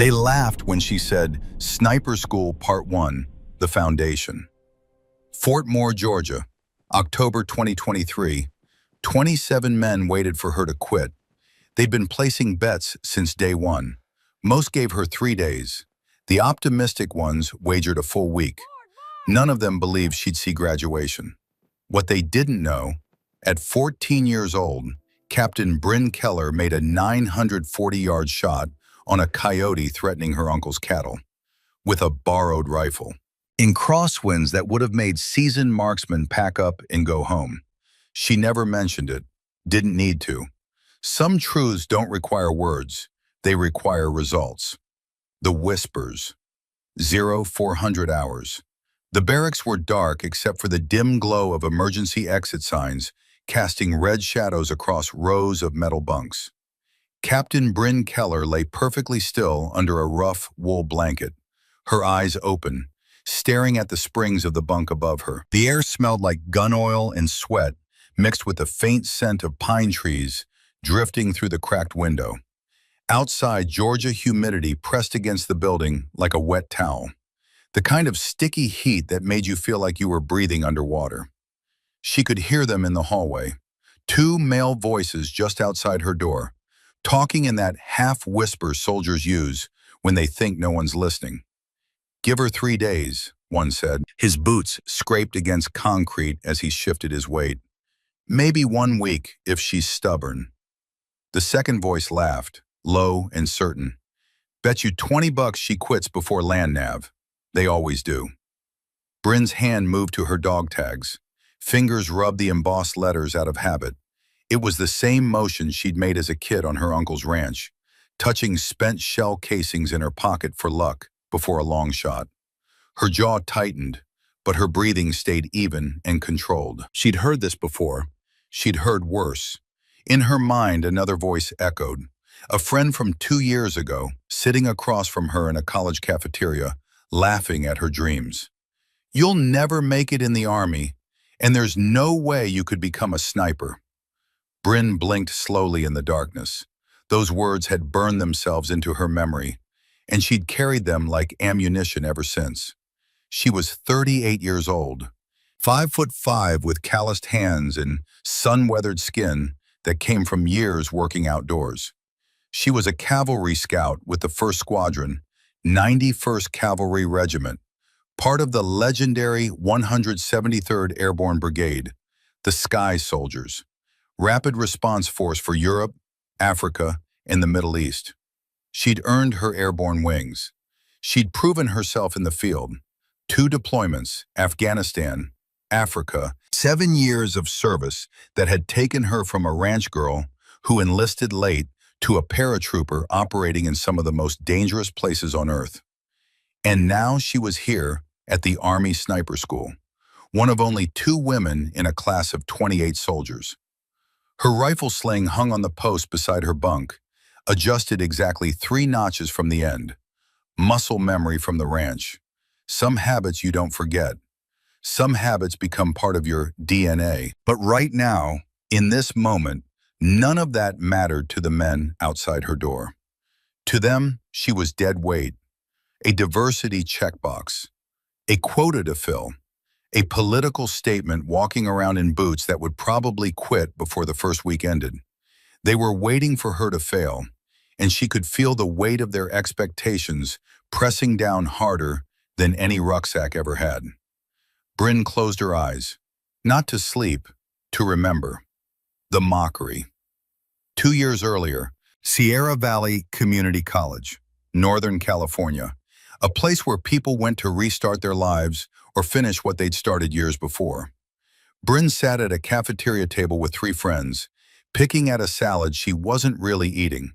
They laughed when she said, "Sniper School Part 1, The Foundation." Fort Moore, Georgia, October 2023. 27 men waited for her to quit. They'd been placing bets since day one. Most gave her 3 days. The optimistic ones wagered a full week. None of them believed she'd see graduation. What they didn't know, at 14 years old, Captain Bryn Keller made a 940-yard shot on a coyote threatening her uncle's cattle with a borrowed rifle. In crosswinds that would have made seasoned marksmen pack up and go home. She never mentioned it, didn't need to. Some truths don't require words, they require results. The whispers. 0400 hours. The barracks were dark except for the dim glow of emergency exit signs casting red shadows across rows of metal bunks. Captain Bryn Keller lay perfectly still under a rough wool blanket, her eyes open, staring at the springs of the bunk above her. The air smelled like gun oil and sweat, mixed with the faint scent of pine trees drifting through the cracked window. Outside, Georgia humidity pressed against the building like a wet towel, the kind of sticky heat that made you feel like you were breathing underwater. She could hear them in the hallway, 2 male voices just outside her door, talking in that half-whisper soldiers use when they think no one's listening. "Give her 3 days," one said. His boots scraped against concrete as he shifted his weight. "Maybe 1 week if she's stubborn." The second voice laughed, low and certain. "Bet you $20 she quits before land nav." They always do. Bryn's hand moved to her dog tags. Fingers rubbed the embossed letters out of habit. It was the same motion she'd made as a kid on her uncle's ranch, touching spent shell casings in her pocket for luck before a long shot. Her jaw tightened, but her breathing stayed even and controlled. She'd heard this before. She'd heard worse. In her mind, another voice echoed. A friend from 2 years ago, sitting across from her in a college cafeteria, laughing at her dreams. "You'll never make it in the Army, and there's no way you could become a sniper." Bryn blinked slowly in the darkness. Those words had burned themselves into her memory, and she'd carried them like ammunition ever since. She was 38 years old, 5'5" with calloused hands and sun-weathered skin that came from years working outdoors. She was a cavalry scout with the 1st Squadron, 91st Cavalry Regiment, part of the legendary 173rd Airborne Brigade, the Sky Soldiers, rapid response force for Europe, Africa, and the Middle East. She'd earned her airborne wings. She'd proven herself in the field. 2 deployments, Afghanistan, Africa, 7 years of service that had taken her from a ranch girl who enlisted late to a paratrooper operating in some of the most dangerous places on Earth. And now she was here at the Army Sniper School, one of only 2 women in a class of 28 soldiers. Her rifle sling hung on the post beside her bunk, adjusted exactly 3 notches from the end. Muscle memory from the ranch. Some habits you don't forget. Some habits become part of your DNA. But right now, in this moment, none of that mattered to the men outside her door. To them, she was dead weight, a diversity checkbox, a quota to fill, a political statement walking around in boots that would probably quit before the first week ended. They were waiting for her to fail, and she could feel the weight of their expectations pressing down harder than any rucksack ever had. Bryn closed her eyes, not to sleep, to remember. The mockery. 2 years earlier, Sierra Valley Community College, Northern California, a place where people went to restart their lives or finish what they'd started years before. Bryn sat at a cafeteria table with 3 friends, picking at a salad she wasn't really eating.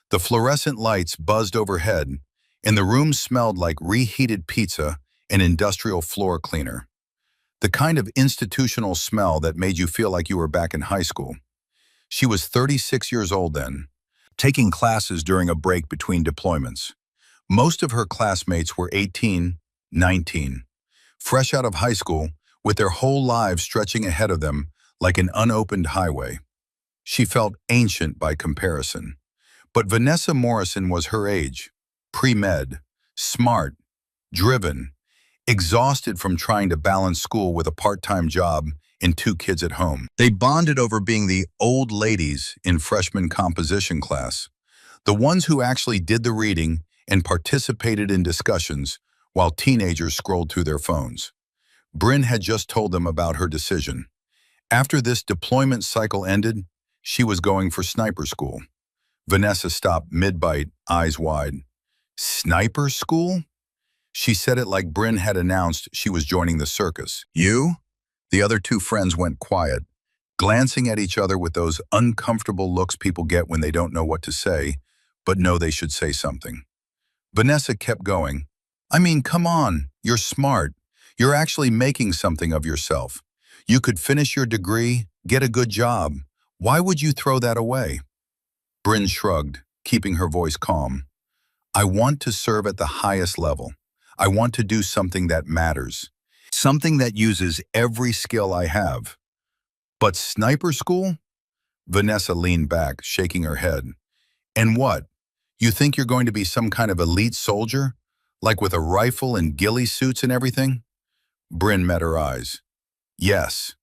The fluorescent lights buzzed overhead, and the room smelled like reheated pizza and industrial floor cleaner. The kind of institutional smell that made you feel like you were back in high school. She was 36 years old then, taking classes during a break between deployments. Most of her classmates were 18, 19, fresh out of high school, with their whole lives stretching ahead of them like an unopened highway. She felt ancient by comparison. But Vanessa Morrison was her age, pre-med, smart, driven, exhausted from trying to balance school with a part-time job and two kids at home. They bonded over being the old ladies in freshman composition class, the ones who actually did the reading and participated in discussions while teenagers scrolled through their phones. Bryn had just told them about her decision. After this deployment cycle ended, she was going for sniper school. Vanessa stopped mid-bite, eyes wide. Sniper school? She said it like Bryn had announced she was joining the circus. You? The other two friends went quiet, glancing at each other with those uncomfortable looks people get when they don't know what to say, but know they should say something. Vanessa kept going. I mean, come on, you're smart. You're actually making something of yourself. You could finish your degree, get a good job. Why would you throw that away? Bryn shrugged, keeping her voice calm. I want to serve at the highest level. I want to do something that matters. Something that uses every skill I have. But sniper school? Vanessa leaned back, shaking her head. And what? You think you're going to be some kind of elite soldier? Like with a rifle and ghillie suits and everything? Bryn met her eyes. Yes.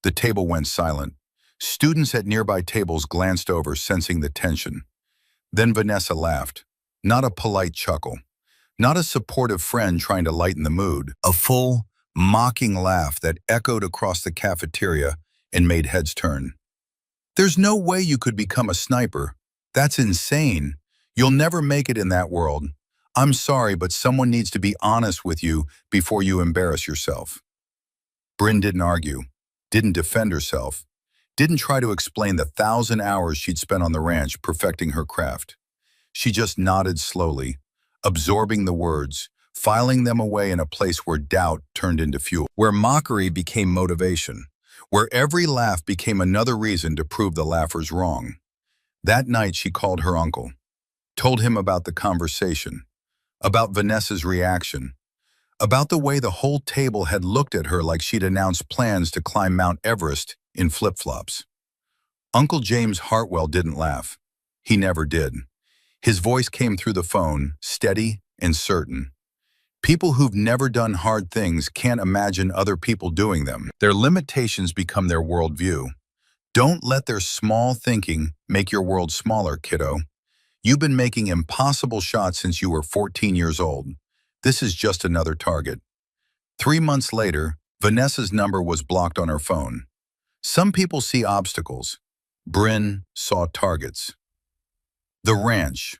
The table went silent. Students at nearby tables glanced over, sensing the tension. Then Vanessa laughed. Not a polite chuckle. Not a supportive friend trying to lighten the mood. A full, mocking laugh that echoed across the cafeteria and made heads turn. There's no way you could become a sniper. That's insane. You'll never make it in that world. I'm sorry, but someone needs to be honest with you before you embarrass yourself. Bryn didn't argue, didn't defend herself, didn't try to explain the 1,000 hours she'd spent on the ranch perfecting her craft. She just nodded slowly, absorbing the words, filing them away in a place where doubt turned into fuel, where mockery became motivation, where every laugh became another reason to prove the laughers wrong. That night she called her uncle, told him about the conversation, about Vanessa's reaction, about the way the whole table had looked at her like she'd announced plans to climb Mount Everest in flip-flops. Uncle James Hartwell didn't laugh. He never did. His voice came through the phone, steady and certain. People who've never done hard things can't imagine other people doing them. Their limitations become their worldview. Don't let their small thinking make your world smaller, kiddo. You've been making impossible shots since you were 14 years old. This is just another target. 3 months later, Vanessa's number was blocked on her phone. Some people see obstacles. Bryn saw targets. The ranch.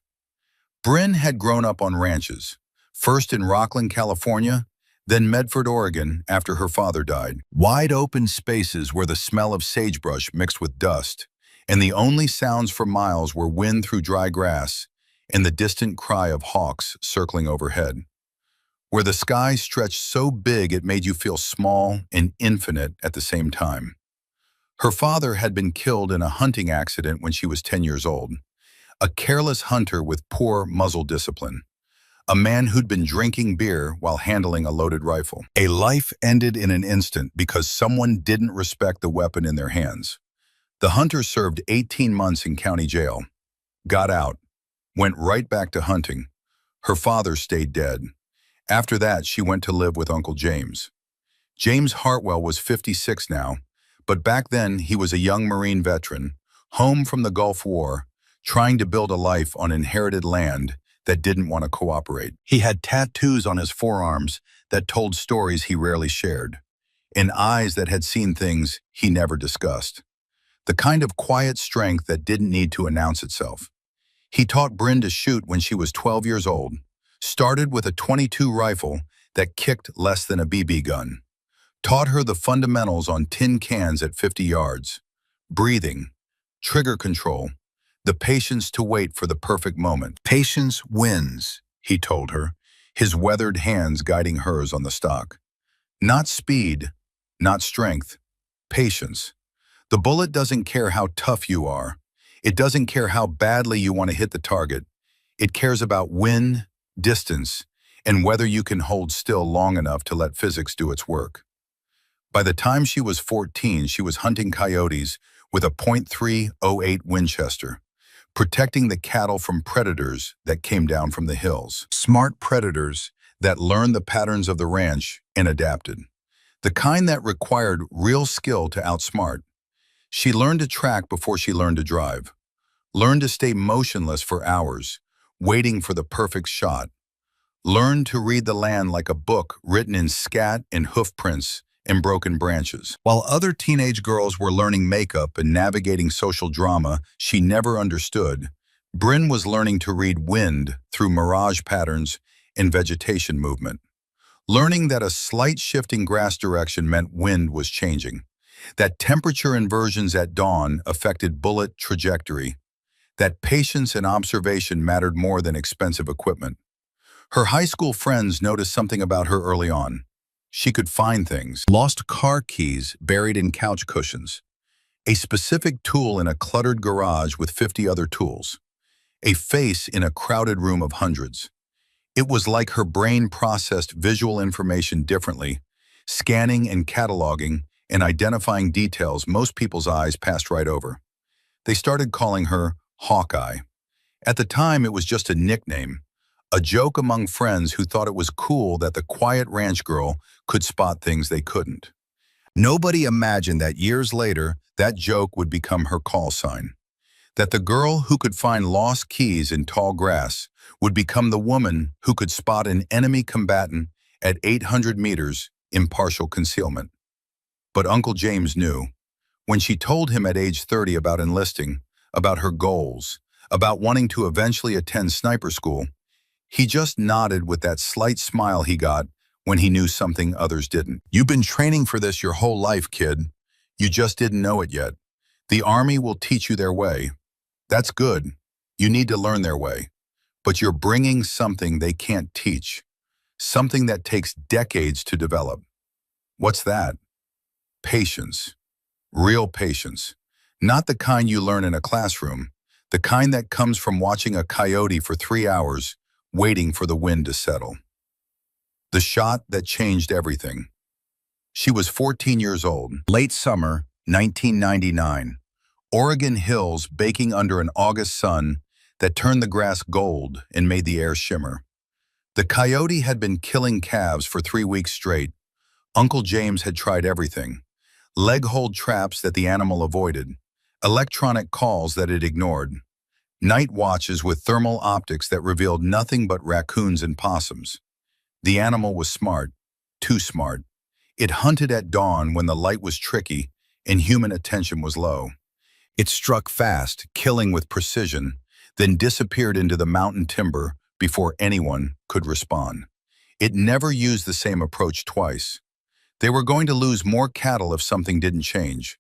Bryn had grown up on ranches, first in Rockland, California, then Medford, Oregon, after her father died. Wide open spaces where the smell of sagebrush mixed with dust, and the only sounds for miles were wind through dry grass and the distant cry of hawks circling overhead. Where the sky stretched so big it made you feel small and infinite at the same time. Her father had been killed in a hunting accident when she was 10 years old, a careless hunter with poor muzzle discipline, a man who'd been drinking beer while handling a loaded rifle. A life ended in an instant because someone didn't respect the weapon in their hands. The hunter served 18 months in county jail, got out, went right back to hunting. Her father stayed dead. After that, she went to live with Uncle James. James Hartwell was 56 now, but back then he was a young Marine veteran, home from the Gulf War, trying to build a life on inherited land that didn't want to cooperate. He had tattoos on his forearms that told stories he rarely shared, and eyes that had seen things he never discussed. The kind of quiet strength that didn't need to announce itself. He taught Bryn to shoot when she was 12 years old, started with a .22 rifle that kicked less than a BB gun, taught her the fundamentals on tin cans at 50 yards, breathing, trigger control, the patience to wait for the perfect moment. Patience wins, he told her, his weathered hands guiding hers on the stock. Not speed, not strength, patience. The bullet doesn't care how tough you are. It doesn't care how badly you want to hit the target. It cares about wind, distance, and whether you can hold still long enough to let physics do its work. By the time she was 14, she was hunting coyotes with a .308 Winchester, protecting the cattle from predators that came down from the hills. Smart predators that learned the patterns of the ranch and adapted. The kind that required real skill to outsmart. She learned to track before she learned to drive. Learned to stay motionless for hours, waiting for the perfect shot. Learned to read the land like a book written in scat and hoof prints and broken branches. While other teenage girls were learning makeup and navigating social drama she never understood, Bryn was learning to read wind through mirage patterns and vegetation movement. Learning that a slight shift in grass direction meant wind was changing, that temperature inversions at dawn affected bullet trajectory, that patience and observation mattered more than expensive equipment. Her high school friends noticed something about her early on. She could find things. Lost car keys buried in couch cushions. A specific tool in a cluttered garage with 50 other tools. A face in a crowded room of hundreds. It was like her brain processed visual information differently, scanning and cataloging and identifying details most people's eyes passed right over. They started calling her Hawkeye. At the time, it was just a nickname, a joke among friends who thought it was cool that the quiet ranch girl could spot things they couldn't. Nobody imagined that years later, that joke would become her call sign. That the girl who could find lost keys in tall grass would become the woman who could spot an enemy combatant at 800 meters in partial concealment. But Uncle James knew. When she told him at age 30 about enlisting, about her goals, about wanting to eventually attend sniper school, he just nodded with that slight smile he got when he knew something others didn't. You've been training for this your whole life, kid. You just didn't know it yet. The Army will teach you their way. That's good. You need to learn their way. But you're bringing something they can't teach. Something that takes decades to develop. What's that? Patience. Real patience. Not the kind you learn in a classroom. The kind that comes from watching a coyote for 3 hours, waiting for the wind to settle. The shot that changed everything. She was 14 years old. Late summer, 1999. Oregon hills baking under an August sun that turned the grass gold and made the air shimmer. The coyote had been killing calves for 3 weeks straight. Uncle James had tried everything. Leg-hold traps that the animal avoided. Electronic calls that it ignored. Night watches with thermal optics that revealed nothing but raccoons and possums. The animal was smart, too smart. It hunted at dawn when the light was tricky and human attention was low. It struck fast, killing with precision, then disappeared into the mountain timber before anyone could respond. It never used the same approach twice. They were going to lose more cattle if something didn't change.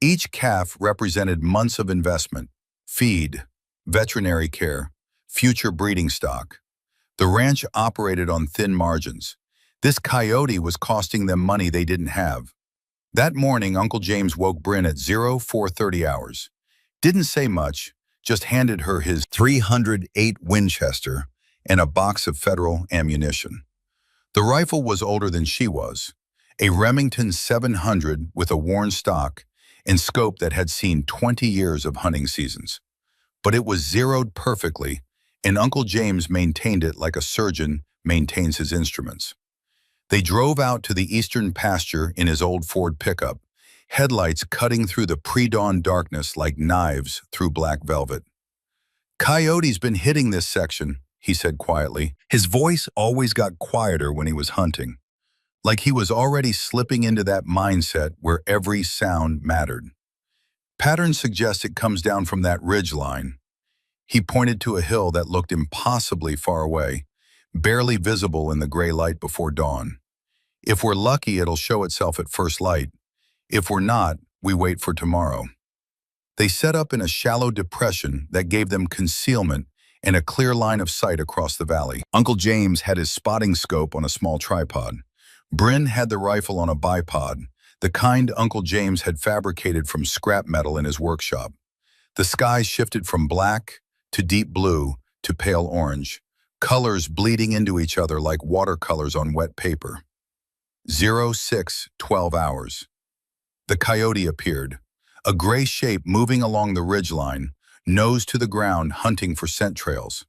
Each calf represented months of investment, feed, veterinary care, future breeding stock. The ranch operated on thin margins. This coyote was costing them money they didn't have. That morning, Uncle James woke Bryn at 0430 hours. Didn't say much, just handed her his .308 Winchester and a box of federal ammunition. The rifle was older than she was, a Remington 700 with a worn stock and scope that had seen 20 years of hunting seasons. But it was zeroed perfectly, and Uncle James maintained it like a surgeon maintains his instruments. They drove out to the eastern pasture in his old Ford pickup, headlights cutting through the pre-dawn darkness like knives through black velvet. "Coyote's been hitting this section," he said quietly. His voice always got quieter when he was hunting, like he was already slipping into that mindset where every sound mattered. "Patterns suggest it comes down from that ridge line." He pointed to a hill that looked impossibly far away, barely visible in the gray light before dawn. "If we're lucky, it'll show itself at first light. If we're not, we wait for tomorrow." They set up in a shallow depression that gave them concealment and a clear line of sight across the valley. Uncle James had his spotting scope on a small tripod. Bryn had the rifle on a bipod, the kind Uncle James had fabricated from scrap metal in his workshop. The sky shifted from black to deep blue to pale orange, colors bleeding into each other like watercolors on wet paper. 0612 hours. The coyote appeared, a gray shape moving along the ridgeline, nose to the ground hunting for scent trails,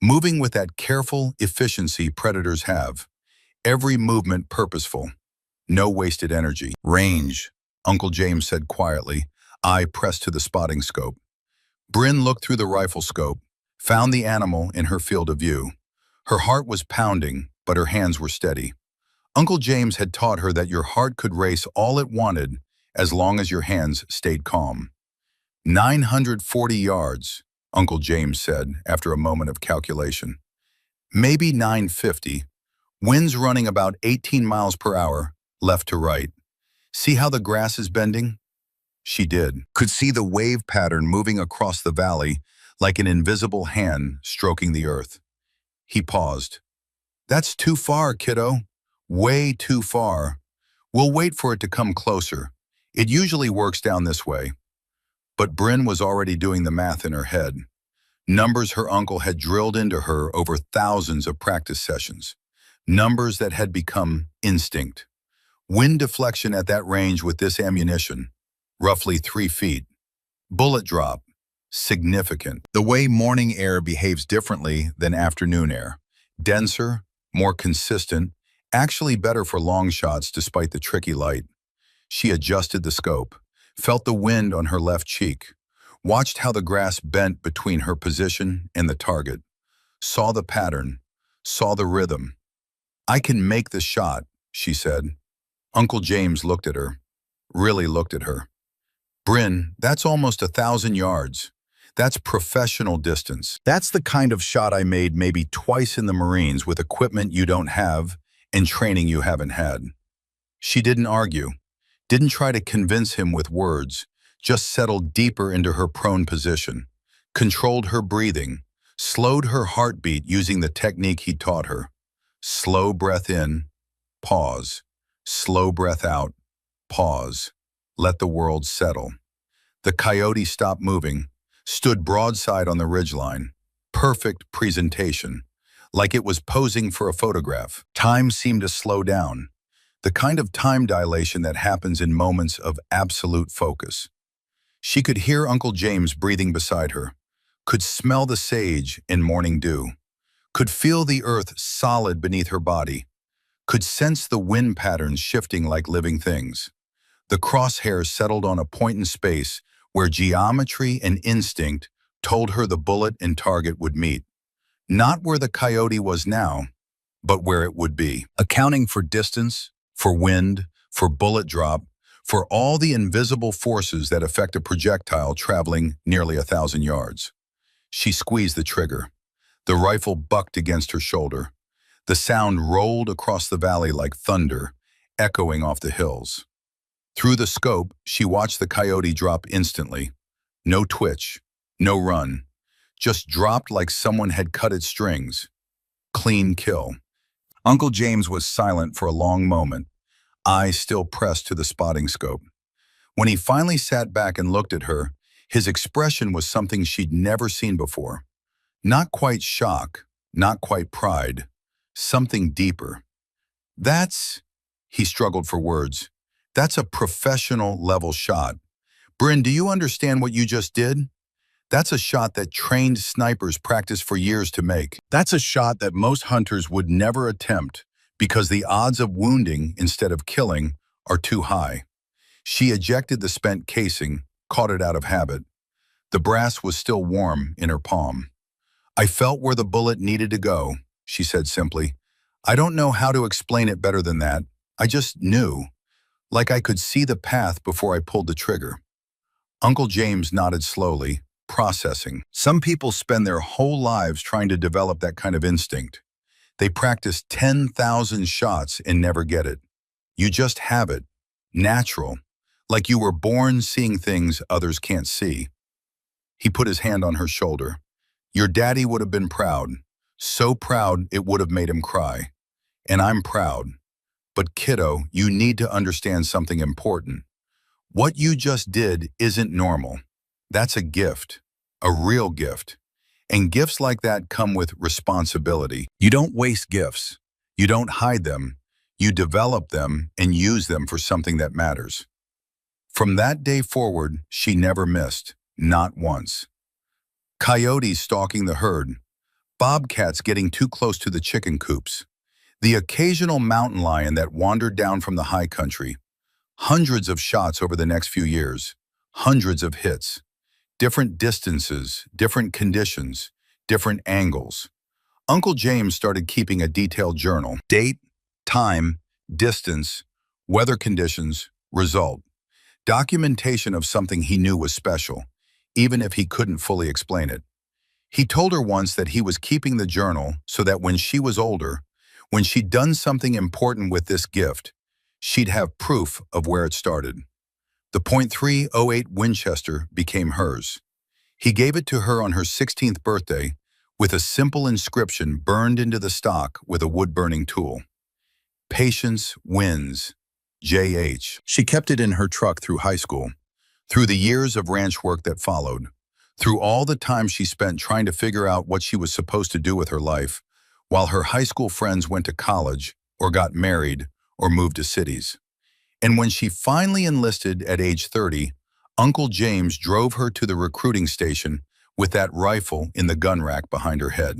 moving with that careful efficiency predators have, every movement purposeful, no wasted energy. Range, Uncle James said quietly, eye pressed to the spotting scope. Bryn looked through the rifle scope, found the animal in her field of view. Her heart was pounding, but her hands were steady. Uncle James had taught her that your heart could race all it wanted as long as your hands stayed calm. 940 yards, Uncle James said after a moment of calculation. Maybe 950. Winds running about 18 miles per hour, left to right. See how the grass is bending? She did. Could see the wave pattern moving across the valley like an invisible hand stroking the earth. He paused. That's too far, kiddo. Way too far. We'll wait for it to come closer. It usually works down this way. But Bryn was already doing the math in her head. Numbers her uncle had drilled into her over thousands of practice sessions. Numbers that had become instinct. Wind deflection at that range with this ammunition, roughly 3 feet. Bullet drop, significant. The way morning air behaves differently than afternoon air. Denser, more consistent, actually better for long shots despite the tricky light. She adjusted the scope, felt the wind on her left cheek, watched how the grass bent between her position and the target, saw the pattern, saw the rhythm. I can make the shot, she said. Uncle James looked at her, really looked at her. Bryn, that's almost 1,000 yards. That's professional distance. That's the kind of shot I made maybe twice in the Marines with equipment you don't have and training you haven't had. She didn't argue, didn't try to convince him with words, just settled deeper into her prone position, controlled her breathing, slowed her heartbeat using the technique he taught her. Slow breath in, pause. Slow breath out, pause. Let the world settle. The coyote stopped moving, stood broadside on the ridgeline. Perfect presentation, like it was posing for a photograph. Time seemed to slow down, the kind of time dilation that happens in moments of absolute focus. She could hear Uncle James breathing beside her, could smell the sage in morning dew, could feel the earth solid beneath her body, could sense the wind patterns shifting like living things. The crosshairs settled on a point in space where geometry and instinct told her the bullet and target would meet. Not where the coyote was now, but where it would be. Accounting for distance, for wind, for bullet drop, for all the invisible forces that affect a projectile traveling nearly 1,000 yards. She squeezed the trigger. The rifle bucked against her shoulder. The sound rolled across the valley like thunder, echoing off the hills. Through the scope, she watched the coyote drop instantly. No twitch, no run, just dropped like someone had cut its strings. Clean kill. Uncle James was silent for a long moment, eyes still pressed to the spotting scope. When he finally sat back and looked at her, his expression was something she'd never seen before. Not quite shock, not quite pride, something deeper. He struggled for words. That's a professional level shot. Bryn, do you understand what you just did? That's a shot that trained snipers practice for years to make. That's a shot that most hunters would never attempt because the odds of wounding instead of killing are too high. She ejected the spent casing, caught it out of habit. The brass was still warm in her palm. I felt where the bullet needed to go, she said simply. I don't know how to explain it better than that. I just knew. Like I could see the path before I pulled the trigger. Uncle James nodded slowly, processing. Some people spend their whole lives trying to develop that kind of instinct. They practice 10,000 shots and never get it. You just have it, natural, like you were born seeing things others can't see. He put his hand on her shoulder. Your daddy would have been proud, so proud it would have made him cry. And I'm proud. But kiddo, you need to understand something important. What you just did isn't normal. That's a gift, a real gift. And gifts like that come with responsibility. You don't waste gifts. You don't hide them. You develop them and use them for something that matters. From that day forward, she never missed, not once. Coyotes stalking the herd, bobcats getting too close to the chicken coops, the occasional mountain lion that wandered down from the high country, hundreds of shots over the next few years, hundreds of hits, different distances, different conditions, different angles. Uncle James started keeping a detailed journal. Date, time, distance, weather conditions, result. Documentation of something he knew was special, even if he couldn't fully explain it. He told her once that he was keeping the journal so that when she was older, when she'd done something important with this gift, she'd have proof of where it started. The .308 Winchester became hers. He gave it to her on her 16th birthday with a simple inscription burned into the stock with a wood-burning tool. Patience wins, J.H. She kept it in her truck through high school, through the years of ranch work that followed, through all the time she spent trying to figure out what she was supposed to do with her life, while her high school friends went to college or got married or moved to cities. And when she finally enlisted at age 30, Uncle James drove her to the recruiting station with that rifle in the gun rack behind her head.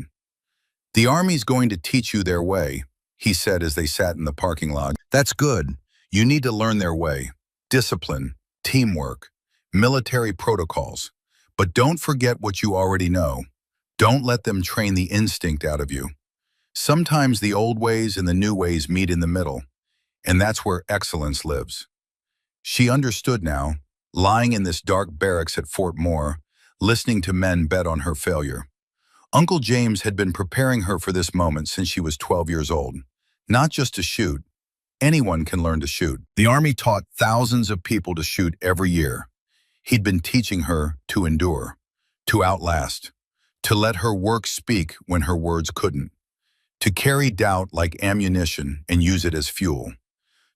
"The Army's going to teach you their way," he said as they sat in the parking lot. "That's good. You need to learn their way. Discipline, teamwork, military protocols. But don't forget what you already know. Don't let them train the instinct out of you. Sometimes the old ways and the new ways meet in the middle, and that's where excellence lives." She understood now, lying in this dark barracks at Fort Moore, listening to men bet on her failure. Uncle James had been preparing her for this moment since she was 12 years old. Not just to shoot. Anyone can learn to shoot. The Army taught thousands of people to shoot every year. He'd been teaching her to endure, to outlast, to let her work speak when her words couldn't, to carry doubt like ammunition and use it as fuel,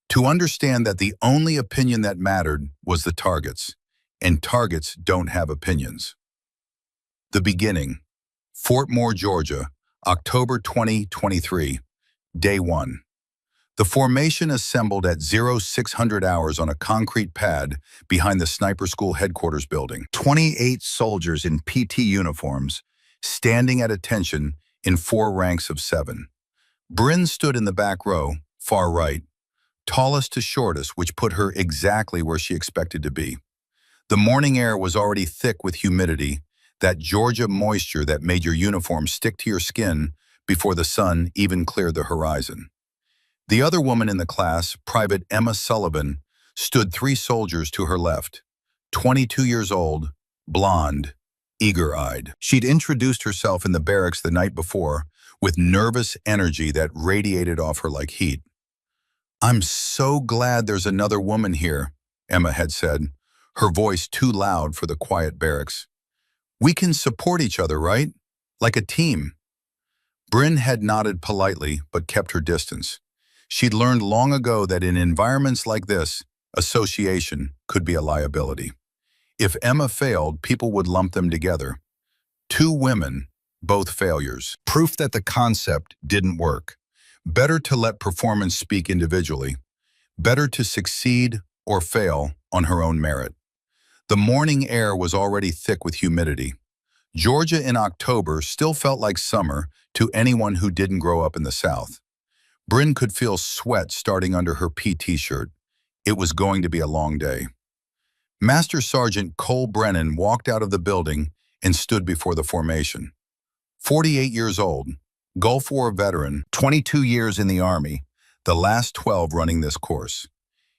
to understand that the only opinion that mattered was the target's, and targets don't have opinions. The beginning. Fort Moore, Georgia, October 2023, Day 1. The formation assembled at 0600 hours on a concrete pad behind the sniper school headquarters building. 28 soldiers in PT uniforms, standing at attention in 4 ranks of 7. Bryn stood in the back row, far right, tallest to shortest, which put her exactly where she expected to be. The morning air was already thick with humidity, that Georgia moisture that made your uniform stick to your skin before the sun even cleared the horizon. The other woman in the class, Private Emma Sullivan, stood 3 soldiers to her left, 22 years old, blonde, eager-eyed. She'd introduced herself in the barracks the night before with nervous energy that radiated off her like heat. "I'm so glad there's another woman here," Emma had said, her voice too loud for the quiet barracks. "We can support each other, right? Like a team." Bryn had nodded politely but kept her distance. She'd learned long ago that in environments like this, association could be a liability. If Emma failed, people would lump them together. 2 women, both failures. Proof that the concept didn't work. Better to let performance speak individually. Better to succeed or fail on her own merit. The morning air was already thick with humidity. Georgia in October still felt like summer to anyone who didn't grow up in the South. Bryn could feel sweat starting under her PT shirt. It was going to be a long day. Master Sergeant Cole Brennan walked out of the building and stood before the formation. 48 years old, Gulf War veteran, 22 years in the Army, the last 12 running this course.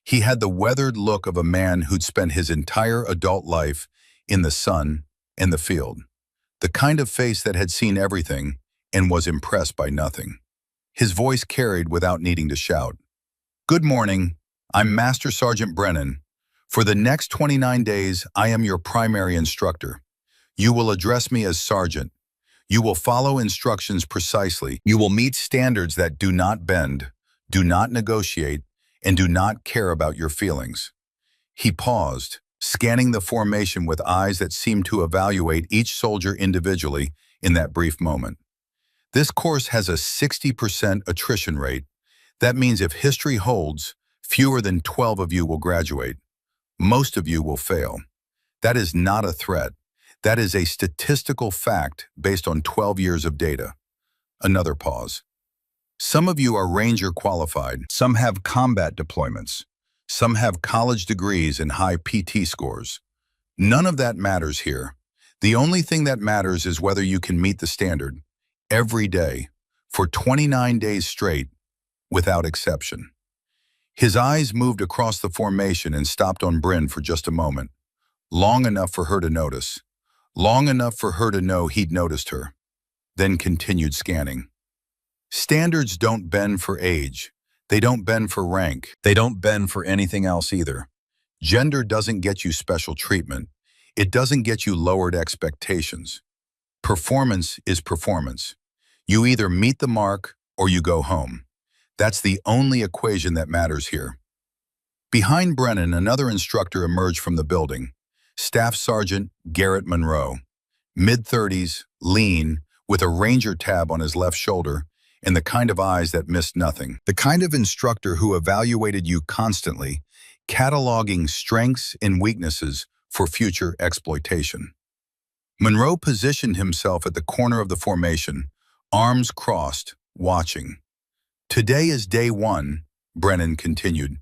He had the weathered look of a man who'd spent his entire adult life in the sun and the field. The kind of face that had seen everything and was impressed by nothing. His voice carried without needing to shout. "Good morning. I'm Master Sergeant Brennan. For the next 29 days, I am your primary instructor. You will address me as Sergeant. You will follow instructions precisely. You will meet standards that do not bend, do not negotiate, and do not care about your feelings." He paused, scanning the formation with eyes that seemed to evaluate each soldier individually in that brief moment. This course has a 60% attrition rate. That means if history holds, fewer than 12 of you will graduate. Most of you will fail. That is not a threat. That is a statistical fact based on 12 years of data. Another pause. Some of you are Ranger qualified. Some have combat deployments. Some have college degrees and high PT scores. None of that matters here. The only thing that matters is whether you can meet the standard every day for 29 days straight without exception. His eyes moved across the formation and stopped on Bryn for just a moment, long enough for her to notice, long enough for her to know he'd noticed her, then continued scanning. Standards don't bend for age. They don't bend for rank. They don't bend for anything else either. Gender doesn't get you special treatment. It doesn't get you lowered expectations. Performance is performance. You either meet the mark or you go home. That's the only equation that matters here. Behind Brennan, another instructor emerged from the building. Staff Sergeant Garrett Monroe. Mid-30s, lean, with a Ranger tab on his left shoulder, and the kind of eyes that missed nothing. The kind of instructor who evaluated you constantly, cataloging strengths and weaknesses for future exploitation. Monroe positioned himself at the corner of the formation, arms crossed, watching. Today is day 1, Brennan continued.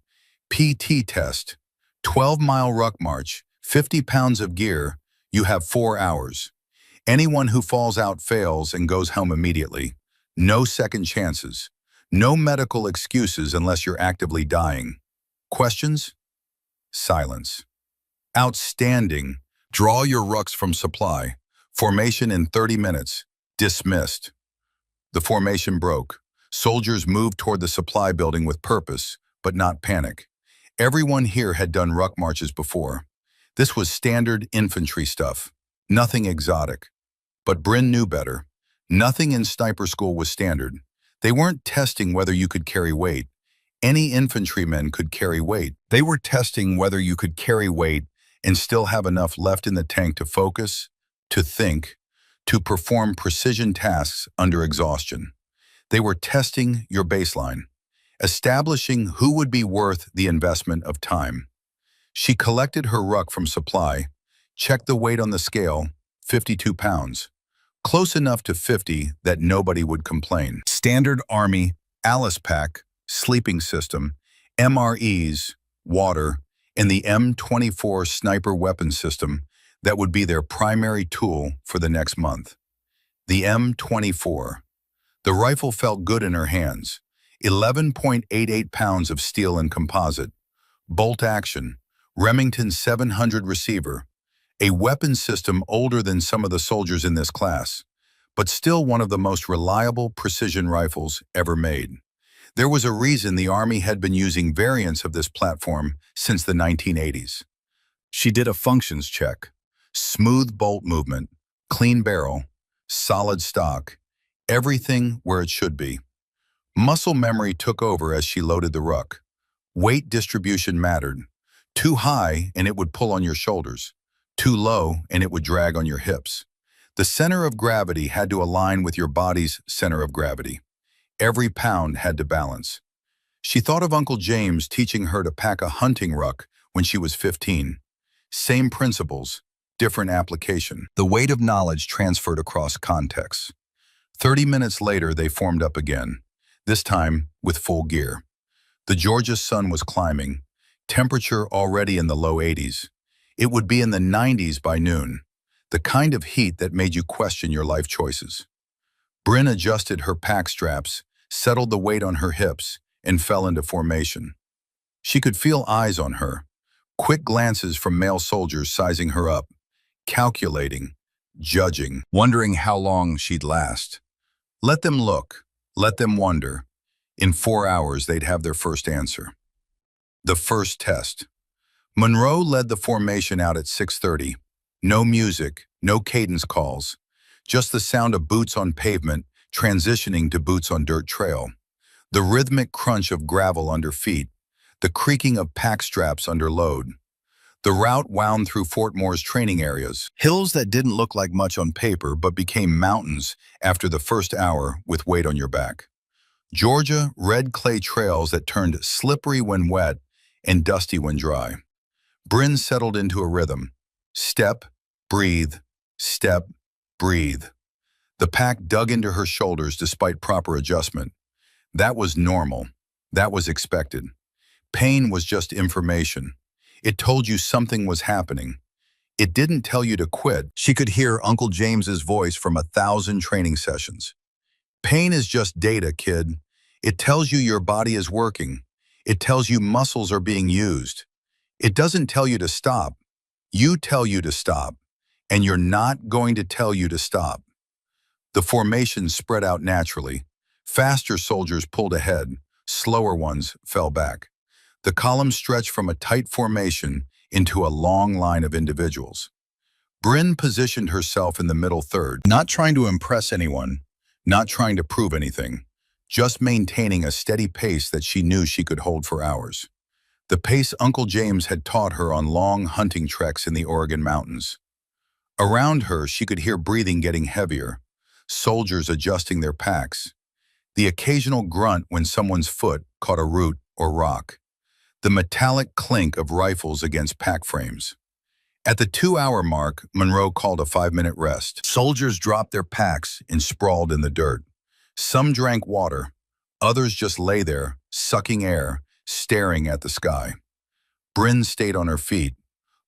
PT test, 12-mile ruck march, 50 pounds of gear, you have 4 hours. Anyone who falls out fails and goes home immediately. No second chances. No medical excuses unless you're actively dying. Questions? Silence. Outstanding. Draw your rucks from supply. Formation in 30 minutes. Dismissed. The formation broke. Soldiers moved toward the supply building with purpose, but not panic. Everyone here had done ruck marches before. This was standard infantry stuff. Nothing exotic. But Bryn knew better. Nothing in sniper school was standard. They weren't testing whether you could carry weight. Any infantrymen could carry weight. They were testing whether you could carry weight and still have enough left in the tank to focus, to think, to perform precision tasks under exhaustion. They were testing your baseline, establishing who would be worth the investment of time. She collected her ruck from supply, checked the weight on the scale, 52 pounds. Close enough to 50 that nobody would complain. Standard Army, Alice Pack, sleeping system, MREs, water, and the M24 sniper weapon system that would be their primary tool for the next month. The M24. The rifle felt good in her hands. 11.88 pounds of steel and composite. Bolt action. Remington 700 receiver. A weapon system older than some of the soldiers in this class, but still one of the most reliable precision rifles ever made. There was a reason the Army had been using variants of this platform since the 1980s. She did a functions check. Smooth bolt movement, clean barrel, solid stock, everything where it should be. Muscle memory took over as she loaded the ruck. Weight distribution mattered. Too high and it would pull on your shoulders. Too low and it would drag on your hips. The center of gravity had to align with your body's center of gravity. Every pound had to balance. She thought of Uncle James teaching her to pack a hunting ruck when she was 15. Same principles, different application. The weight of knowledge transferred across contexts. 30 minutes later, they formed up again, this time with full gear. The Georgia sun was climbing, temperature already in the low 80s. It would be in the 90s by noon, the kind of heat that made you question your life choices. Bryn adjusted her pack straps, settled the weight on her hips, and fell into formation. She could feel eyes on her, quick glances from male soldiers sizing her up, calculating, judging, wondering how long she'd last. Let them look, let them wonder. In 4 hours, they'd have their first answer. The first test. Monroe led the formation out at 6:30. No music, no cadence calls, just the sound of boots on pavement transitioning to boots on dirt trail, the rhythmic crunch of gravel under feet, the creaking of pack straps under load. The route wound through Fort Moore's training areas, hills that didn't look like much on paper but became mountains after the first hour with weight on your back. Georgia, red clay trails that turned slippery when wet and dusty when dry. Bryn settled into a rhythm. Step, breathe, Step, breathe. The pack dug into her shoulders despite proper adjustment. That was normal. That was expected. Pain was just information. It told you something was happening. It didn't tell you to quit. She could hear Uncle James's voice from 1,000 training sessions. Pain is just data, kid. It tells you your body is working. It tells you muscles are being used. It doesn't tell you to stop. You tell you to stop. And you're not going to tell you to stop. The formation spread out naturally. Faster soldiers pulled ahead. Slower ones fell back. The column stretched from a tight formation into a long line of individuals. Bryn positioned herself in the middle third, not trying to impress anyone, not trying to prove anything, just maintaining a steady pace that she knew she could hold for hours. The pace Uncle James had taught her on long hunting treks in the Oregon mountains. Around her, she could hear breathing getting heavier, soldiers adjusting their packs, the occasional grunt when someone's foot caught a root or rock, the metallic clink of rifles against pack frames. At the 2-hour mark, Monroe called a 5-minute rest. Soldiers dropped their packs and sprawled in the dirt. Some drank water. Others just lay there, sucking air, staring at the sky. Bryn stayed on her feet,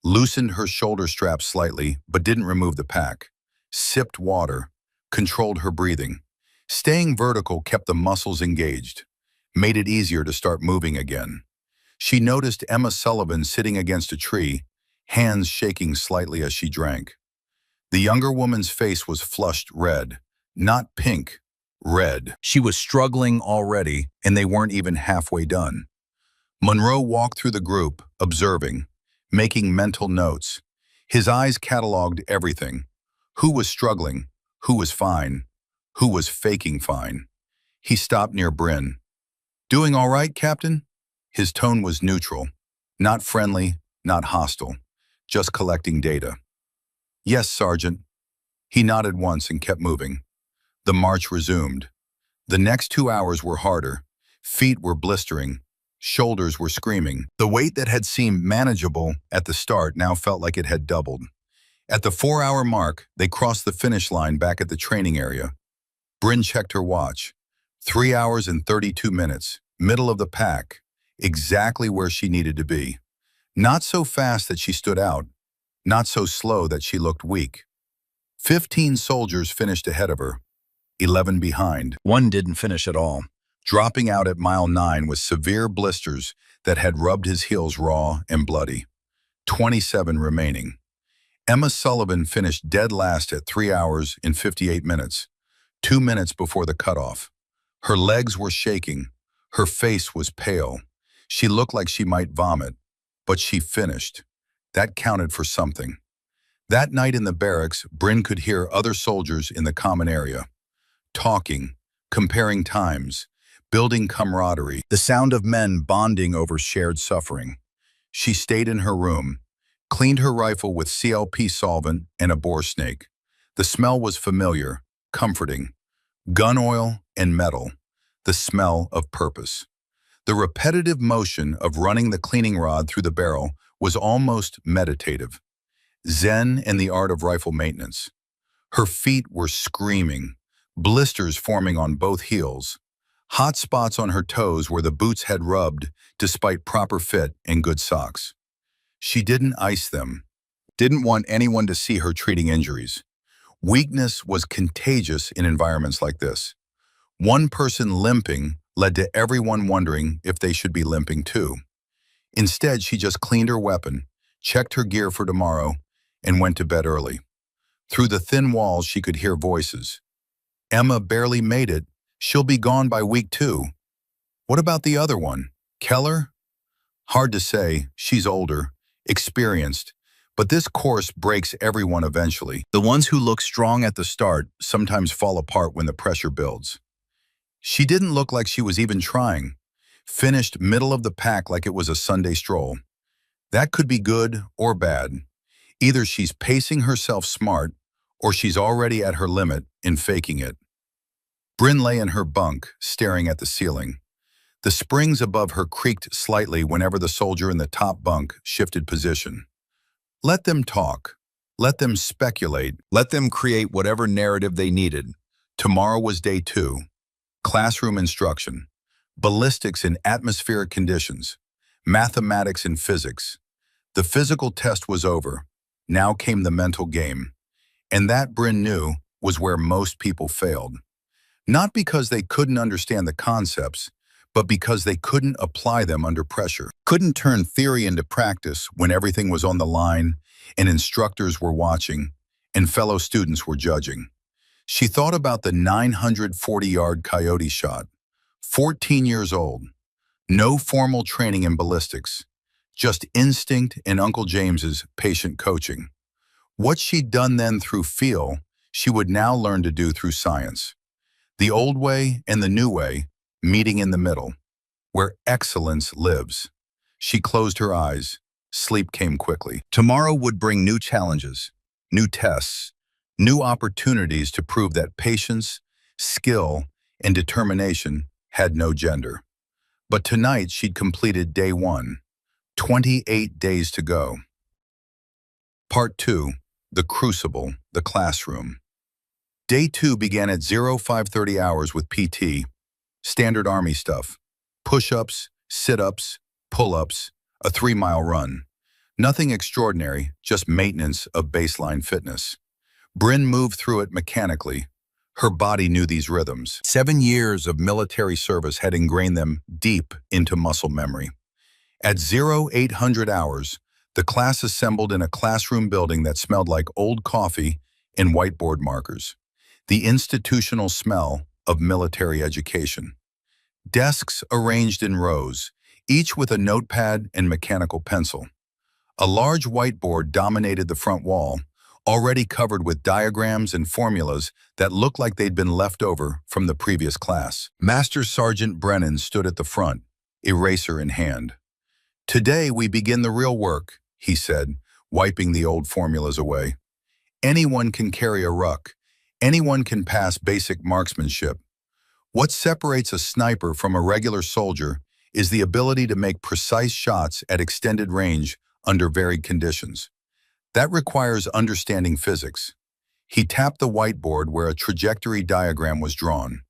loosened her shoulder straps slightly, but didn't remove the pack, sipped water, controlled her breathing. Staying vertical kept the muscles engaged, made it easier to start moving again. She noticed Emma Sullivan sitting against a tree, hands shaking slightly as she drank. The younger woman's face was flushed red, not pink, red. She was struggling already, and they weren't even halfway done. Monroe walked through the group, observing, making mental notes. His eyes cataloged everything. Who was struggling? Who was fine? Who was faking fine? He stopped near Bryn. "Doing all right, Captain?" His tone was neutral, not friendly, not hostile, just collecting data. "Yes, Sergeant." He nodded once and kept moving. The march resumed. The next 2 hours were harder. Feet were blistering. Shoulders were screaming. The weight that had seemed manageable at the start now felt like it had doubled. At the 4-hour mark, they crossed the finish line back at the training area. Bryn checked her watch. 3 hours and 32 minutes, middle of the pack, exactly where she needed to be. Not so fast that she stood out, not so slow that she looked weak. 15 soldiers finished ahead of her, 11 behind. One didn't finish at all, dropping out at mile 9 with severe blisters that had rubbed his heels raw and bloody. 27 remaining. Emma Sullivan finished dead last at 3 hours and 58 minutes, 2 minutes before the cutoff. Her legs were shaking. Her face was pale. She looked like she might vomit, but she finished. That counted for something. That night in the barracks, Bryn could hear other soldiers in the common area, talking, comparing times, building camaraderie, the sound of men bonding over shared suffering. She stayed in her room, cleaned her rifle with CLP solvent and a boar snake. The smell was familiar, comforting. Gun oil and metal, the smell of purpose. The repetitive motion of running the cleaning rod through the barrel was almost meditative. Zen and the art of rifle maintenance. Her feet were screaming, blisters forming on both heels. Hot spots on her toes where the boots had rubbed despite proper fit and good socks. She didn't ice them, didn't want anyone to see her treating injuries. Weakness was contagious in environments like this. One person limping led to everyone wondering if they should be limping too. Instead, she just cleaned her weapon, checked her gear for tomorrow, and went to bed early. Through the thin walls, she could hear voices. "Emma barely made it. She'll be gone by week 2. What about the other one? Keller?" Hard to say. She's older, experienced, but this course breaks everyone eventually. The ones who look strong at the start sometimes fall apart when the pressure builds. She didn't look like she was even trying. Finished middle of the pack like it was a Sunday stroll. That could be good or bad. Either she's pacing herself smart, or she's already at her limit in faking it. Bryn lay in her bunk, staring at the ceiling. The springs above her creaked slightly whenever the soldier in the top bunk shifted position. Let them talk. Let them speculate. Let them create whatever narrative they needed. Tomorrow was day 2. Classroom instruction. Ballistics in atmospheric conditions. Mathematics and physics. The physical test was over. Now came the mental game. And that, Bryn knew, was where most people failed. Not because they couldn't understand the concepts, but because they couldn't apply them under pressure. Couldn't turn theory into practice when everything was on the line and instructors were watching and fellow students were judging. She thought about the 940-yard coyote shot. 14 years old. No formal training in ballistics. Just instinct and Uncle James's patient coaching. What she'd done then through feel, she would now learn to do through science. The old way and the new way, meeting in the middle, where excellence lives. She closed her eyes. Sleep came quickly. Tomorrow would bring new challenges, new tests, new opportunities to prove that patience, skill, and determination had no gender. But tonight she'd completed day 1, 28 days to go. Part 2, the crucible, the classroom. Day 2 began at 0530 hours with PT, standard Army stuff, push-ups, sit-ups, pull-ups, a 3-mile run. Nothing extraordinary, just maintenance of baseline fitness. Bryn moved through it mechanically. Her body knew these rhythms. 7 years of military service had ingrained them deep into muscle memory. At 0800 hours, the class assembled in a classroom building that smelled like old coffee and whiteboard markers. The institutional smell of military education. Desks arranged in rows, each with a notepad and mechanical pencil. A large whiteboard dominated the front wall, already covered with diagrams and formulas that looked like they'd been left over from the previous class. Master Sergeant Brennan stood at the front, eraser in hand. "Today we begin the real work," he said, wiping the old formulas away. "Anyone can carry a ruck. Anyone can pass basic marksmanship. What separates a sniper from a regular soldier is the ability to make precise shots at extended range under varied conditions. That requires understanding physics." He tapped the whiteboard where a trajectory diagram was drawn,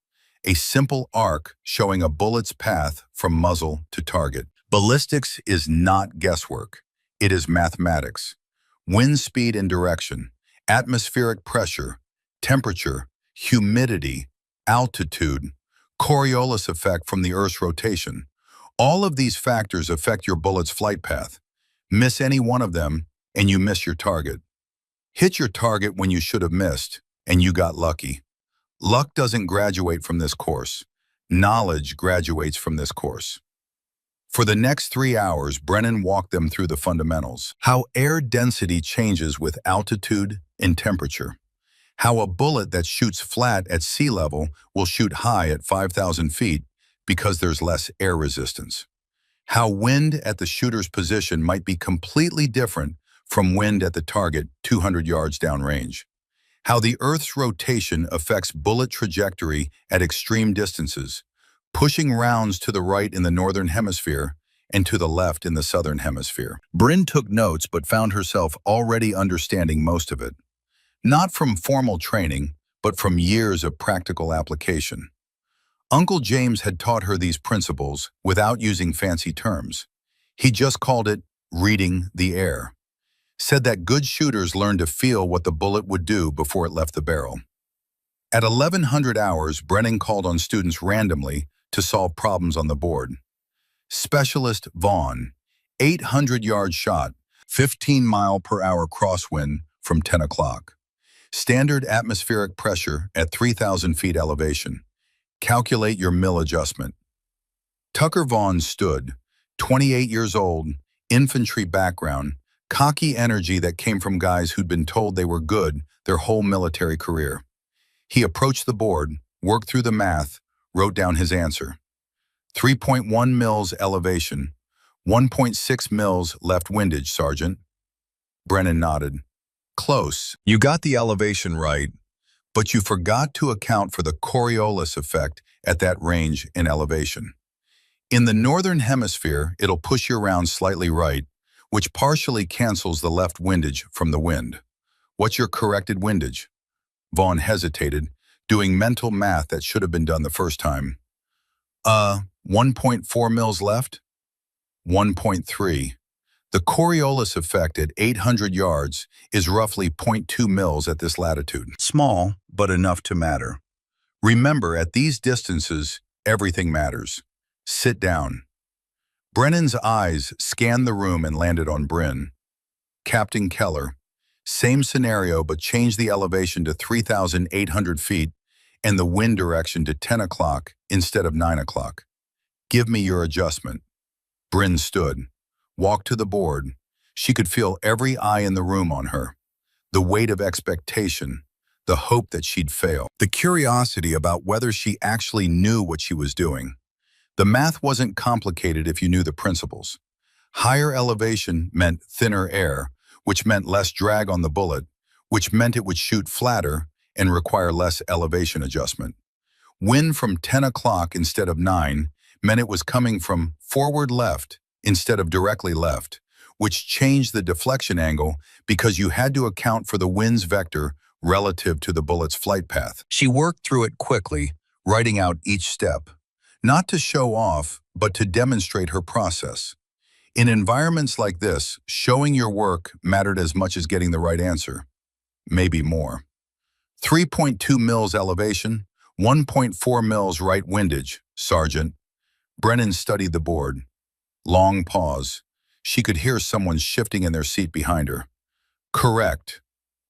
a simple arc showing a bullet's path from muzzle to target. Ballistics is not guesswork. It is mathematics. Wind speed and direction, atmospheric pressure, temperature, humidity, altitude, Coriolis effect from the Earth's rotation. All of these factors affect your bullet's flight path. Miss any one of them, and you miss your target. Hit your target when you should have missed, and you got lucky. Luck doesn't graduate from this course. Knowledge graduates from this course. For the next 3 hours, Brennan walked them through the fundamentals. How air density changes with altitude and temperature. How a bullet that shoots flat at sea level will shoot high at 5,000 feet because there's less air resistance. How wind at the shooter's position might be completely different from wind at the target 200 yards downrange. How the Earth's rotation affects bullet trajectory at extreme distances, pushing rounds to the right in the northern hemisphere and to the left in the southern hemisphere. Bryn took notes but found herself already understanding most of it. Not from formal training, but from years of practical application. Uncle James had taught her these principles without using fancy terms. He just called it reading the air. Said that good shooters learn to feel what the bullet would do before it left the barrel. At 1100 hours, Brennan called on students randomly to solve problems on the board. Specialist Vaughn, 800-yard shot, 15-mile-per-hour crosswind from 10 o'clock. Standard atmospheric pressure at 3,000 feet elevation. Calculate your mill adjustment. Tucker Vaughn stood, 28 years old, infantry background, cocky energy that came from guys who'd been told they were good their whole military career. He approached the board, worked through the math, wrote down his answer. 3.1 mils elevation, 1.6 mils left windage, Sergeant. Brennan nodded. Close. You got the elevation right, but you forgot to account for the Coriolis effect at that range in elevation. In the northern hemisphere, it'll push you around slightly right, which partially cancels the left windage from the wind. What's your corrected windage? Vaughn hesitated, doing mental math that should have been done the first time. 1.4 mils left? 1.3. The Coriolis effect at 800 yards is roughly zero point 0.2 mils at this latitude. Small, but enough to matter. Remember, at these distances, everything matters. Sit down. Brennan's eyes scanned the room and landed on Bryn. Captain Keller. Same scenario, but change the elevation to 3,800 feet and the wind direction to 10 o'clock instead of 9 o'clock. Give me your adjustment. Bryn stood, walked to the board. She could feel every eye in the room on her. The weight of expectation, the hope that she'd fail, the curiosity about whether she actually knew what she was doing. The math wasn't complicated if you knew the principles. Higher elevation meant thinner air, which meant less drag on the bullet, which meant it would shoot flatter and require less elevation adjustment. Wind from 10 o'clock instead of 9 meant it was coming from forward left instead of directly left, which changed the deflection angle because you had to account for the wind's vector relative to the bullet's flight path. She worked through it quickly, writing out each step, not to show off, but to demonstrate her process. In environments like this, showing your work mattered as much as getting the right answer, maybe more. 3.2 mils elevation, 1.4 mils right windage, Sergeant. Brennan studied the board. Long pause. She could hear someone shifting in their seat behind her. Correct.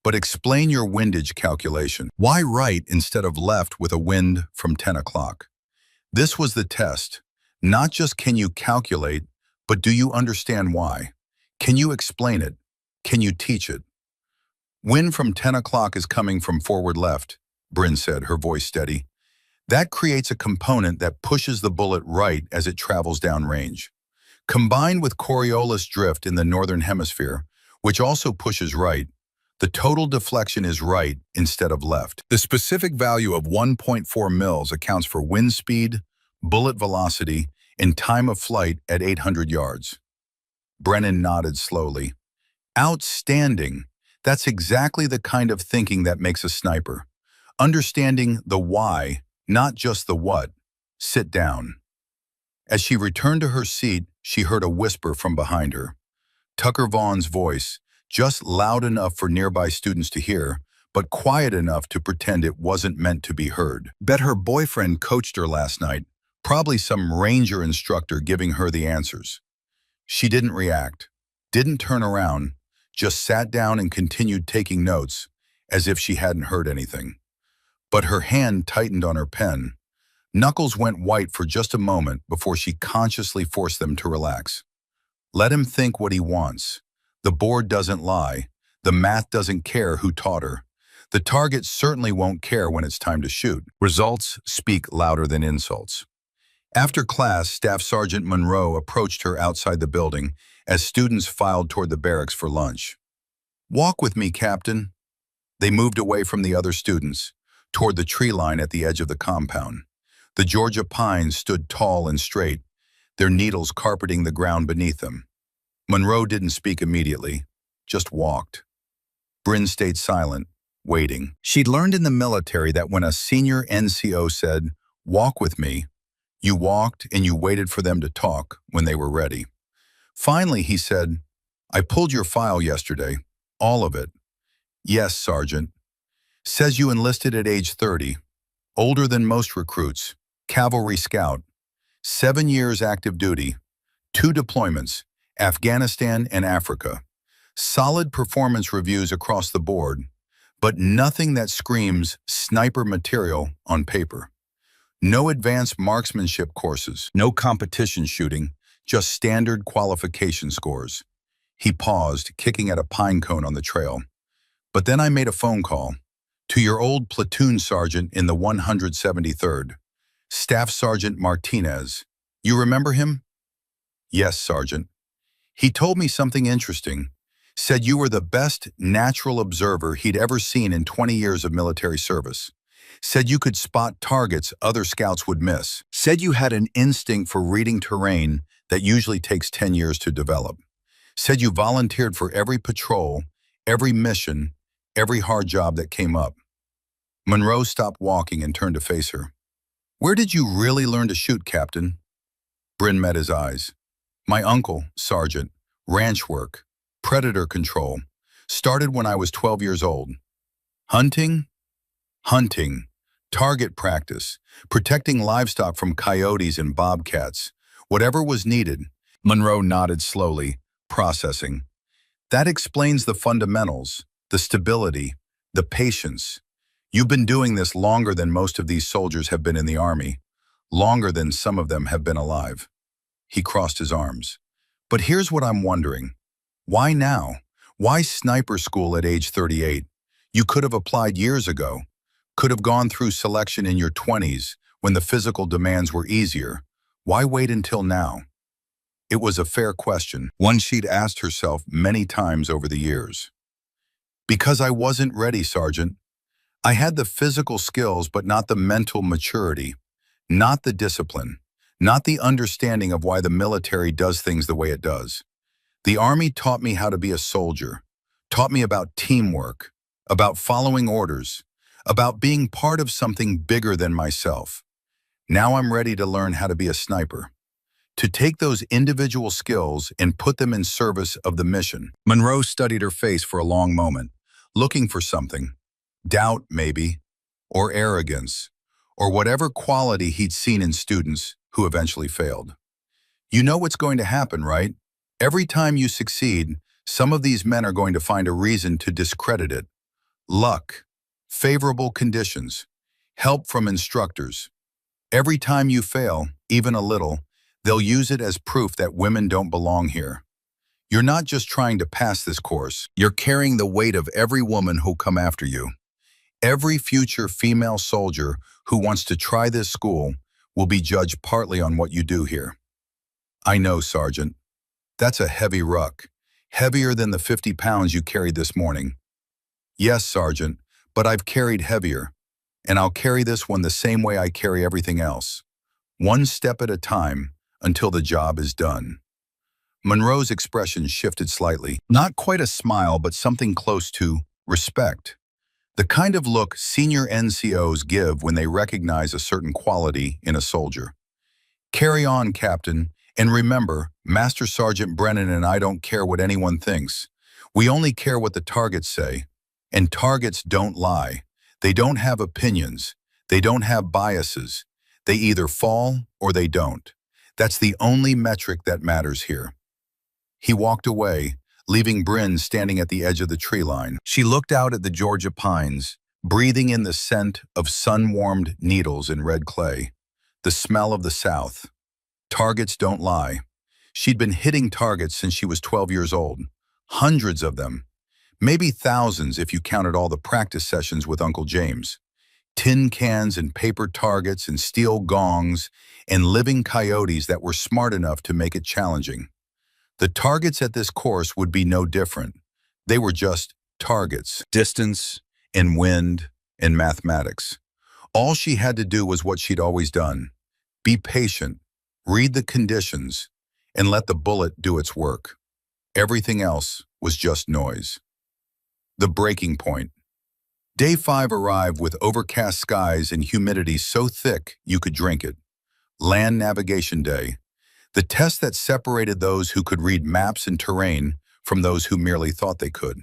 But explain your windage calculation. Why right instead of left with a wind from 10 o'clock? This was the test. Not just can you calculate, but do you understand why? Can you explain it? Can you teach it? Wind from 10 o'clock is coming from forward left, Bryn said, her voice steady. That creates a component that pushes the bullet right as it travels downrange. Combined with Coriolis drift in the northern hemisphere, which also pushes right, the total deflection is right instead of left. The specific value of 1.4 mils accounts for wind speed, bullet velocity, and time of flight at 800 yards. Brennan nodded slowly. Outstanding. That's exactly the kind of thinking that makes a sniper. Understanding the why, not just the what. Sit down. As she returned to her seat, she heard a whisper from behind her. Tucker Vaughn's voice, just loud enough for nearby students to hear, but quiet enough to pretend it wasn't meant to be heard. Bet her boyfriend coached her last night, probably some ranger instructor giving her the answers. She didn't react, didn't turn around, just sat down and continued taking notes, as if she hadn't heard anything. But her hand tightened on her pen. Knuckles went white for just a moment before she consciously forced them to relax. Let him think what he wants. The board doesn't lie. The math doesn't care who taught her. The target certainly won't care when it's time to shoot. Results speak louder than insults. After class, Staff Sergeant Monroe approached her outside the building as students filed toward the barracks for lunch. Walk with me, Captain. They moved away from the other students, toward the tree line at the edge of the compound. The Georgia pines stood tall and straight, their needles carpeting the ground beneath them. Monroe didn't speak immediately, just walked. Bryn stayed silent, waiting. She'd learned in the military that when a senior NCO said, "Walk with me," you walked and you waited for them to talk when they were ready. Finally, he said, "I pulled your file yesterday, all of it." "Yes, Sergeant." "Says you enlisted at age 30, older than most recruits, cavalry scout, 7 years active duty, 2 deployments, Afghanistan and Africa. Solid performance reviews across the board, but nothing that screams sniper material on paper. No advanced marksmanship courses, no competition shooting, just standard qualification scores." He paused, kicking at a pine cone on the trail. "But then I made a phone call to your old platoon sergeant in the 173rd, Staff Sergeant Martinez. You remember him?" "Yes, Sergeant." "He told me something interesting. Said you were the best natural observer he'd ever seen in 20 years of military service. Said you could spot targets other scouts would miss. Said you had an instinct for reading terrain that usually takes 10 years to develop. Said you volunteered for every patrol, every mission, every hard job that came up. Monroe stopped walking and turned to face her. Where did you really learn to shoot, Captain? Bryn met his eyes. My uncle, Sergeant, ranch work, predator control, started when I was 12 years old. Hunting? Hunting. Target practice, protecting livestock from coyotes and bobcats, whatever was needed. Monroe nodded slowly, processing. That explains the fundamentals, the stability, the patience. You've been doing this longer than most of these soldiers have been in the Army, longer than some of them have been alive. He crossed his arms. But here's what I'm wondering. Why now? Why sniper school at age 38? You could have applied years ago, could have gone through selection in your 20s when the physical demands were easier. Why wait until now? It was a fair question, one she'd asked herself many times over the years. Because I wasn't ready, Sergeant. I had the physical skills, but not the mental maturity, not the discipline, not the understanding of why the military does things the way it does. The Army taught me how to be a soldier, taught me about teamwork, about following orders, about being part of something bigger than myself. Now I'm ready to learn how to be a sniper, to take those individual skills and put them in service of the mission. Monroe studied her face for a long moment, looking for something. Doubt, maybe, or arrogance, or whatever quality he'd seen in students who eventually failed. You know what's going to happen, right? Every time you succeed, some of these men are going to find a reason to discredit it. Luck, favorable conditions, help from instructors. Every time you fail, even a little, they'll use it as proof that women don't belong here. You're not just trying to pass this course, you're carrying the weight of every woman who'll come after you. Every future female soldier who wants to try this school will be judged partly on what you do here. I know, Sergeant. That's a heavy ruck, heavier than the 50 pounds you carried this morning. Yes, Sergeant, but I've carried heavier, and I'll carry this one the same way I carry everything else. One step at a time until the job is done. Monroe's expression shifted slightly. Not quite a smile, but something close to respect. The kind of look senior NCOs give when they recognize a certain quality in a soldier. Carry on, Captain, and remember, Master Sergeant Brennan and I don't care what anyone thinks. We only care what the targets say. And targets don't lie. They don't have opinions. They don't have biases. They either fall or they don't. That's the only metric that matters here. He walked away, leaving Bryn standing at the edge of the tree line. She looked out at the Georgia pines, breathing in the scent of sun-warmed needles in red clay, the smell of the South. Targets don't lie. She'd been hitting targets since she was 12 years old. Hundreds of them. Maybe thousands if you counted all the practice sessions with Uncle James. Tin cans and paper targets and steel gongs and living coyotes that were smart enough to make it challenging. The targets at this course would be no different. They were just targets, distance and wind and mathematics. All she had to do was what she'd always done. Be patient, read the conditions, and let the bullet do its work. Everything else was just noise. The breaking point. Day 5 arrived with overcast skies and humidity so thick you could drink it. Land navigation day. The test that separated those who could read maps and terrain from those who merely thought they could.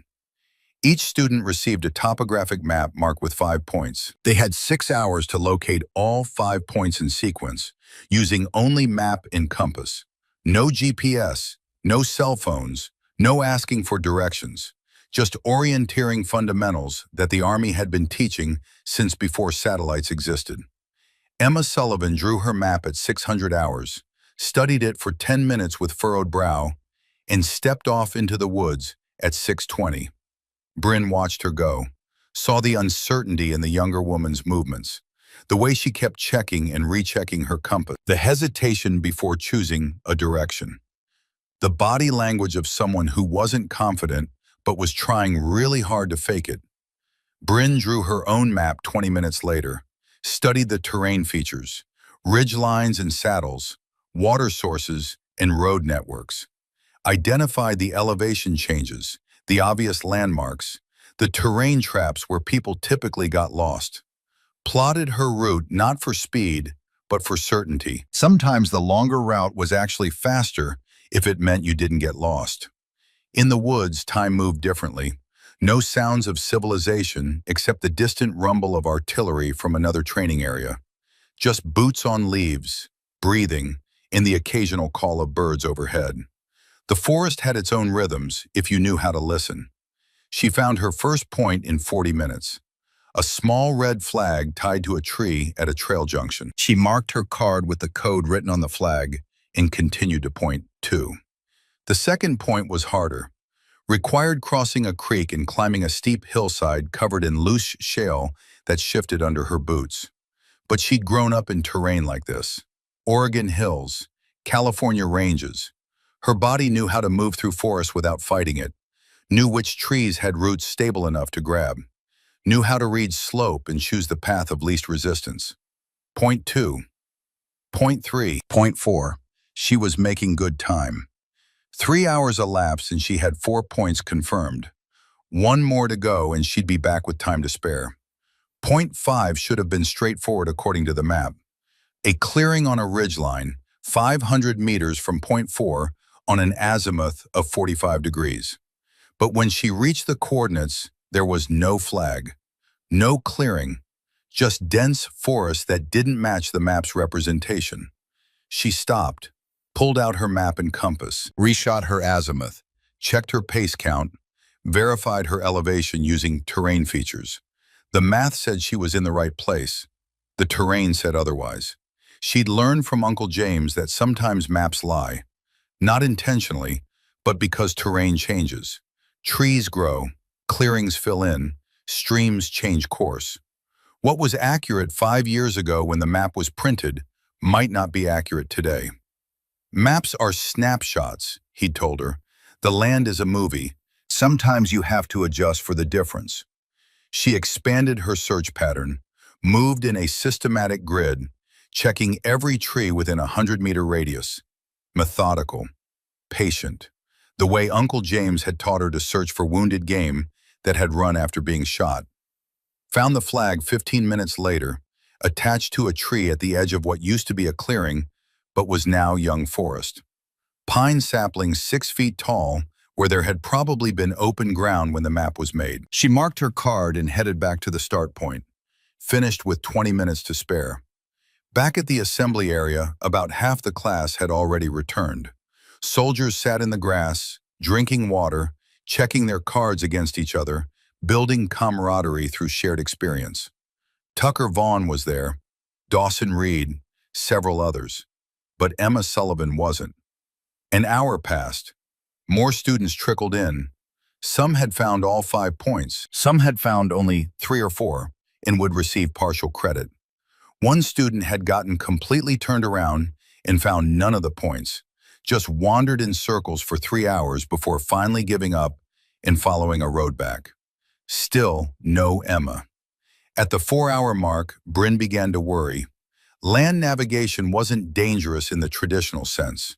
Each student received a topographic map marked with 5 points. They had 6 hours to locate all 5 points in sequence, using only map and compass. No GPS, no cell phones, no asking for directions. Just orienteering fundamentals that the Army had been teaching since before satellites existed. Emma Sullivan drew her map at 600 hours, studied it for 10 minutes with furrowed brow, and stepped off into the woods at 6:20. Bryn watched her go, saw the uncertainty in the younger woman's movements, the way she kept checking and rechecking her compass, the hesitation before choosing a direction. The body language of someone who wasn't confident but was trying really hard to fake it. Bryn drew her own map 20 minutes later, studied the terrain features, ridge lines and saddles, water sources and road networks, identified the elevation changes, the obvious landmarks, the terrain traps where people typically got lost. Plotted her route not for speed, but for certainty. Sometimes the longer route was actually faster if it meant you didn't get lost. In the woods, time moved differently. No sounds of civilization except the distant rumble of artillery from another training area. Just boots on leaves, breathing, and the occasional call of birds overhead. The forest had its own rhythms if you knew how to listen. She found her first point in 40 minutes. A small red flag tied to a tree at a trail junction. She marked her card with the code written on the flag and continued to point 2. The second point was harder. Required crossing a creek and climbing a steep hillside covered in loose shale that shifted under her boots. But she'd grown up in terrain like this. Oregon hills, California ranges. Her body knew how to move through forests without fighting it, knew which trees had roots stable enough to grab, knew how to read slope and choose the path of least resistance. Point 2. Point 3. Point 4. She was making good time. 3 hours elapsed and she had 4 points confirmed. 1 more to go and she'd be back with time to spare. Point 5 should have been straightforward according to the map. A clearing on a ridgeline, 500 meters from point 4 on an azimuth of 45 degrees. But when she reached the coordinates, there was no flag, no clearing, just dense forest that didn't match the map's representation. She stopped, pulled out her map and compass, reshot her azimuth, checked her pace count, verified her elevation using terrain features. The math said she was in the right place. The terrain said otherwise. She'd learned from Uncle James that sometimes maps lie, not intentionally, but because terrain changes. Trees grow, clearings fill in, streams change course. What was accurate 5 years ago when the map was printed might not be accurate today. Maps are snapshots, he'd told her. The land is a movie. Sometimes you have to adjust for the difference. She expanded her search pattern, moved in a systematic grid, checking every tree within a 100-meter radius. Methodical, patient, the way Uncle James had taught her to search for wounded game that had run after being shot. Found the flag 15 minutes later, attached to a tree at the edge of what used to be a clearing, but was now young forest. Pine saplings 6 feet tall, where there had probably been open ground when the map was made. She marked her card and headed back to the start point, finished with 20 minutes to spare. Back at the assembly area, about half the class had already returned. Soldiers sat in the grass, drinking water, checking their cards against each other, building camaraderie through shared experience. Tucker Vaughn was there, Dawson Reed, several others. But Emma Sullivan wasn't. An hour passed. More students trickled in. Some had found all 5 points. Some had found only 3 or 4 and would receive partial credit. One student had gotten completely turned around and found none of the points, just wandered in circles for 3 hours before finally giving up and following a road back. Still no Emma. At the 4-hour mark, Bryn began to worry. Land navigation wasn't dangerous in the traditional sense.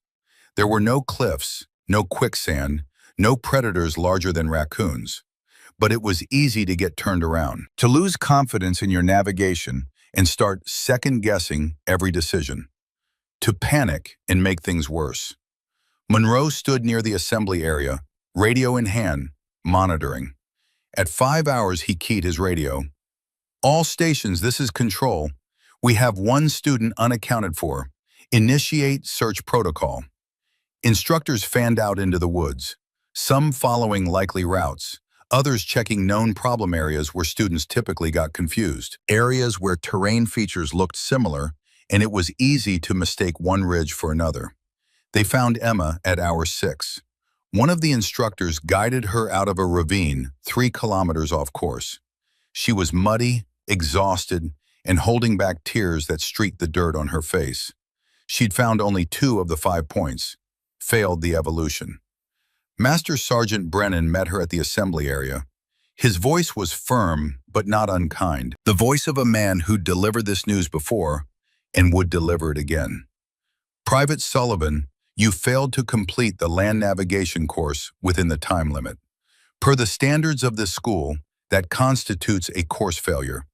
There were no cliffs, no quicksand, no predators larger than raccoons. But it was easy to get turned around, to lose confidence in your navigation and start second-guessing every decision, to panic and make things worse. Monroe stood near the assembly area, radio in hand, monitoring. At 5 hours, he keyed his radio. "All stations, this is control. We have 1 student unaccounted for. Initiate search protocol." Instructors fanned out into the woods, some following likely routes, others checking known problem areas where students typically got confused, areas where terrain features looked similar, and it was easy to mistake one ridge for another. They found Emma at hour 6. One of the instructors guided her out of a ravine 3 kilometers off course. She was muddy, exhausted, and holding back tears that streaked the dirt on her face. She'd found only 2 of the 5 points, failed the evolution. Master Sergeant Brennan met her at the assembly area. His voice was firm, but not unkind. The voice of a man who'd delivered this news before and would deliver it again. "Private Sullivan, you failed to complete the land navigation course within the time limit. Per the standards of this school, That constitutes a course failure.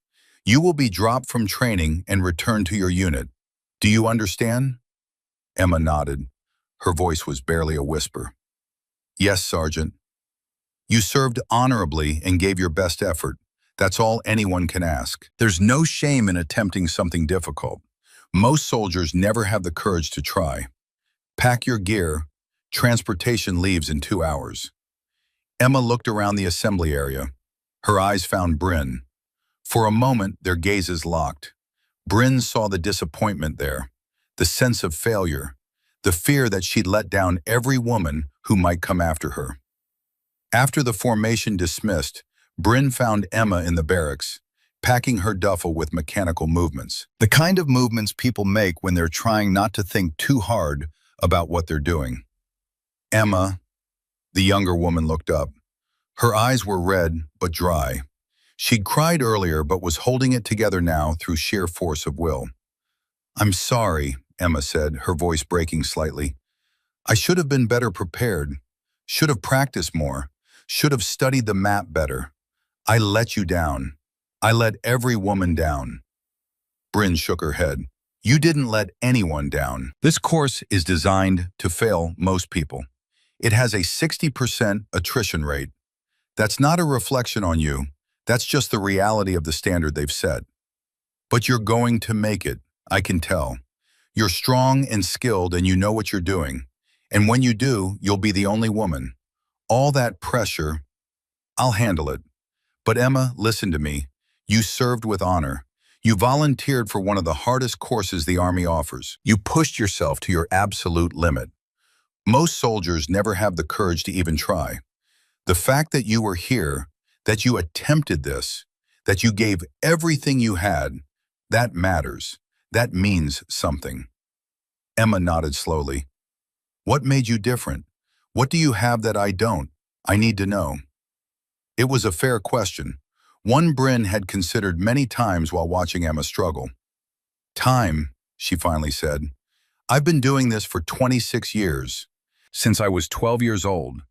You will be dropped from training and returned to your unit. Do you understand? Emma nodded. Her voice was barely a whisper. Yes, Sergeant. You served honorably and gave your best effort. That's all anyone can ask. There's no shame in attempting something difficult. Most soldiers never have the courage to try. Pack your gear. Transportation leaves in 2 hours. Emma looked around the assembly area. Her eyes found Bryn. For a moment, their gazes locked. Bryn saw the disappointment there, the sense of failure, the fear that she'd let down every woman who might come after her. After the formation dismissed, Bryn found Emma in the barracks, packing her duffel with mechanical movements. The kind of movements people make when they're trying not to think too hard about what they're doing. Emma, the younger woman, looked up. Her eyes were red but dry. She'd cried earlier but was holding it together now through sheer force of will. I'm sorry, Emma said, her voice breaking slightly. I should have been better prepared, should have practiced more, should have studied the map better. I let you down. I let every woman down. Bryn shook her head. You didn't let anyone down. This course is designed to fail most people. It has a 60% attrition rate. That's not a reflection on you. That's just the reality of the standard they've set. But you're going to make it, I can tell. You're strong and skilled and you know what you're doing. And when you do, you'll be the only woman. All that pressure, I'll handle it. But Emma, listen to me. You served with honor. You volunteered for one of the hardest courses the Army offers. You pushed yourself to your absolute limit. Most soldiers never have the courage to even try. The fact that you were here, that you attempted this, that you gave everything you had, that matters. That means something. Emma nodded slowly. What made you different? What do you have that I don't? I need to know. It was a fair question, one Bryn had considered many times while watching Emma struggle. Time, she finally said. I've been doing this for 26 years. Since I was 12 years old.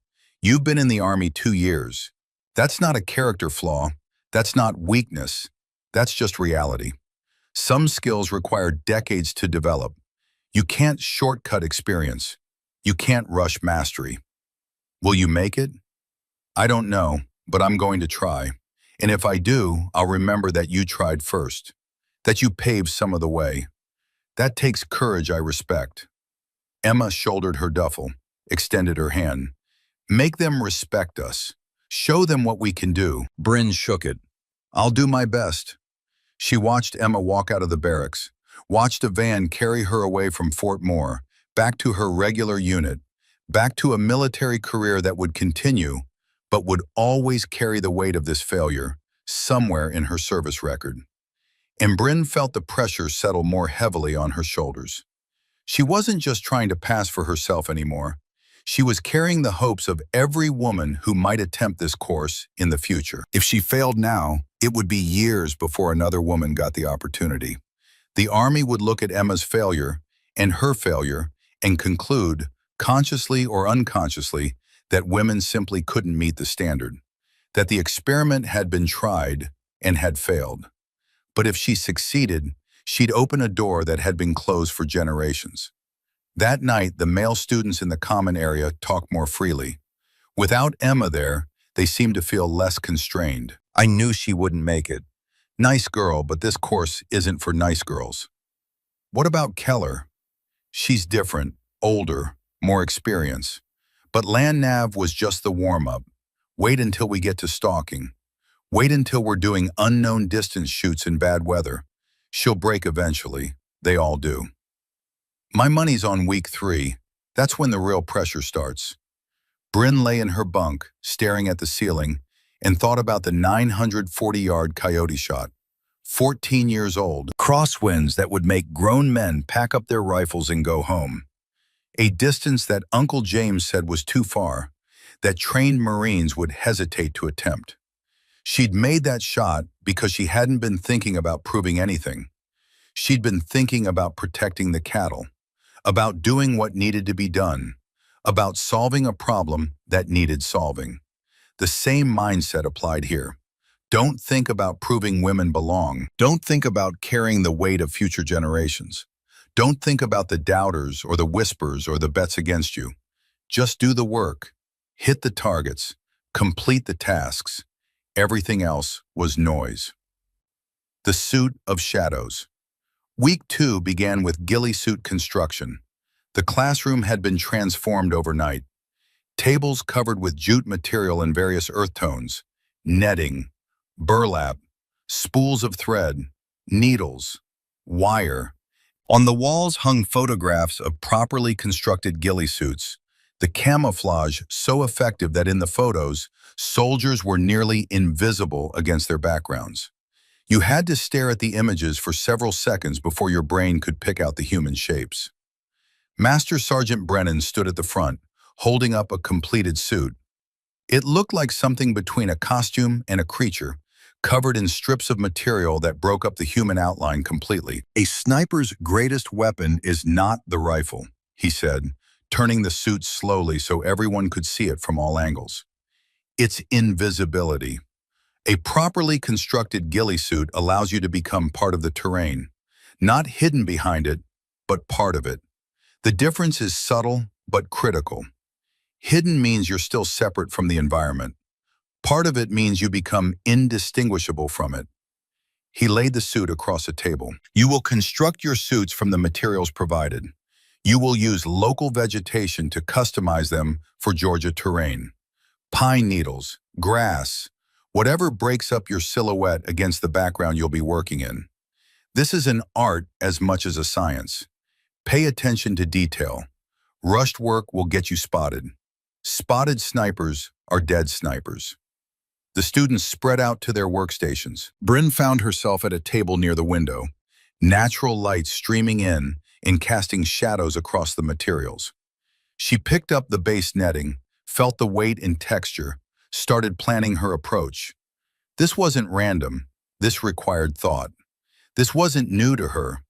You've been in the Army 2 years. That's not a character flaw. That's not weakness. That's just reality. Some skills require decades to develop. You can't shortcut experience. You can't rush mastery. Will you make it? I don't know, but I'm going to try. And if I do, I'll remember that you tried first, that you paved some of the way. That takes courage I respect. Emma shouldered her duffel, extended her hand. Make them respect us. Show them what we can do. Bryn shook it. I'll do my best. She watched Emma walk out of the barracks, watched a van carry her away from Fort Moore, back to her regular unit, back to a military career that would continue, but would always carry the weight of this failure somewhere in her service record. And Bryn felt the pressure settle more heavily on her shoulders. She wasn't just trying to pass for herself anymore. She was carrying the hopes of every woman who might attempt this course in the future. If she failed now, it would be years before another woman got the opportunity. The Army would look at Emma's failure and her failure and conclude, consciously or unconsciously, that women simply couldn't meet the standard, that the experiment had been tried and had failed. But if she succeeded, she'd open a door that had been closed for generations. That night, the male students in the common area talked more freely. Without Emma there, they seemed to feel less constrained. I knew she wouldn't make it. Nice girl, but this course isn't for nice girls. What about Keller? She's different, older, more experience. But Land Nav was just the warm-up. Wait until we get to stalking. Wait until we're doing unknown distance shoots in bad weather. She'll break eventually. They all do. My money's on week 3. That's when the real pressure starts. Bryn lay in her bunk, staring at the ceiling, and thought about the 940-yard coyote shot. 14 years old, crosswinds that would make grown men pack up their rifles and go home. A distance that Uncle James said was too far, that trained Marines would hesitate to attempt. She'd made that shot because she hadn't been thinking about proving anything. She'd been thinking about protecting the cattle, about doing what needed to be done, about solving a problem that needed solving. The same mindset applied here. Don't think about proving women belong. Don't think about carrying the weight of future generations. Don't think about the doubters or the whispers or the bets against you. Just do the work. Hit the targets. Complete the tasks. Everything else was noise. The suit of shadows. Week 2 began with ghillie suit construction. The classroom had been transformed overnight. Tables covered with jute material in various earth tones, netting, burlap, spools of thread, needles, wire. On the walls hung photographs of properly constructed ghillie suits, the camouflage so effective that in the photos, soldiers were nearly invisible against their backgrounds. You had to stare at the images for several seconds before your brain could pick out the human shapes. Master Sergeant Brennan stood at the front, holding up a completed suit. It looked like something between a costume and a creature, covered in strips of material that broke up the human outline completely. A sniper's greatest weapon is not the rifle, he said, turning the suit slowly so everyone could see it from all angles. It's invisibility. A properly constructed ghillie suit allows you to become part of the terrain, not hidden behind it, but part of it. The difference is subtle but critical. Hidden means you're still separate from the environment. Part of it means you become indistinguishable from it. He laid the suit across a table. You will construct your suits from the materials provided. You will use local vegetation to customize them for Georgia terrain. Pine needles, grass, whatever breaks up your silhouette against the background you'll be working in. This is an art as much as a science. Pay attention to detail. Rushed work will get you spotted. Spotted snipers are dead snipers. The students spread out to their workstations. Bryn found herself at a table near the window, natural light streaming in and casting shadows across the materials. She picked up the base netting, felt the weight and texture, started planning her approach. This wasn't random. This required thought. This wasn't new to her.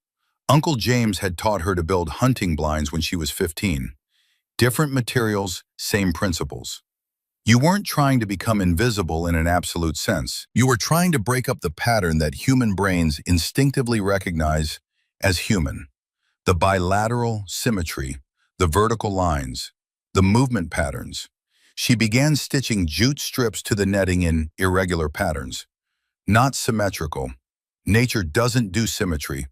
Uncle James had taught her to build hunting blinds when she was 15. Different materials, same principles. You weren't trying to become invisible in an absolute sense. You were trying to break up the pattern that human brains instinctively recognize as human. The bilateral symmetry, the vertical lines, the movement patterns. She began stitching jute strips to the netting in irregular patterns. Not symmetrical. Nature doesn't do symmetry.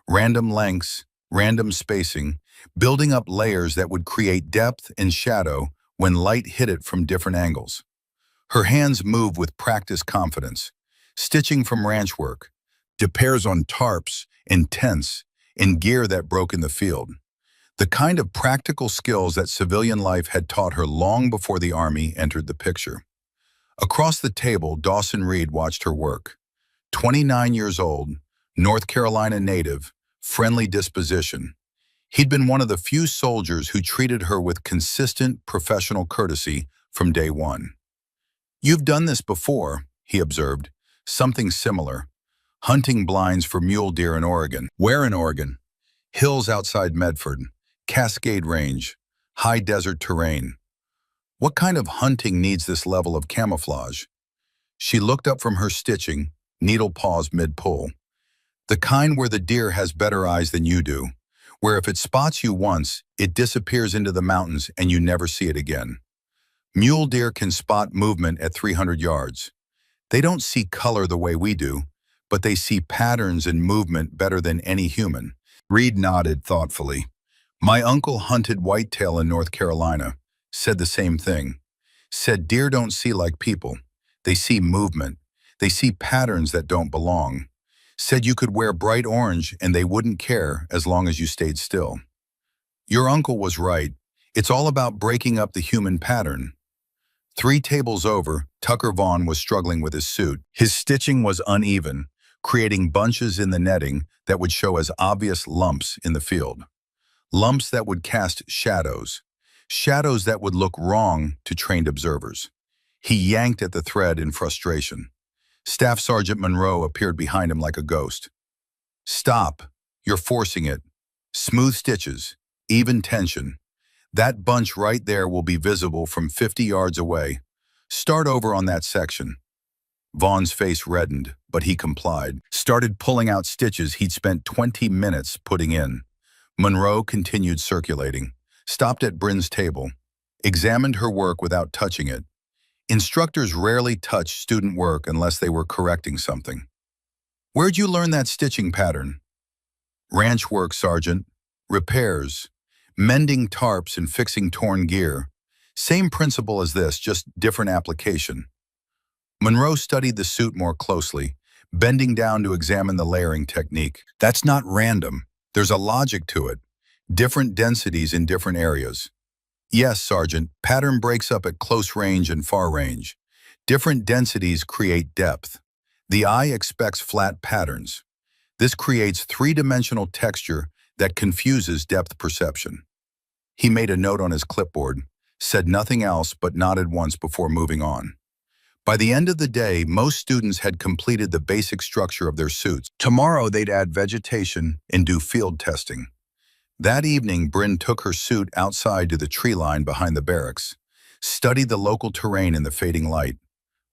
Random lengths, random spacing, building up layers that would create depth and shadow when light hit it from different angles. Her hands moved with practiced confidence, stitching from ranch work, to pairs on tarps and tents and gear that broke in the field. The kind of practical skills that civilian life had taught her long before the Army entered the picture. Across the table, Dawson Reed watched her work. 29 years old, North Carolina native, friendly disposition. He'd been one of the few soldiers who treated her with consistent professional courtesy from day one. "You've done this before," he observed, "something similar. Hunting blinds for mule deer in Oregon." "Where in Oregon?" "Hills outside Medford, Cascade Range, high desert terrain." "What kind of hunting needs this level of camouflage?" She looked up from her stitching, needle paused mid-pull. "The kind where the deer has better eyes than you do, where if it spots you once, it disappears into the mountains and you never see it again. Mule deer can spot movement at 300 yards. They don't see color the way we do, but they see patterns and movement better than any human." Reed nodded thoughtfully. "My uncle hunted whitetail in North Carolina, said the same thing. Said deer don't see like people. They see movement. They see patterns that don't belong. Said you could wear bright orange and they wouldn't care as long as you stayed still." Your uncle was right. It's all about breaking up the human pattern. 3 tables over, Tucker Vaughn was struggling with his suit. His stitching was uneven, creating bunches in the netting that would show as obvious lumps in the field. Lumps that would cast shadows. Shadows that would look wrong to trained observers. He yanked at the thread in frustration. Staff Sergeant Monroe appeared behind him like a ghost. "Stop. You're forcing it. Smooth stitches. Even tension. That bunch right there will be visible from 50 yards away. Start over on that section." Vaughn's face reddened, but he complied, started pulling out stitches he'd spent 20 minutes putting in. Monroe continued circulating, stopped at Bryn's table, examined her work without touching it. Instructors rarely touch student work unless they were correcting something. "Where'd you learn that stitching pattern?" "Ranch work, Sergeant. Repairs. Mending tarps and fixing torn gear. Same principle as this, just different application." Monroe studied the suit more closely, bending down to examine the layering technique. "That's not random. There's a logic to it. Different densities in different areas." "Yes, Sergeant. Pattern breaks up at close range and far range. Different densities create depth. The eye expects flat patterns. This creates three-dimensional texture that confuses depth perception." He made a note on his clipboard, said nothing else but nodded once before moving on. By the end of the day, most students had completed the basic structure of their suits. Tomorrow they'd add vegetation and do field testing. That evening, Bryn took her suit outside to the tree line behind the barracks, studied the local terrain in the fading light.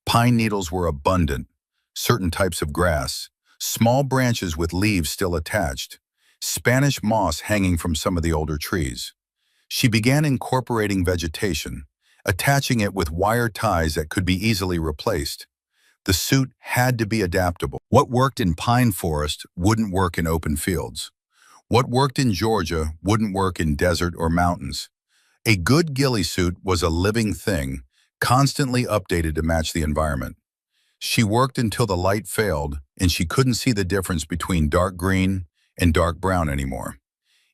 Pine needles were abundant, certain types of grass, small branches with leaves still attached, Spanish moss hanging from some of the older trees. She began incorporating vegetation, attaching it with wire ties that could be easily replaced. The suit had to be adaptable. What worked in pine forest wouldn't work in open fields. What worked in Georgia wouldn't work in desert or mountains. A good ghillie suit was a living thing, constantly updated to match the environment. She worked until the light failed and she couldn't see the difference between dark green and dark brown anymore.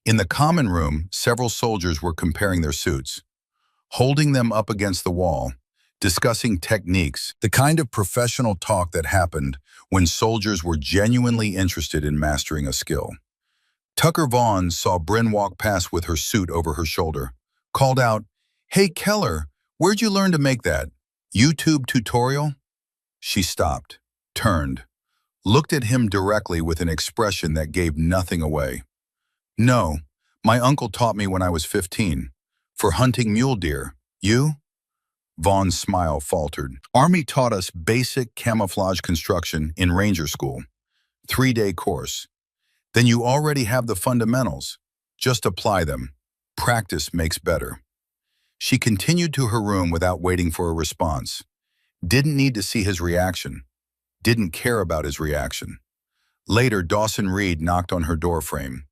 In the common room, several soldiers were comparing their suits, holding them up against the wall, discussing techniques, the kind of professional talk that happened when soldiers were genuinely interested in mastering a skill. Tucker Vaughn saw Bryn walk past with her suit over her shoulder, called out, "Hey Keller, where'd you learn to make that? YouTube tutorial?" She stopped, turned, looked at him directly with an expression that gave nothing away. "No, my uncle taught me when I was 15. For hunting mule deer. You?" Vaughn's smile faltered. "Army taught us basic camouflage construction in Ranger School. 3-day course. Then you already have the fundamentals. Just apply them. Practice makes better." She continued to her room without waiting for a response. Didn't need to see his reaction. Didn't care about his reaction. Later, Dawson Reed knocked on her door frame.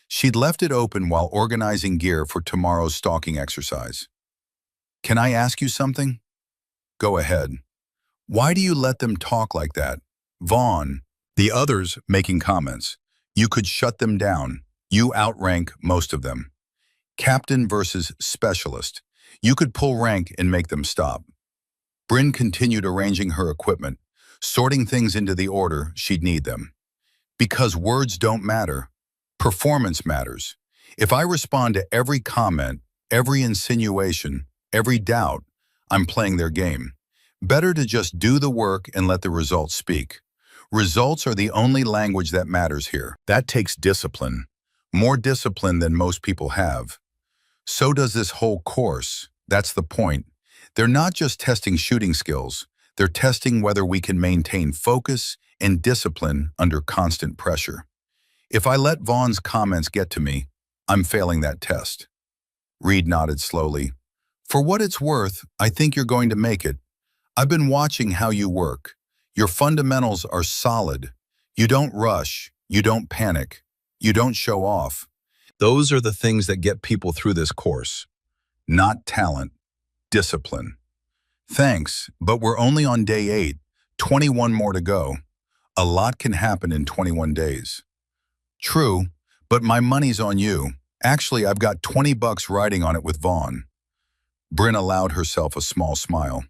She'd left it open while organizing gear for tomorrow's stalking exercise. "Can I ask you something?" "Go ahead." "Why do you let them talk like that?" "Vaughn." The others making comments. "You could shut them down. You outrank most of them." Captain versus specialist. You could pull rank and make them stop. Bryn continued arranging her equipment, sorting things into the order she'd need them. Because words don't matter. Performance matters. If I respond to every comment, every insinuation, every doubt, I'm playing their game. Better to just do the work and let the results speak. Results are the only language that matters here. That takes discipline. More discipline than most people have. So does this whole course. That's the point. They're not just testing shooting skills. They're testing whether we can maintain focus and discipline under constant pressure. If I let Vaughn's comments get to me, I'm failing that test. Reed nodded slowly. "For what it's worth, I think you're going to make it. I've been watching how you work. Your fundamentals are solid. You don't rush. You don't panic. You don't show off. Those are the things that get people through this course. Not talent, discipline." "Thanks, but we're only on day 8, 21 more to go. A lot can happen in 21 days. "True, but my money's on you. Actually, I've got $20 riding on it with Vaughn." Bryn allowed herself a small smile.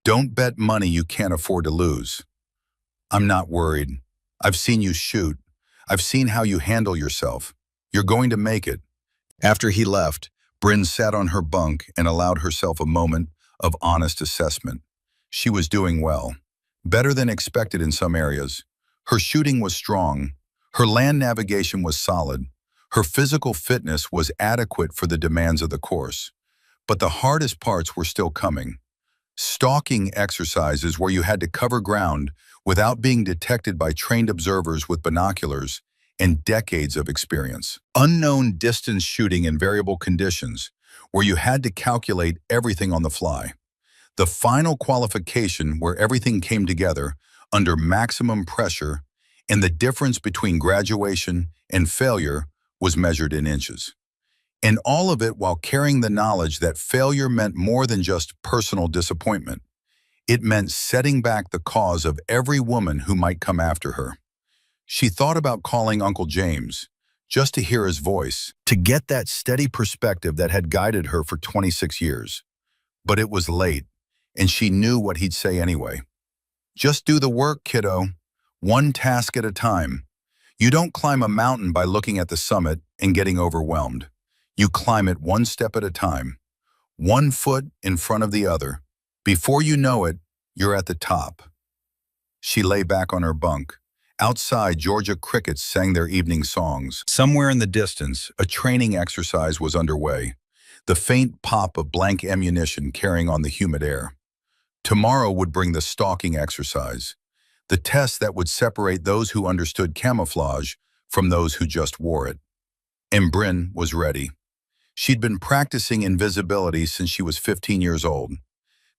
"Don't bet money you can't afford to lose." "I'm not worried. I've seen you shoot. I've seen how you handle yourself. You're going to make it." After he left, Bryn sat on her bunk and allowed herself a moment of honest assessment. She was doing well. Better than expected in some areas. Her shooting was strong. Her land navigation was solid. Her physical fitness was adequate for the demands of the course. But the hardest parts were still coming. Stalking exercises where you had to cover ground without being detected by trained observers with binoculars and decades of experience. Unknown distance shooting in variable conditions, where you had to calculate everything on the fly. The final qualification where everything came together under maximum pressure, and the difference between graduation and failure was measured in inches. And all of it while carrying the knowledge that failure meant more than just personal disappointment. It meant setting back the cause of every woman who might come after her. She thought about calling Uncle James, just to hear his voice, to get that steady perspective that had guided her for 26 years. But it was late, and she knew what he'd say anyway. Just do the work, kiddo. One task at a time. You don't climb a mountain by looking at the summit and getting overwhelmed. You climb it one step at a time, one foot in front of the other. Before you know it, you're at the top. She lay back on her bunk. Outside, Georgia crickets sang their evening songs. Somewhere in the distance, a training exercise was underway, the faint pop of blank ammunition carrying on the humid air. Tomorrow would bring the stalking exercise, the test that would separate those who understood camouflage from those who just wore it. And Bryn was ready. She'd been practicing invisibility since she was 15 years old,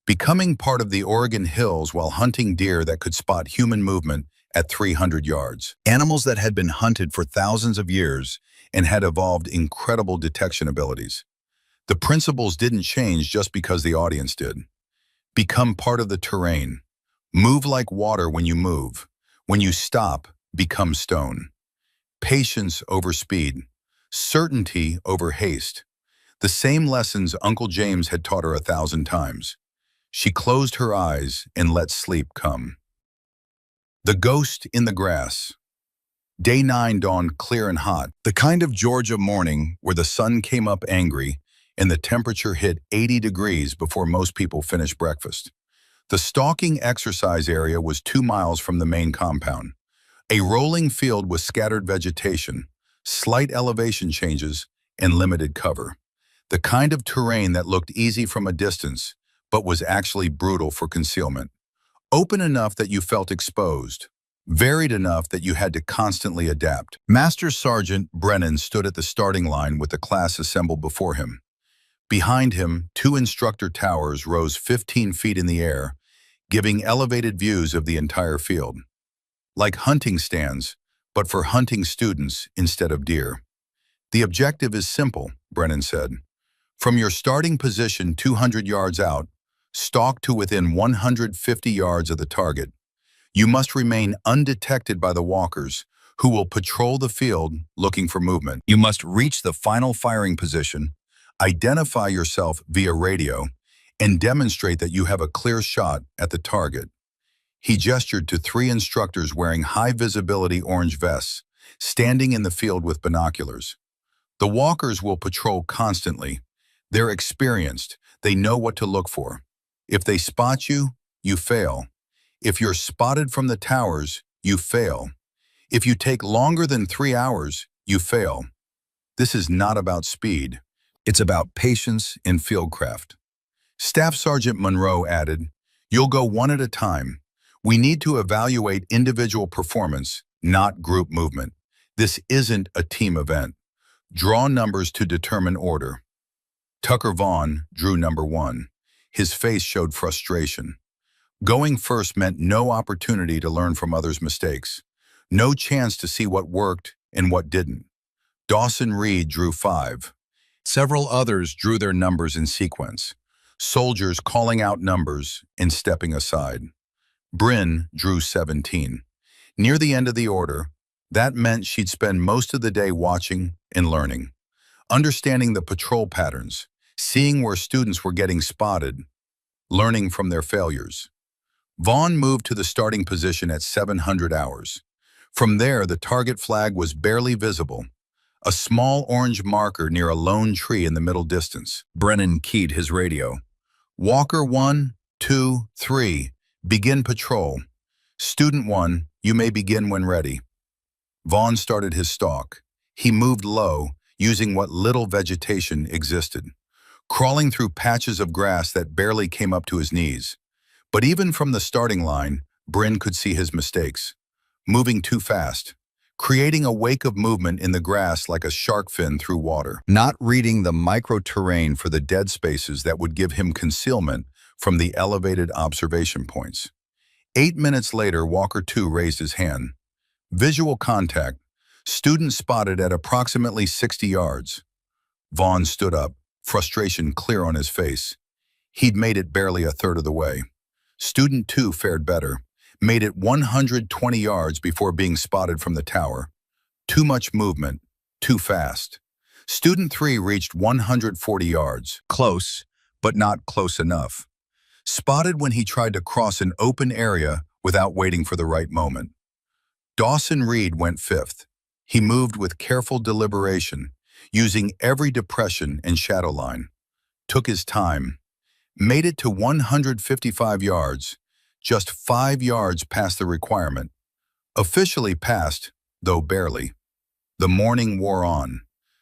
becoming part of the Oregon hills while hunting deer that could spot human movement at 300 yards. Animals that had been hunted for thousands of years and had evolved incredible detection abilities. The principles didn't change just because the audience did. Become part of the terrain. Move like water when you move. When you stop, become stone. Patience over speed. Certainty over haste. The same lessons Uncle James had taught her 1,000 times. She closed her eyes and let sleep come. The ghost in the grass. Day 9 dawned clear and hot, the kind of Georgia morning where the sun came up angry and the temperature hit 80 degrees before most people finished breakfast. The stalking exercise area was 2 miles from the main compound, a rolling field with scattered vegetation, slight elevation changes, and limited cover. The kind of terrain that looked easy from a distance, but was actually brutal for concealment. Open enough that you felt exposed, varied enough that you had to constantly adapt. Master Sergeant Brennan stood at the starting line with the class assembled before him. Behind him, 2 instructor towers rose 15 feet in the air, giving elevated views of the entire field. Like hunting stands, but for hunting students instead of deer. The objective is simple, Brennan said. From your starting position 200 yards out, stalk to within 150 yards of the target. You must remain undetected by the walkers, who will patrol the field looking for movement. You must reach the final firing position, identify yourself via radio, and demonstrate that you have a clear shot at the target. He gestured to 3 instructors wearing high-visibility orange vests, standing in the field with binoculars. The walkers will patrol constantly. They're experienced. They know what to look for. If they spot you, you fail. If you're spotted from the towers, you fail. If you take longer than 3 hours, you fail. This is not about speed. It's about patience and fieldcraft. Staff Sergeant Monroe added, "You'll go one at a time. We need to evaluate individual performance, not group movement. This isn't a team event. Draw numbers to determine order." Tucker Vaughn drew number 1. His face showed frustration. Going first meant no opportunity to learn from others' mistakes, no chance to see what worked and what didn't. Dawson Reed drew 5. Several others drew their numbers in sequence, soldiers calling out numbers and stepping aside. Bryn drew 17. Near the end of the order, that meant she'd spend most of the day watching and learning, understanding the patrol patterns, seeing where students were getting spotted, learning from their failures. Vaughn moved to the starting position at 700 hours. From there, the target flag was barely visible, a small orange marker near a lone tree in the middle distance. Brennan keyed his radio. "Walker 1, 2, 3, begin patrol. Student 1, you may begin when ready." Vaughn started his stalk. He moved low, using what little vegetation existed. crawling through patches of grass that barely came up to his knees. But even from the starting line, Bryn could see his mistakes. Moving too fast, creating a wake of movement in the grass like a shark fin through water. Not reading the micro-terrain for the dead spaces that would give him concealment from the elevated observation points. 8 minutes later, Walker 2 raised his hand. Visual contact. Student spotted at approximately 60 yards. Vaughn stood up, frustration clear on his face. He'd made it barely a third of the way. Student 2 fared better, made it 120 yards before being spotted from the tower. Too much movement, too fast. Student 3 reached 140 yards. Close, but not close enough. Spotted when he tried to cross an open area without waiting for the right moment. Dawson Reed went 5th. He moved with careful deliberation, using every depression and shadow line. Took his time. Made it to 155 yards, just 5 yards past the requirement. Officially passed, though barely. The morning wore on.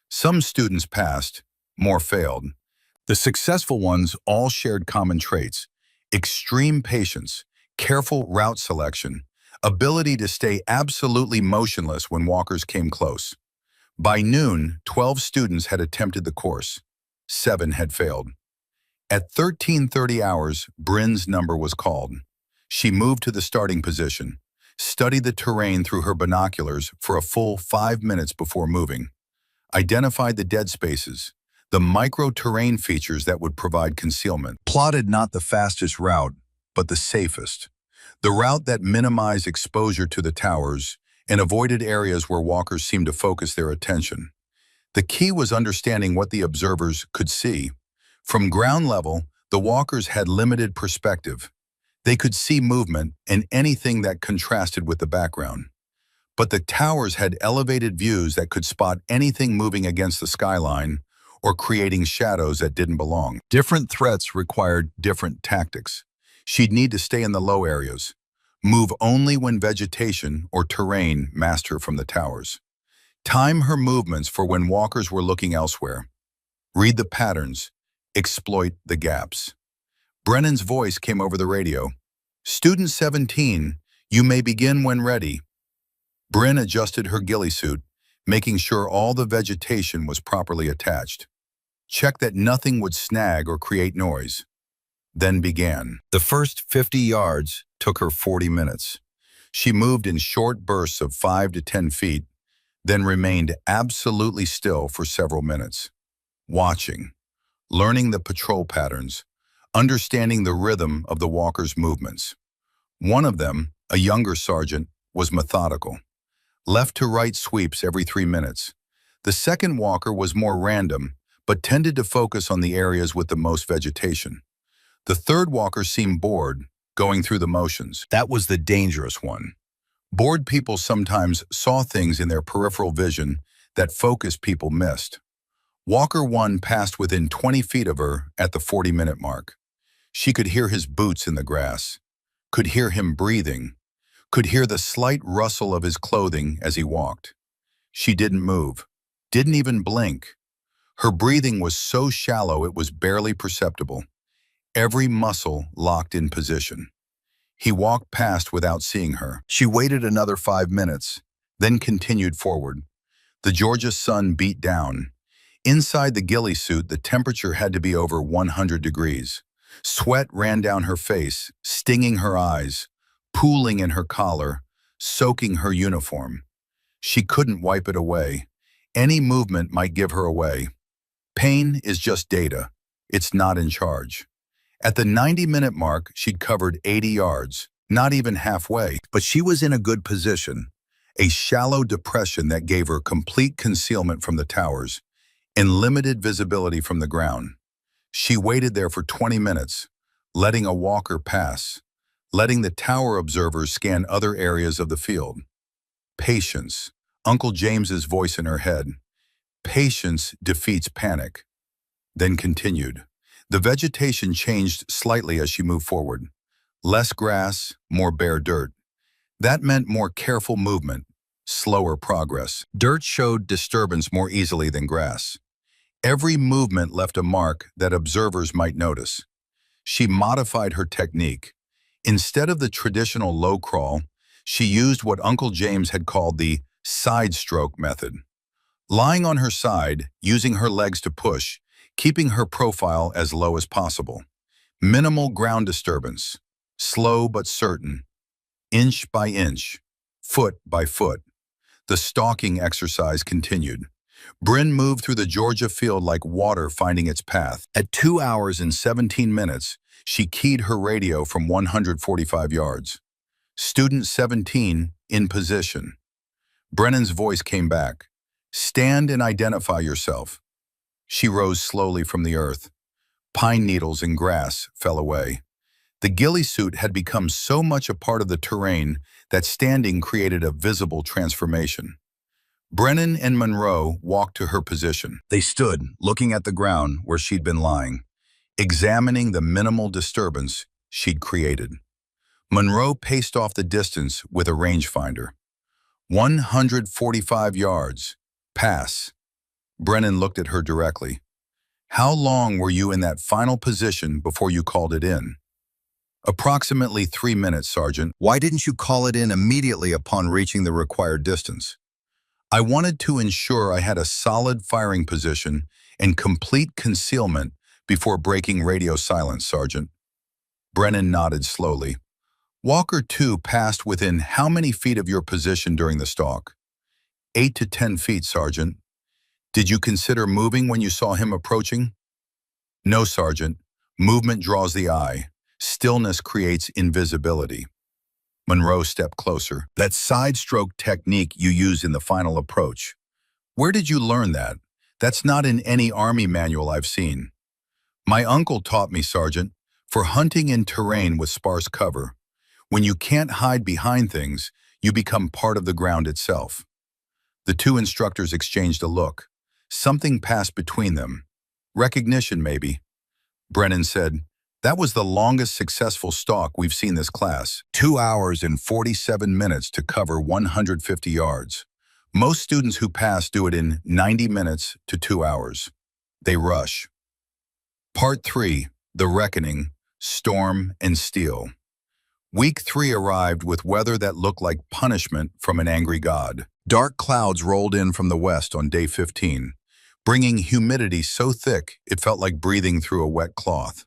Some students passed, more failed. The successful ones all shared common traits: extreme patience, careful route selection, ability to stay absolutely motionless when walkers came close. By noon, 12 students had attempted the course. 7 had failed. At 13:30 hours, Bryn's number was called. She moved to the starting position, studied the terrain through her binoculars for a full 5 minutes before moving, identified the dead spaces, the micro-terrain features that would provide concealment, plotted not the fastest route, but the safest, the route that minimized exposure to the towers and avoided areas where walkers seemed to focus their attention. The key was understanding what the observers could see. From ground level, the walkers had limited perspective. They could see movement and anything that contrasted with the background. But the towers had elevated views that could spot anything moving against the skyline or creating shadows that didn't belong. Different threats required different tactics. She'd need to stay in the low areas, move only when vegetation or terrain masked her from the towers. Time her movements for when walkers were looking elsewhere. Read the patterns. Exploit the gaps. Brennan's voice came over the radio. Student 17, you may begin when ready. Bryn adjusted her ghillie suit, making sure all the vegetation was properly attached. Check that nothing would snag or create noise. Then began. The first 50 yards took her 40 minutes. She moved in short bursts of 5 to 10 feet, then remained absolutely still for several minutes, watching, learning the patrol patterns, understanding the rhythm of the walkers' movements. One of them, a younger sergeant, was methodical. Left to right sweeps every 3 minutes. The second walker was more random, but tended to focus on the areas with the most vegetation. The third walker seemed bored, going through the motions. That was the dangerous one. Bored people sometimes saw things in their peripheral vision that focused people missed. Walker 1 passed within 20 feet of her at the 40-minute mark. She could hear his boots in the grass, could hear him breathing, could hear the slight rustle of his clothing as he walked. She didn't move, didn't even blink. Her breathing was so shallow it was barely perceptible. Every muscle locked in position. He walked past without seeing her. She waited another 5 minutes, then continued forward. The Georgia sun beat down. Inside the ghillie suit, the temperature had to be over 100 degrees. Sweat ran down her face, stinging her eyes, pooling in her collar, soaking her uniform. She couldn't wipe it away. Any movement might give her away. Pain is just data. It's not in charge. At the 90-minute mark, she'd covered 80 yards, not even halfway, but she was in a good position. A shallow depression that gave her complete concealment from the towers and limited visibility from the ground. She waited there for 20 minutes, letting a walker pass, letting the tower observers scan other areas of the field. Patience, Uncle James's voice in her head. Patience defeats panic. Then continued. The vegetation changed slightly as she moved forward. Less grass, more bare dirt. That meant more careful movement, slower progress. Dirt showed disturbance more easily than grass. Every movement left a mark that observers might notice. She modified her technique. Instead of the traditional low crawl, she used what Uncle James had called the side stroke method. Lying on her side, using her legs to push, keeping her profile as low as possible. Minimal ground disturbance, slow but certain, inch by inch, foot by foot. The stalking exercise continued. Bryn moved through the Georgia field like water finding its path. At 2 hours and 17 minutes, she keyed her radio from 145 yards. Student 17, in position. Brennan's voice came back. Stand and identify yourself. She rose slowly from the earth. Pine needles and grass fell away. The ghillie suit had become so much a part of the terrain that standing created a visible transformation. Brennan and Monroe walked to her position. They stood, looking at the ground where she'd been lying, examining the minimal disturbance she'd created. Monroe paced off the distance with a rangefinder. 145 yards. Pass. Brennan looked at her directly. How long were you in that final position before you called it in? Approximately 3 minutes, Sergeant. Why didn't you call it in immediately upon reaching the required distance? I wanted to ensure I had a solid firing position and complete concealment before breaking radio silence, Sergeant. Brennan nodded slowly. Walker 2 passed within how many feet of your position during the stalk? 8 to 10 feet, Sergeant. Did you consider moving when you saw him approaching? No, Sergeant. Movement draws the eye. Stillness creates invisibility. Monroe stepped closer. That side stroke technique you use in the final approach. Where did you learn that? That's not in any Army manual I've seen. My uncle taught me, Sergeant, for hunting in terrain with sparse cover. When you can't hide behind things, you become part of the ground itself. The two instructors exchanged a look. Something passed between them. Recognition, maybe. Brennan said, that was the longest successful stalk we've seen this class. 2 hours and 47 minutes to cover 150 yards. Most students who pass do it in 90 minutes to 2 hours. They rush. Part 3, The Reckoning, Storm and Steel. Week 3 arrived with weather that looked like punishment from an angry god. Dark clouds rolled in from the west on day 15, bringing humidity so thick it felt like breathing through a wet cloth.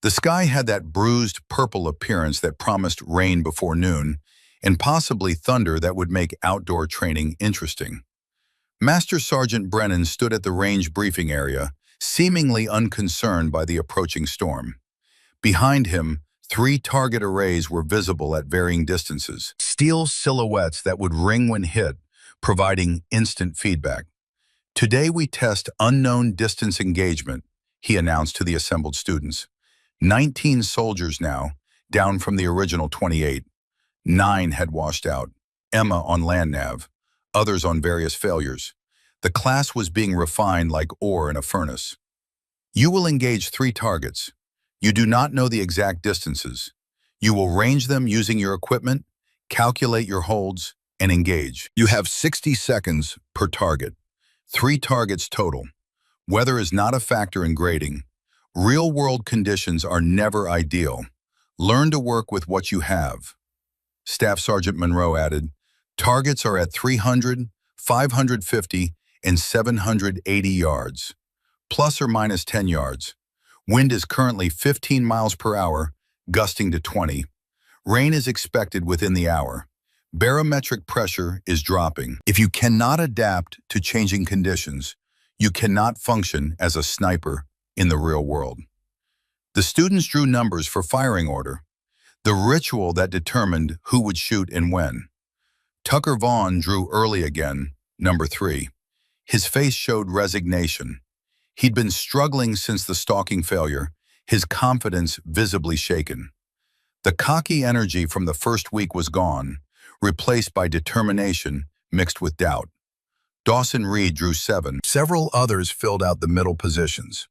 The sky had that bruised purple appearance that promised rain before noon, and possibly thunder that would make outdoor training interesting. Master Sergeant Brennan stood at the range briefing area, seemingly unconcerned by the approaching storm. Behind him, 3 target arrays were visible at varying distances, steel silhouettes that would ring when hit, providing instant feedback. Today we test unknown distance engagement, he announced to the assembled students. 19 soldiers now, down from the original 28. 9 had washed out, Emma on land nav, others on various failures. The class was being refined like ore in a furnace. You will engage 3 targets. You do not know the exact distances. You will range them using your equipment, calculate your holds, and engage. You have 60 seconds per target. 3 targets total. Weather is not a factor in grading. Real-world conditions are never ideal. Learn to work with what you have. Staff Sergeant Monroe added, targets are at 300, 550, and 780 yards, plus or minus 10 yards. Wind is currently 15 miles per hour, gusting to 20. Rain is expected within the hour. Barometric pressure is dropping. If you cannot adapt to changing conditions, you cannot function as a sniper in the real world. The students drew numbers for firing order, the ritual that determined who would shoot and when. Tucker Vaughn drew early again, number 3. His face showed resignation. He'd been struggling since the stalking failure, his confidence visibly shaken. The cocky energy from the first week was gone, replaced by determination mixed with doubt. Dawson Reed drew 7. Several others filled out the middle positions.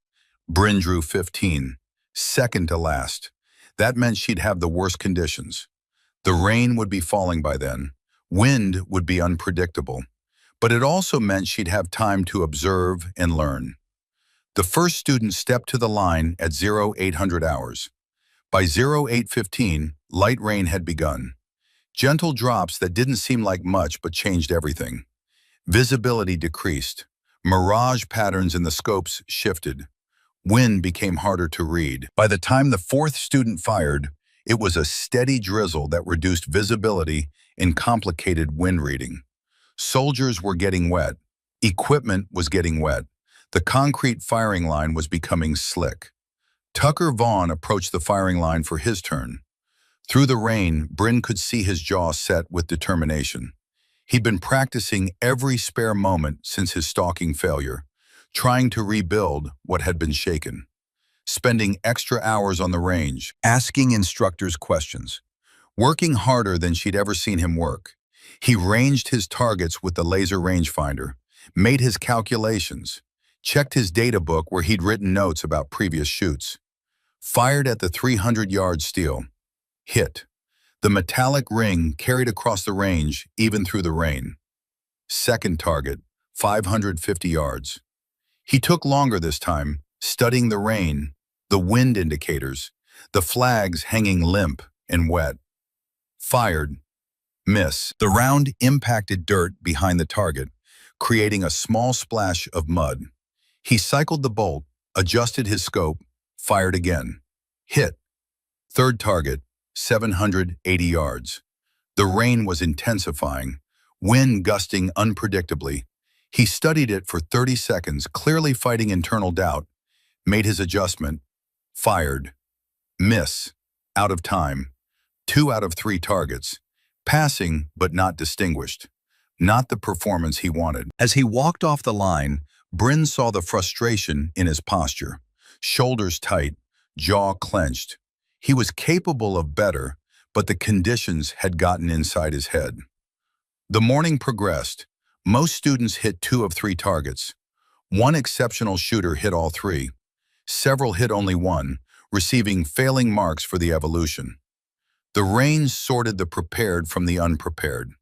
Bryn drew 15, second to last. That meant she'd have the worst conditions. The rain would be falling by then. Wind would be unpredictable. But it also meant she'd have time to observe and learn. The first student stepped to the line at 0800 hours. By 0815, light rain had begun. Gentle drops that didn't seem like much but changed everything. Visibility decreased. Mirage patterns in the scopes shifted. Wind became harder to read. By the time the fourth student fired, it was a steady drizzle that reduced visibility in complicated wind reading. Soldiers were getting wet. Equipment was getting wet. The concrete firing line was becoming slick. Tucker Vaughn approached the firing line for his turn. Through the rain, Bryn could see his jaw set with determination. He'd been practicing every spare moment since his stalking failure, trying to rebuild what had been shaken. Spending extra hours on the range, asking instructors questions, working harder than she'd ever seen him work. He ranged his targets with the laser rangefinder, made his calculations, checked his data book where he'd written notes about previous shoots. Fired at the 300-yard steel. Hit. The metallic ring carried across the range, even through the rain. Second target, 550 yards. He took longer this time, studying the rain, the wind indicators, the flags hanging limp and wet. Fired. Miss. The round impacted dirt behind the target, creating a small splash of mud. He cycled the bolt, adjusted his scope, fired again. Hit. Third target, 780 yards. The rain was intensifying, wind gusting unpredictably. He studied it for 30 seconds, clearly fighting internal doubt, made his adjustment, fired. Miss. Out of time. 2 out of 3 targets. Passing, but not distinguished. Not the performance he wanted. As he walked off the line, Bryn saw the frustration in his posture. Shoulders tight, jaw clenched. He was capable of better, but the conditions had gotten inside his head. The morning progressed. Most students hit 2 of 3 targets. One exceptional shooter hit all 3. Several hit only 1, receiving failing marks for the evolution. The rain sorted the prepared from the unprepared.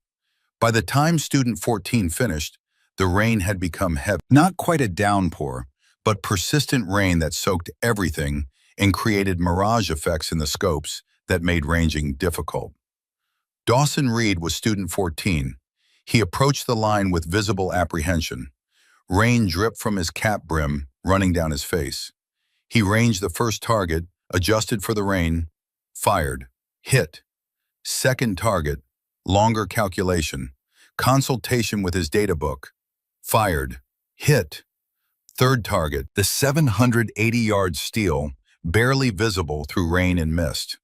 By the time student 14 finished, the rain had become heavy. Not quite a downpour, but persistent rain that soaked everything and created mirage effects in the scopes that made ranging difficult. Dawson Reed was student 14. He approached the line with visible apprehension. Rain dripped from his cap brim, running down his face. He ranged the first target, adjusted for the rain, fired, hit. Second target, longer calculation, consultation with his data book, fired, hit. Third target, the 780-yard steel, barely visible through rain and mist.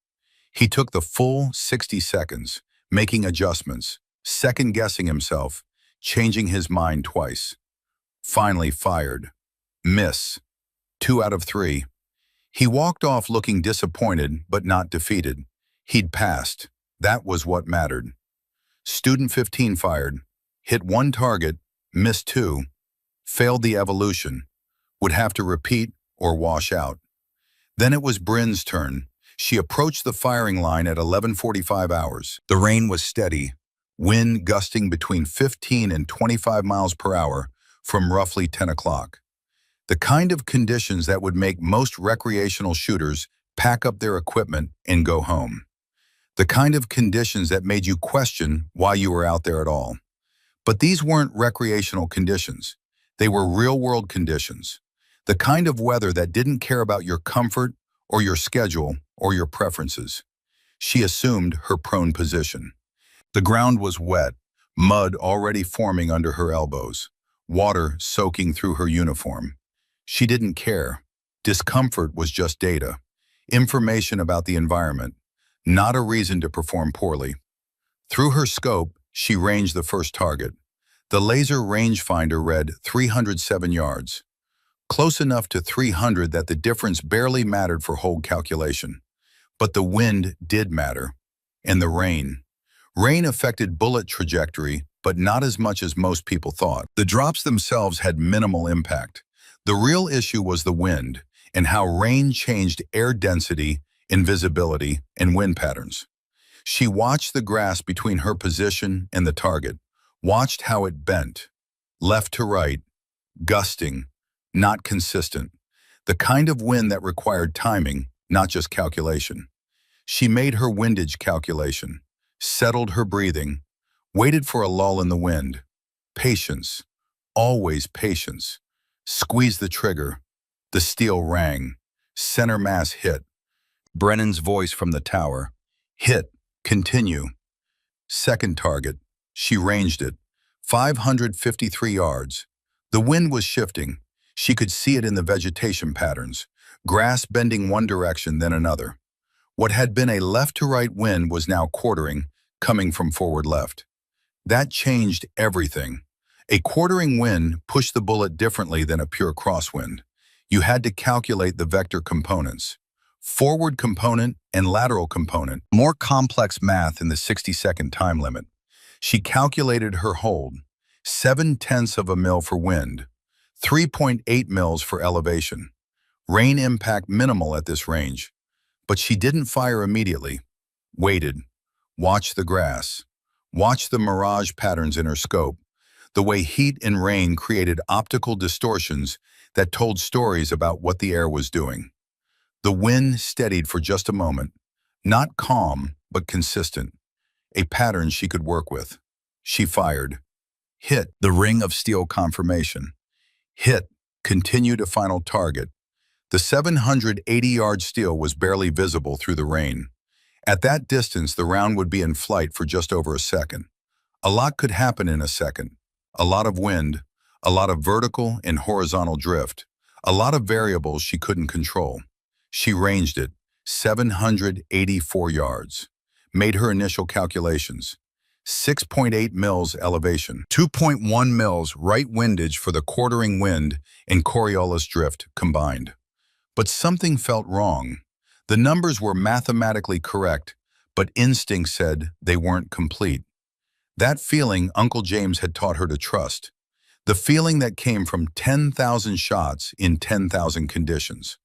He took the full 60 seconds, making adjustments, second-guessing himself, changing his mind twice. Finally fired. Miss. 2 out of 3. He walked off looking disappointed but not defeated. He'd passed. That was what mattered. Student 15 fired. Hit 1 target, missed 2. Failed the evolution. Would have to repeat or wash out. Then it was Bryn's turn. She approached the firing line at 11:45 hours. The rain was steady, wind gusting between 15 and 25 miles per hour from roughly 10 o'clock. The kind of conditions that would make most recreational shooters pack up their equipment and go home. The kind of conditions that made you question why you were out there at all. But these weren't recreational conditions. They were real-world conditions. The kind of weather that didn't care about your comfort or your schedule or your preferences. She assumed her prone position. The ground was wet, mud already forming under her elbows, water soaking through her uniform. She didn't care. Discomfort was just data, information about the environment, not a reason to perform poorly. Through her scope, she ranged the first target. The laser rangefinder read 307 yards. Close enough to 300 that the difference barely mattered for hold calculation. But the wind did matter. And the rain. Rain affected bullet trajectory, but not as much as most people thought. The drops themselves had minimal impact. The real issue was the wind, and how rain changed air density, invisibility, and wind patterns. She watched the grass between her position and the target, watched how it bent, left to right, gusting, not consistent. The kind of wind that required timing, not just calculation. She made her windage calculation, settled her breathing, waited for a lull in the wind. Patience, always patience. Squeezed the trigger. The steel rang. Center mass hit. Brennan's voice from the tower. Hit. Continue. Second target. She ranged it. 553 yards. The wind was shifting. She could see it in the vegetation patterns. Grass bending one direction, then another. What had been a left-to-right wind was now quartering, coming from forward left. That changed everything. A quartering wind pushed the bullet differently than a pure crosswind. You had to calculate the vector components. Forward component and lateral component. More complex math in the 60-second time limit. She calculated her hold. 0.7 of a mil for wind. 3.8 mils for elevation. Rain impact minimal at this range. But she didn't fire immediately. Waited. Watched the grass. Watched the mirage patterns in her scope. The way heat and rain created optical distortions that told stories about what the air was doing. The wind steadied for just a moment. Not calm, but consistent. A pattern she could work with. She fired. Hit. The ring of steel confirmation. Hit. Continue to final target. The 780-yard steel was barely visible through the rain. At that distance, the round would be in flight for just over a second. A lot could happen in a second. A lot of wind, a lot of vertical and horizontal drift, a lot of variables she couldn't control. She ranged it, 784 yards. Made her initial calculations. 6.8 mils elevation, 2.1 mils right windage for the quartering wind and Coriolis drift combined. But something felt wrong. The numbers were mathematically correct, but instinct said they weren't complete. That feeling Uncle James had taught her to trust. The feeling that came from 10,000 shots in 10,000 conditions.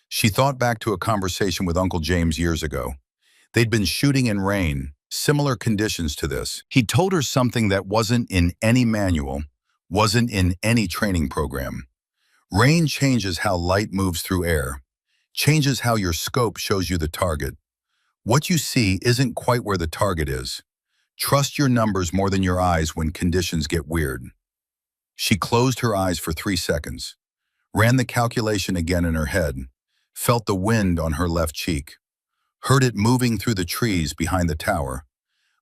She thought back to a conversation with Uncle James years ago. They'd been shooting in rain, similar conditions to this. He told her something that wasn't in any manual, wasn't in any training program. Rain changes how light moves through air, changes how your scope shows you the target. What you see isn't quite where the target is. Trust your numbers more than your eyes when conditions get weird. She closed her eyes for 3 seconds, ran the calculation again in her head, felt the wind on her left cheek, heard it moving through the trees behind the tower,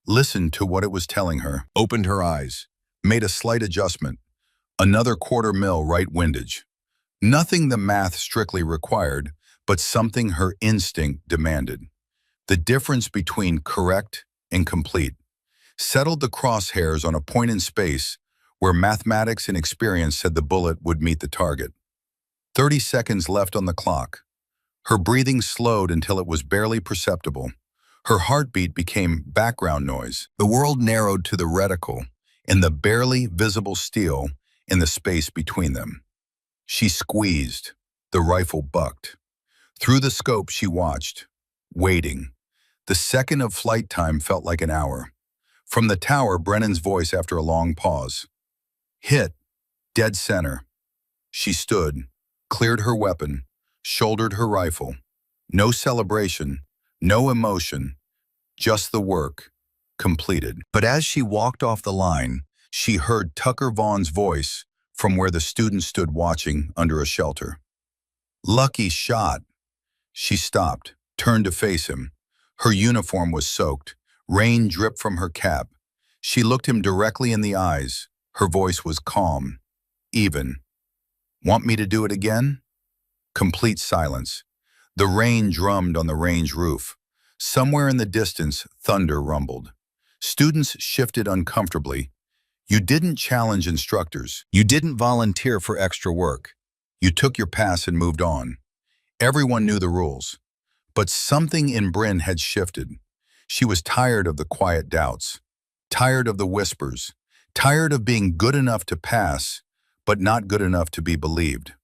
listened to what it was telling her, opened her eyes, made a slight adjustment, another 1/4 mil right windage. Nothing the math strictly required, but something her instinct demanded. The difference between correct and complete. Settled the crosshairs on a point in space where mathematics and experience said the bullet would meet the target. 30 seconds left on the clock. Her breathing slowed until it was barely perceptible. Her heartbeat became background noise. The world narrowed to the reticle and the barely visible steel in the space between them. She squeezed. The rifle bucked. Through the scope she watched, waiting. The second of flight time felt like an hour. From the tower, Brennan's voice after a long pause. Hit. Dead center. She stood, cleared her weapon, shouldered her rifle. No celebration, no emotion, just the work, completed. But as she walked off the line, she heard Tucker Vaughn's voice from where the students stood watching under a shelter. Lucky shot. She stopped, turned to face him. Her uniform was soaked. Rain dripped from her cap. She looked him directly in the eyes. Her voice was calm, even. Want me to do it again? Complete silence. The rain drummed on the range roof. Somewhere in the distance, thunder rumbled. Students shifted uncomfortably. You didn't challenge instructors. You didn't volunteer for extra work. You took your pass and moved on. Everyone knew the rules. But something in Bryn had shifted. She was tired of the quiet doubts, tired of the whispers, tired of being good enough to pass, but not good enough to be believed.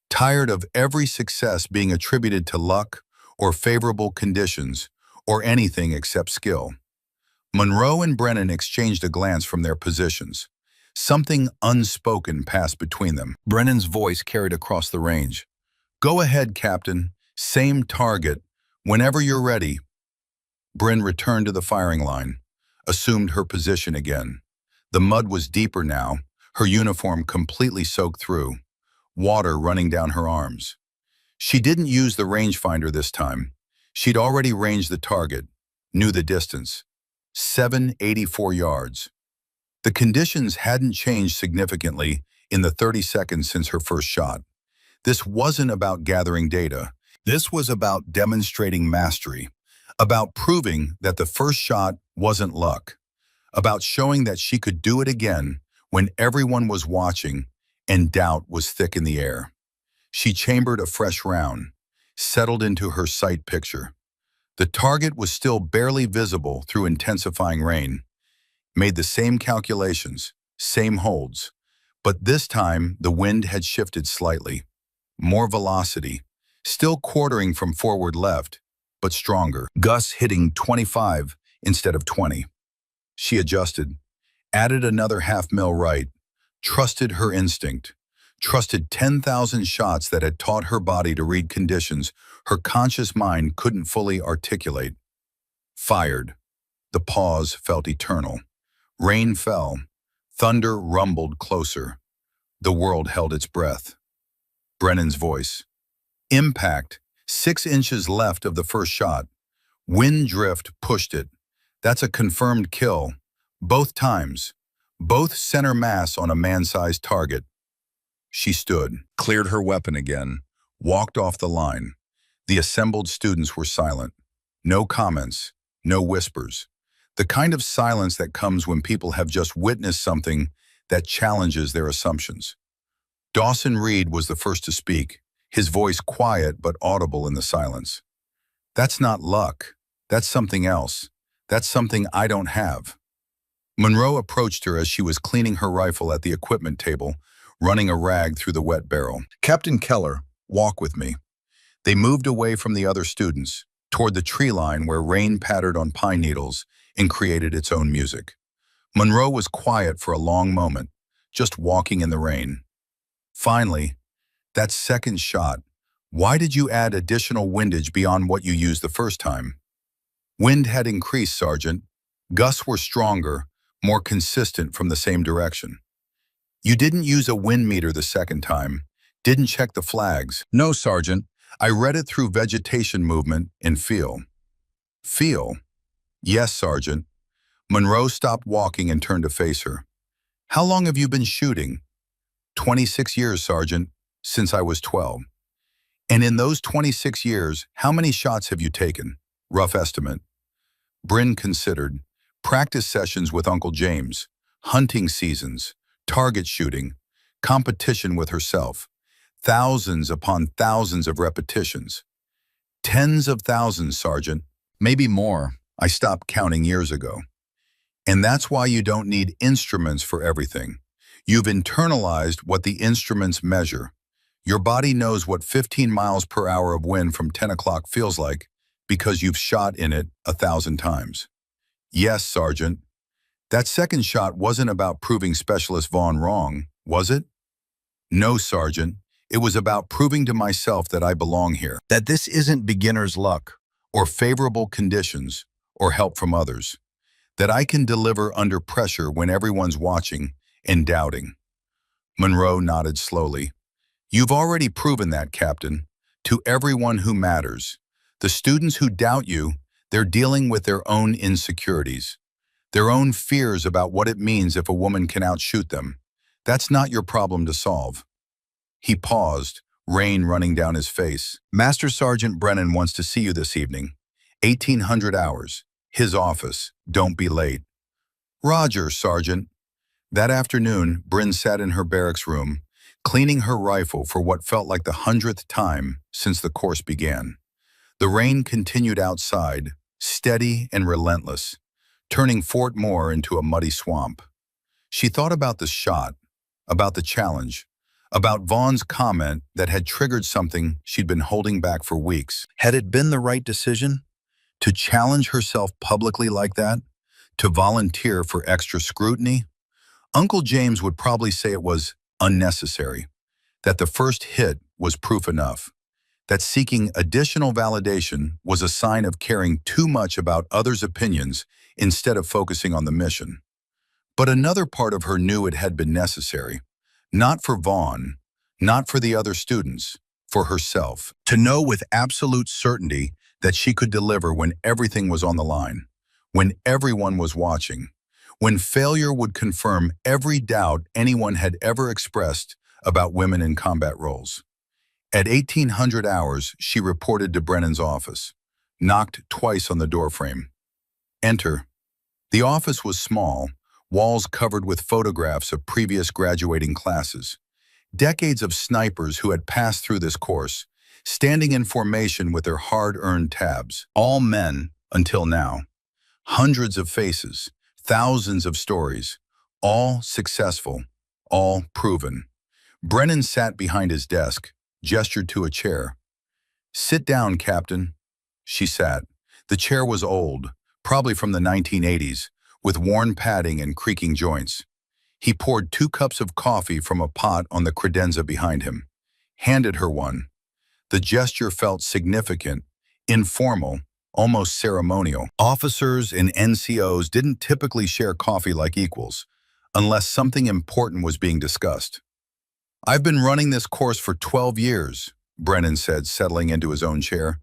Tired of every success being attributed to luck or favorable conditions or anything except skill. Monroe and Brennan exchanged a glance from their positions. Something unspoken passed between them. Brennan's voice carried across the range. Go ahead, Captain. Same target. Whenever you're ready. Bryn returned to the firing line, assumed her position again. The mud was deeper now, her uniform completely soaked through, water running down her arms. She didn't use the rangefinder this time. She'd already ranged the target, knew the distance. 784 yards. The conditions hadn't changed significantly in the 30 seconds since her first shot. This wasn't about gathering data. This was about demonstrating mastery, about proving that the first shot wasn't luck, about showing that she could do it again when everyone was watching and doubt was thick in the air. She chambered a fresh round, settled into her sight picture. The target was still barely visible through intensifying rain. Made the same calculations, same holds, but this time the wind had shifted slightly. More velocity, still quartering from forward left, but stronger. Gusts hitting 25 instead of 20. She adjusted, added another half-mil right, trusted her instinct, trusted 10,000 shots that had taught her body to read conditions her conscious mind couldn't fully articulate. Fired. The pause felt eternal. Rain fell. Thunder rumbled closer. The world held its breath. Brennan's voice. Impact. 6 inches left of the first shot. Wind drift pushed it. That's a confirmed kill. Both times. Both center mass on a man-sized target. She stood, cleared her weapon again, walked off the line. The assembled students were silent. No comments, no whispers. The kind of silence that comes when people have just witnessed something that challenges their assumptions. Dawson Reed was the first to speak, his voice quiet but audible in the silence. That's not luck. That's something else. That's something I don't have. Monroe approached her as she was cleaning her rifle at the equipment table, running a rag through the wet barrel. Captain Keller, walk with me. They moved away from the other students, toward the tree line where rain pattered on pine needles and created its own music. Monroe was quiet for a long moment, just walking in the rain. Finally, that second shot, why did you add additional windage beyond what you used the first time? Wind had increased, Sergeant. Gusts were stronger, more consistent from the same direction. You didn't use a wind meter the second time, didn't check the flags. No, Sergeant. I read it through vegetation movement and feel. Feel? Yes, Sergeant. Monroe stopped walking and turned to face her. How long have you been shooting? 26 years, Sergeant, since I was 12. And in those 26 years, how many shots have you taken? Rough estimate. Bryn considered. Practice sessions with Uncle James, hunting seasons, target shooting, competition with herself, thousands upon thousands of repetitions. Tens of thousands, Sergeant. Maybe more. I stopped counting years ago. And that's why you don't need instruments for everything. You've internalized what the instruments measure. Your body knows what 15 miles per hour of wind from 10 o'clock feels like because you've shot in it 1,000 times. Yes, Sergeant. That second shot wasn't about proving Specialist Vaughn wrong, was it? No, Sergeant. It was about proving to myself that I belong here, that this isn't beginner's luck, or favorable conditions, or help from others, that I can deliver under pressure when everyone's watching and doubting. Monroe nodded slowly. You've already proven that, Captain, to everyone who matters. The students who doubt you, they're dealing with their own insecurities, their own fears about what it means if a woman can outshoot them. That's not your problem to solve. He paused, rain running down his face. Master Sergeant Brennan wants to see you this evening. 1800 hours. His office. Don't be late. Roger, Sergeant. That afternoon, Bryn sat in her barracks room, cleaning her rifle for what felt like the 100th time since the course began. The rain continued outside, steady and relentless, turning Fort Moore into a muddy swamp. She thought about the shot, about the challenge, about Vaughn's comment that had triggered something she'd been holding back for weeks. Had it been the right decision? To challenge herself publicly like that? To volunteer for extra scrutiny? Uncle James would probably say it was unnecessary, that the first hit was proof enough. that seeking additional validation was a sign of caring too much about others' opinions instead of focusing on the mission. But another part of her knew it had been necessary, not for Vaughn, not for the other students, for herself, to know with absolute certainty that she could deliver when everything was on the line, when everyone was watching, when failure would confirm every doubt anyone had ever expressed about women in combat roles. At 1800 hours, she reported to Brennan's office, knocked twice on the doorframe. Enter. The office was small, walls covered with photographs of previous graduating classes. Decades of snipers who had passed through this course, standing in formation with their hard-earned tabs. All men, until now. Hundreds of faces, thousands of stories, all successful, all proven. Brennan sat behind his desk, gestured to a chair. "Sit down, Captain." She sat. The chair was old, probably from the 1980s, with worn padding and creaking joints. He poured 2 cups of coffee from a pot on the credenza behind him, handed her one. The gesture felt significant, informal, almost ceremonial. Officers and NCOs didn't typically share coffee like equals, unless something important was being discussed. "I've been running this course for 12 years, Brennan said, settling into his own chair.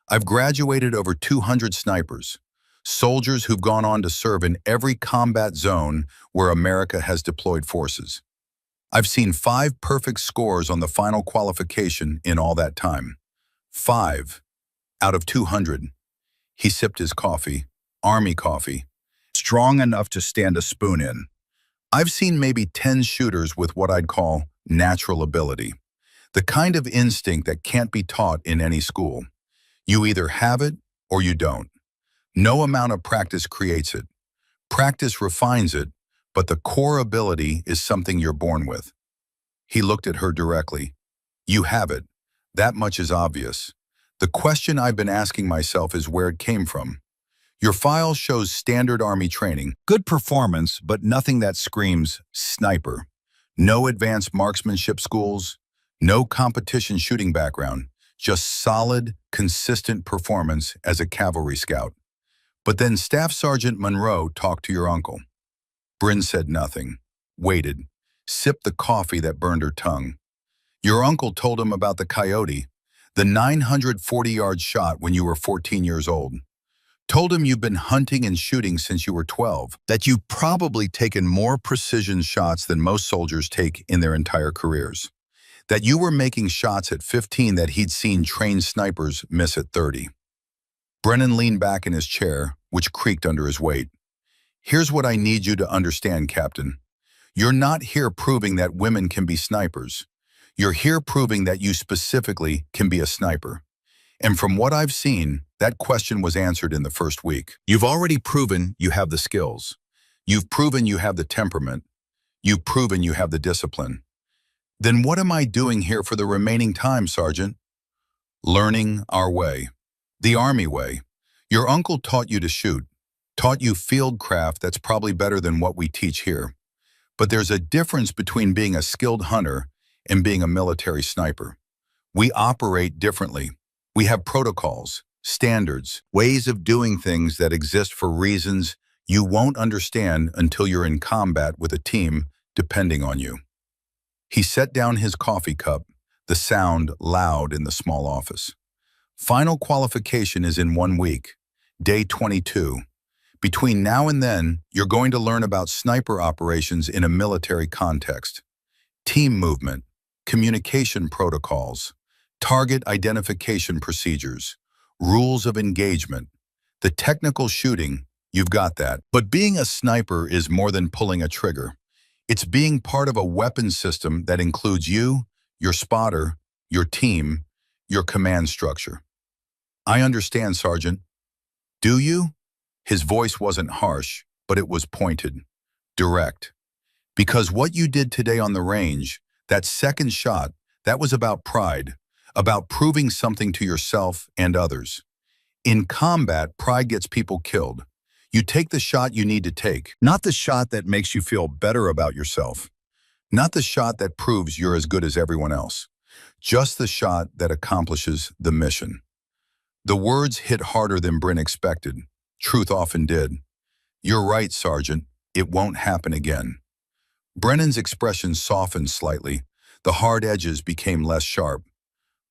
"I've graduated over 200 snipers, soldiers who've gone on to serve in every combat zone where America has deployed forces. I've seen 5 perfect scores on the final qualification in all that time. 5 out of 200. He sipped his coffee, Army coffee, strong enough to stand a spoon in. "I've seen maybe 10 shooters with what I'd call natural ability, the kind of instinct that can't be taught in any school. You either have it or you don't. No amount of practice creates it. Practice refines it, but the core ability is something you're born with." He looked at her directly. "You have it. That much is obvious. The question I've been asking myself is where it came from. Your file shows standard Army training, good performance, but nothing that screams sniper. No advanced marksmanship schools, no competition shooting background, just solid, consistent performance as a cavalry scout. But then Staff Sergeant Monroe talked to your uncle." Bryn said nothing, waited, sipped the coffee that burned her tongue. "Your uncle told him about the coyote, the 940-yard shot when you were 14 years old. Told him you've been hunting and shooting since you were 12, that you've probably taken more precision shots than most soldiers take in their entire careers. That you were making shots at 15 that he'd seen trained snipers miss at 30. Brennan leaned back in his chair, which creaked under his weight. "Here's what I need you to understand, Captain. You're not here proving that women can be snipers. You're here proving that you specifically can be a sniper. And from what I've seen, that question was answered in the first week. You've already proven you have the skills. You've proven you have the temperament. You've proven you have the discipline. Then what am I doing here for the remaining time, Sergeant?" "Learning our way. The Army way. Your uncle taught you to shoot, taught you field craft that's probably better than what we teach here. But there's a difference between being a skilled hunter and being a military sniper. We operate differently. We have protocols, standards, ways of doing things that exist for reasons you won't understand until you're in combat with a team depending on you." He set down his coffee cup, the sound loud in the small office. "Final qualification is in 1 week, day 22. Between now and then, you're going to learn about sniper operations in a military context. Team movement, communication protocols, target identification procedures, rules of engagement. The technical shooting, you've got that. But being a sniper is more than pulling a trigger. It's being part of a weapon system that includes you, your spotter, your team, your command structure." "I understand, Sergeant." "Do you?" His voice wasn't harsh, but it was pointed, direct. "Because what you did today on the range, that second shot, that was about pride, about proving something to yourself and others. In combat, pride gets people killed. You take the shot you need to take, not the shot that makes you feel better about yourself, not the shot that proves you're as good as everyone else. Just the shot that accomplishes the mission. The words hit harder than Bryn expected. Truth often did. You're right, Sergeant. It won't happen again. Brennan's expression softened slightly. The hard edges became less sharp.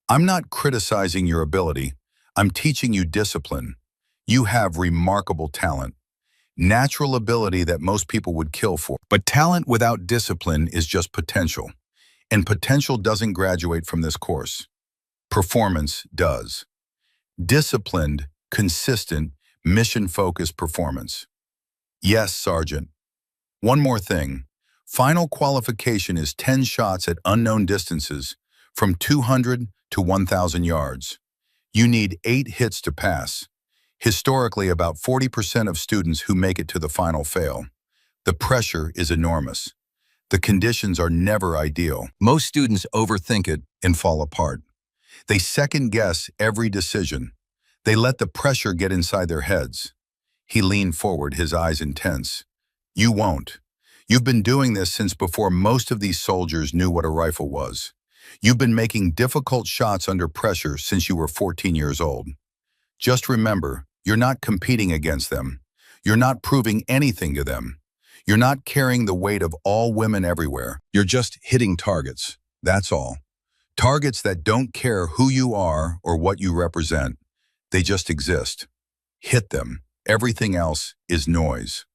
I'm not criticizing your ability. I'm teaching you discipline. You have remarkable talent. Natural ability that most people would kill for. But talent without discipline is just potential. And potential doesn't graduate from this course. Performance does. Disciplined, consistent, mission-focused performance. Yes, Sergeant. One more thing. Final qualification is 10 shots at unknown distances from 200 to 1,000 yards. You need 8 hits to pass. Historically, about 40% of students who make it to the final fail. The pressure is enormous. The conditions are never ideal. Most students overthink it and fall apart. They second-guess every decision. They let the pressure get inside their heads. He leaned forward, his eyes intense. You won't. You've been doing this since before most of these soldiers knew what a rifle was. You've been making difficult shots under pressure since you were 14 years old. Just remember, you're not competing against them. You're not proving anything to them. You're not carrying the weight of all women everywhere. You're just hitting targets. That's all. Targets that don't care who you are or what you represent. They just exist. Hit them. Everything else is noise.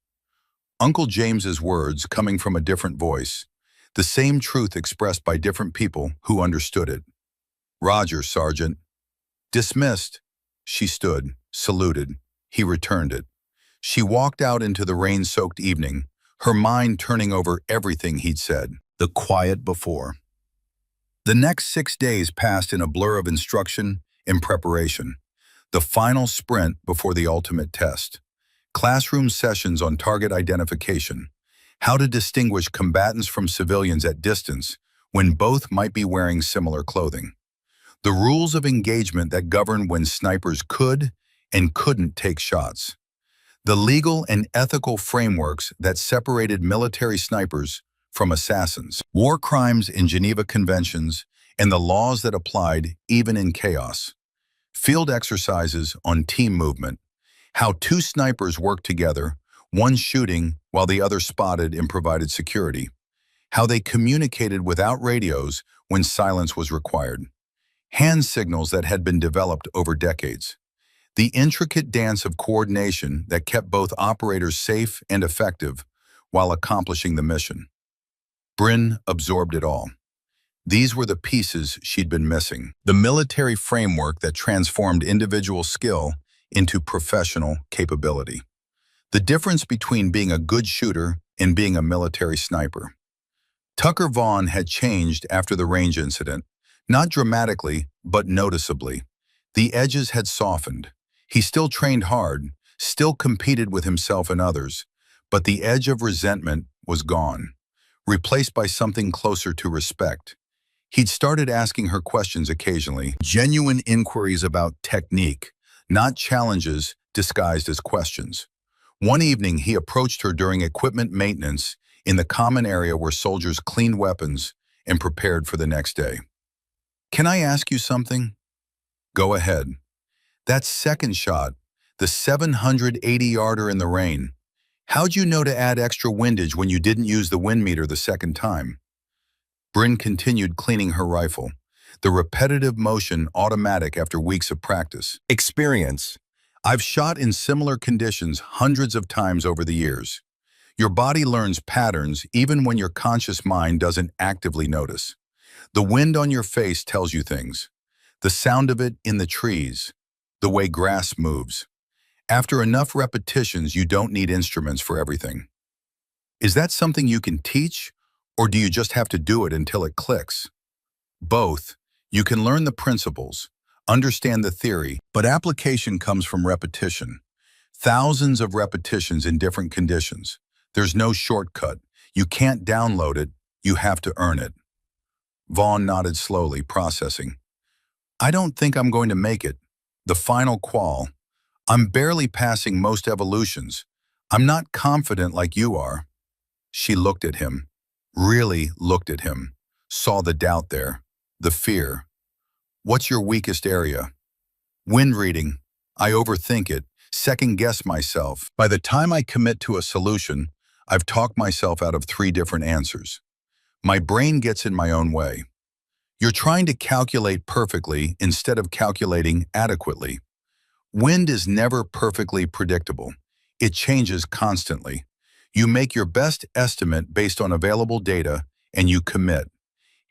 Uncle James's words coming from a different voice. The same truth expressed by different people who understood it. Roger, Sergeant. Dismissed. She stood, saluted. He returned it. She walked out into the rain-soaked evening, her mind turning over everything he'd said. The quiet before. The next 6 days passed in a blur of instruction and preparation. The final sprint before the ultimate test. Classroom sessions on target identification. How to distinguish combatants from civilians at distance when both might be wearing similar clothing. The rules of engagement that govern when snipers could and couldn't take shots. The legal and ethical frameworks that separated military snipers from assassins. War crimes and Geneva Conventions, and the laws that applied even in chaos. Field exercises on team movement. How 2 snipers worked together, one shooting while the other spotted and provided security. How they communicated without radios when silence was required. Hand signals that had been developed over decades. The intricate dance of coordination that kept both operators safe and effective while accomplishing the mission. Bryn absorbed it all. These were the pieces she'd been missing. The military framework that transformed individual skill into professional capability. The difference between being a good shooter and being a military sniper. Tucker Vaughn had changed after the range incident, not dramatically, but noticeably. The edges had softened. He still trained hard, still competed with himself and others, but the edge of resentment was gone, replaced by something closer to respect. He'd started asking her questions occasionally, genuine inquiries about technique, not challenges disguised as questions. One evening, he approached her during equipment maintenance in the common area where soldiers cleaned weapons and prepared for the next day. Can I ask you something? Go ahead. That second shot, the 780-yarder in the rain, how'd you know to add extra windage when you didn't use the wind meter the second time? Bryn continued cleaning her rifle, the repetitive motion automatic after weeks of practice. Experience. I've shot in similar conditions hundreds of times over the years. Your body learns patterns even when your conscious mind doesn't actively notice. The wind on your face tells you things. The sound of it in the trees. The way grass moves. After enough repetitions, you don't need instruments for everything. Is that something you can teach, or do you just have to do it until it clicks? Both. You can learn the principles, understand the theory, but application comes from repetition. Thousands of repetitions in different conditions. There's no shortcut. You can't download it, you have to earn it. Vaughn nodded slowly, processing. I don't think I'm going to make it. The final qual. I'm barely passing most evolutions. I'm not confident like you are. She looked at him, really looked at him, saw the doubt there. The fear. What's your weakest area? Wind reading. I overthink it, second guess myself. By the time I commit to a solution, I've talked myself out of 3 different answers. My brain gets in my own way. You're trying to calculate perfectly instead of calculating adequately. Wind is never perfectly predictable. It changes constantly. You make your best estimate based on available data, and you commit.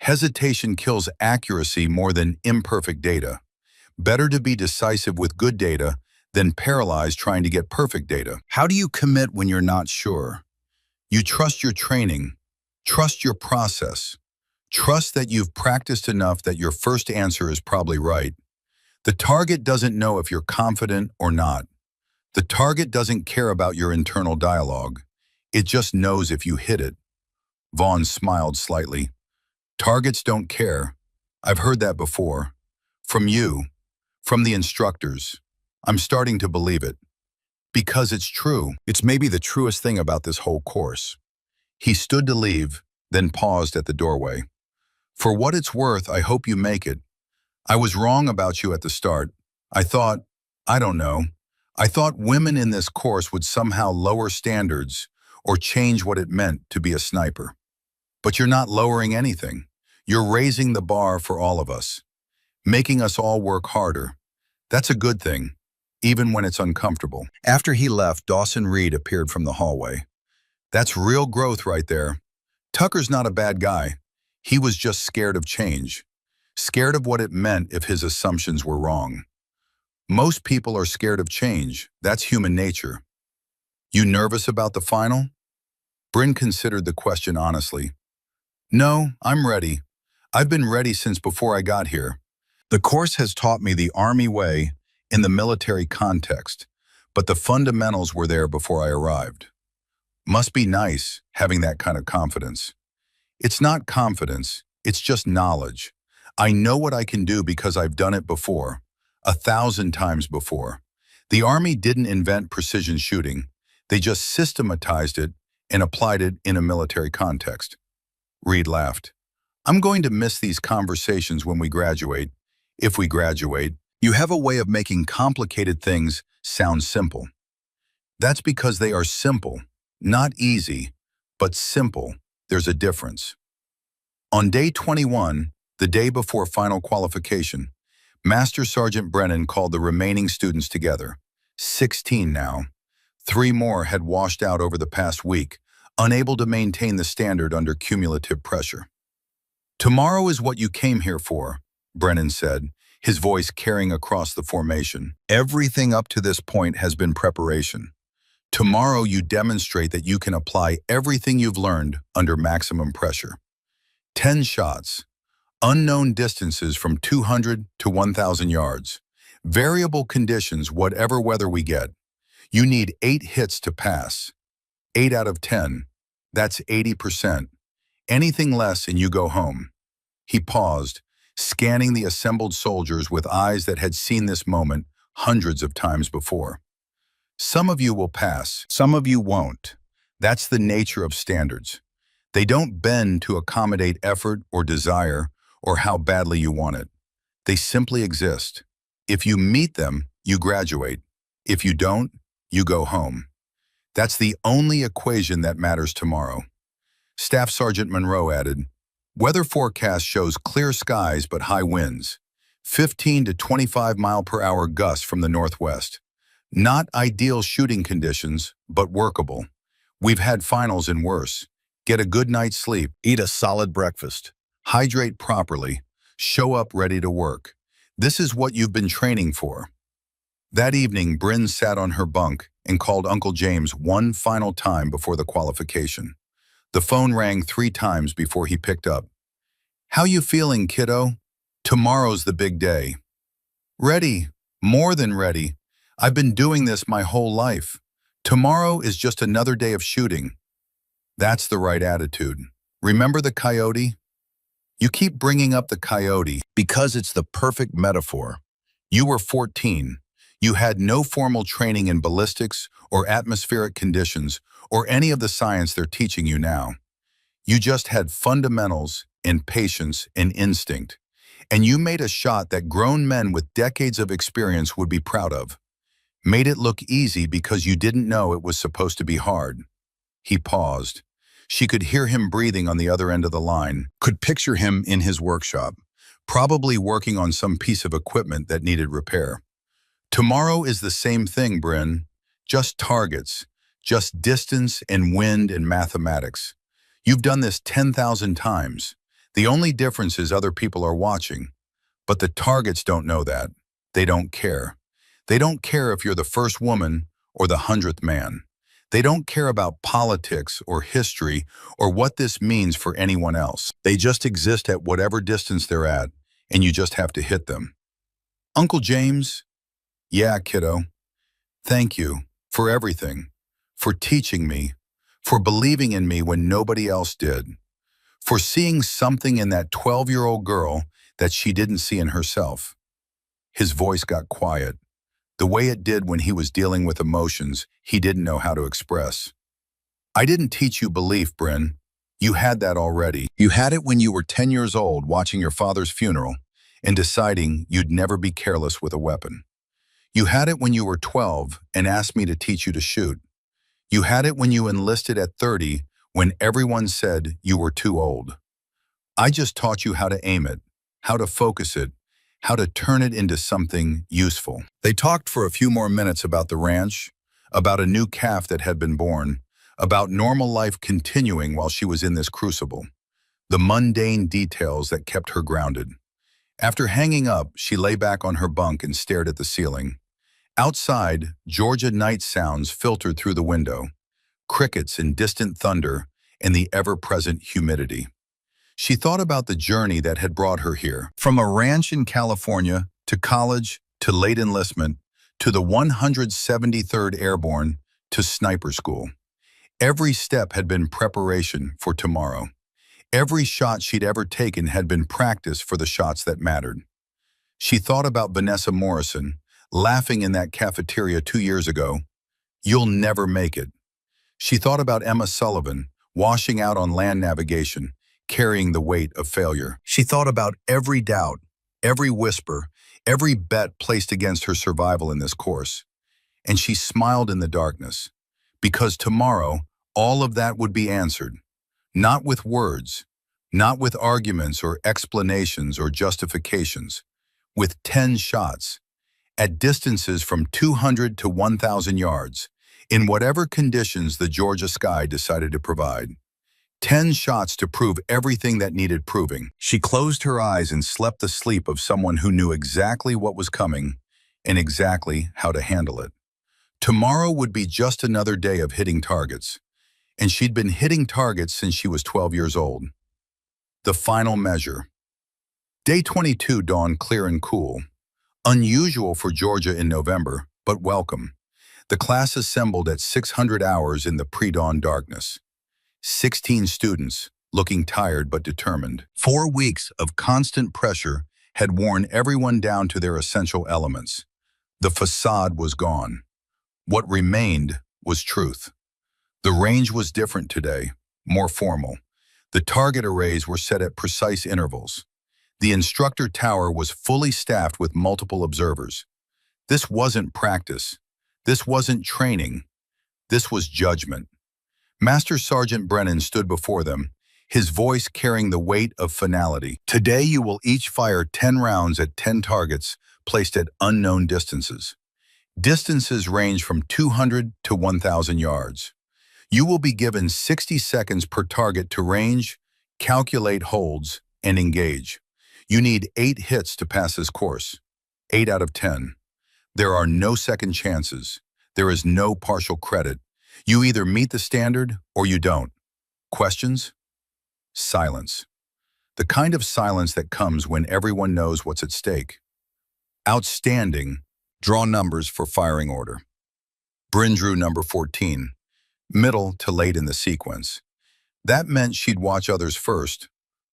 Hesitation kills accuracy more than imperfect data. Better to be decisive with good data than paralyzed trying to get perfect data. How do you commit when you're not sure? You trust your training, trust your process, trust that you've practiced enough that your first answer is probably right. The target doesn't know if you're confident or not. The target doesn't care about your internal dialogue. It just knows if you hit it. Vaughn smiled slightly. Targets don't care. I've heard that before. From you, from the instructors. I'm starting to believe it. Because it's true. It's maybe the truest thing about this whole course. He stood to leave, then paused at the doorway. For what it's worth, I hope you make it. I was wrong about you at the start. I thought, I don't know, I thought women in this course would somehow lower standards or change what it meant to be a sniper. But you're not lowering anything. You're raising the bar for all of us, making us all work harder. That's a good thing, even when it's uncomfortable. After he left, Dawson Reed appeared from the hallway. That's real growth right there. Tucker's not a bad guy. He was just scared of change, scared of what it meant if his assumptions were wrong. Most people are scared of change. That's human nature. You nervous about the final? Bryn considered the question honestly. No, I'm ready. I've been ready since before I got here. The course has taught me the Army way in the military context, but the fundamentals were there before I arrived. Must be nice having that kind of confidence. It's not confidence, it's just knowledge. I know what I can do because I've done it before, 1,000 times before. The Army didn't invent precision shooting. They just systematized it and applied it in a military context. Reed laughed. I'm going to miss these conversations when we graduate. If we graduate, you have a way of making complicated things sound simple. That's because they are simple, not easy, but simple. There's a difference. On day 21, the day before final qualification, Master Sergeant Brennan called the remaining students together. 16 now. 3 more had washed out over the past week, unable to maintain the standard under cumulative pressure. Tomorrow is what you came here for, Brennan said, his voice carrying across the formation. Everything up to this point has been preparation. Tomorrow you demonstrate that you can apply everything you've learned under maximum pressure. 10 shots, unknown distances from 200 to 1,000 yards, variable conditions whatever weather we get. You need 8 hits to pass. 8 out of 10. That's 80%. Anything less and you go home. He paused, scanning the assembled soldiers with eyes that had seen this moment hundreds of times before. Some of you will pass, some of you won't. That's the nature of standards. They don't bend to accommodate effort or desire or how badly you want it. They simply exist. If you meet them, you graduate. If you don't, you go home. That's the only equation that matters tomorrow. Staff Sergeant Monroe added, weather forecast shows clear skies but high winds, 15 to 25 mile per hour gusts from the northwest. Not ideal shooting conditions, but workable. We've had finals in worse. Get a good night's sleep, eat a solid breakfast, hydrate properly, show up ready to work. This is what you've been training for. That evening, Bryn sat on her bunk and called Uncle James one final time before the qualification. The phone rang 3 times before he picked up. How you feeling, kiddo? Tomorrow's the big day. Ready, more than ready. I've been doing this my whole life. Tomorrow is just another day of shooting. That's the right attitude. Remember the coyote? You keep bringing up the coyote because it's the perfect metaphor. You were 14. You had no formal training in ballistics or atmospheric conditions or any of the science they're teaching you now. You just had fundamentals and patience and instinct. And you made a shot that grown men with decades of experience would be proud of. Made it look easy because you didn't know it was supposed to be hard. He paused. She could hear him breathing on the other end of the line, could picture him in his workshop, probably working on some piece of equipment that needed repair. Tomorrow is the same thing, Bryn. Just targets, just distance and wind and mathematics. You've done this 10,000 times. The only difference is other people are watching. But the targets don't know that. They don't care. They don't care if you're the first woman or the 100th man. They don't care about politics or history or what this means for anyone else. They just exist at whatever distance they're at, and you just have to hit them. Uncle James? Yeah, kiddo. Thank you for everything, for teaching me, for believing in me when nobody else did, for seeing something in that 12-year-old girl that she didn't see in herself. His voice got quiet, the way it did when he was dealing with emotions he didn't know how to express. I didn't teach you belief, Bryn. You had that already. You had it when you were 10 years old watching your father's funeral and deciding you'd never be careless with a weapon. You had it when you were 12 and asked me to teach you to shoot. You had it when you enlisted at 30 when everyone said you were too old. I just taught you how to aim it, how to focus it, how to turn it into something useful. They talked for a few more minutes about the ranch, about a new calf that had been born, about normal life continuing while she was in this crucible, the mundane details that kept her grounded. After hanging up, she lay back on her bunk and stared at the ceiling. Outside, Georgia night sounds filtered through the window, crickets and distant thunder and the ever-present humidity. She thought about the journey that had brought her here, from a ranch in California to college to late enlistment to the 173rd Airborne to sniper school. Every step had been preparation for tomorrow. Every shot she'd ever taken had been practice for the shots that mattered. She thought about Vanessa Morrison, laughing in that cafeteria 2 years ago. You'll never make it. She thought about Emma Sullivan, washing out on land navigation, carrying the weight of failure. She thought about every doubt, every whisper, every bet placed against her survival in this course. And she smiled in the darkness, because tomorrow, all of that would be answered. Not with words, not with arguments or explanations or justifications, with 10 shots, at distances from 200 to 1,000 yards, in whatever conditions the Georgia sky decided to provide. 10 shots to prove everything that needed proving. She closed her eyes and slept the sleep of someone who knew exactly what was coming and exactly how to handle it. Tomorrow would be just another day of hitting targets, and she'd been hitting targets since she was 12 years old. The final measure. Day 22 dawned clear and cool. Unusual for Georgia in November, but welcome. The class assembled at 600 hours in the pre-dawn darkness. 16 students, looking tired but determined. 4 weeks of constant pressure had worn everyone down to their essential elements. The facade was gone. What remained was truth. The range was different today, more formal. The target arrays were set at precise intervals. The instructor tower was fully staffed with multiple observers. This wasn't practice. This wasn't training. This was judgment. Master Sergeant Brennan stood before them, his voice carrying the weight of finality. Today you will each fire 10 rounds at 10 targets placed at unknown distances. Distances range from 200 to 1,000 yards. You will be given 60 seconds per target to range, calculate holds, and engage. You need 8 hits to pass this course. 8 out of 10. There are no second chances. There is no partial credit. You either meet the standard or you don't. Questions? Silence. The kind of silence that comes when everyone knows what's at stake. Outstanding. Draw numbers for firing order. Bryn drew number 14, middle to late in the sequence. That meant she'd watch others first,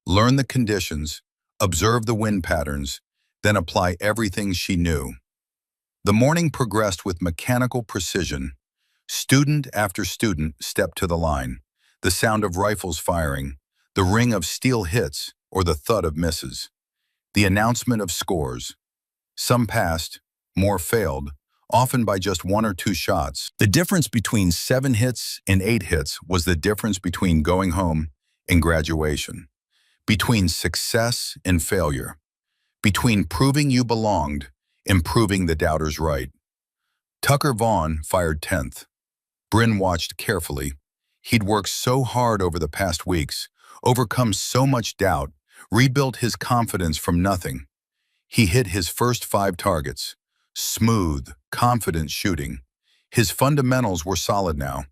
learn the conditions, observe the wind patterns, then apply everything she knew. The morning progressed with mechanical precision. Student after student stepped to the line, the sound of rifles firing, the ring of steel hits, or the thud of misses. The announcement of scores. Some passed, more failed, often by just 1 or 2 shots. The difference between 7 hits and 8 hits was the difference between going home and graduation, between success and failure, between proving you belonged and proving the doubters right. Tucker Vaughn fired 10th. Bryn watched carefully. He'd worked so hard over the past weeks, overcome so much doubt, rebuilt his confidence from nothing. He hit his first 5 targets. Smooth, confident shooting. His fundamentals were solid now.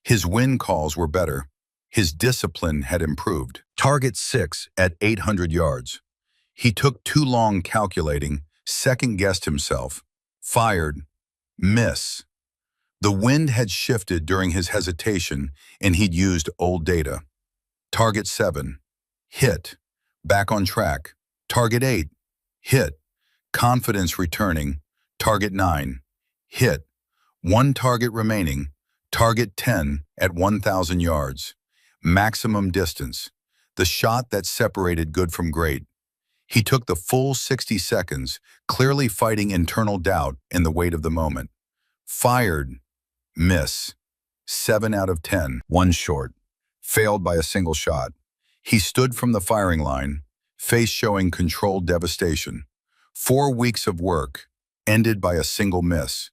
His win calls were better. His discipline had improved. Target 6 at 800 yards. He took too long calculating, second-guessed himself. Fired. Miss. The wind had shifted during his hesitation, and he'd used old data. Target 7. Hit. Back on track. Target 8. Hit. Confidence returning. Target 9. Hit. 1 target remaining. Target 10 at 1,000 yards. Maximum distance. The shot that separated good from great. He took the full 60 seconds, clearly fighting internal doubt and the weight of the moment. Fired. Miss. 7 out of 10. 1 short. Failed by a single shot. He stood from the firing line, face showing controlled devastation. 4 weeks of work, ended by a single miss.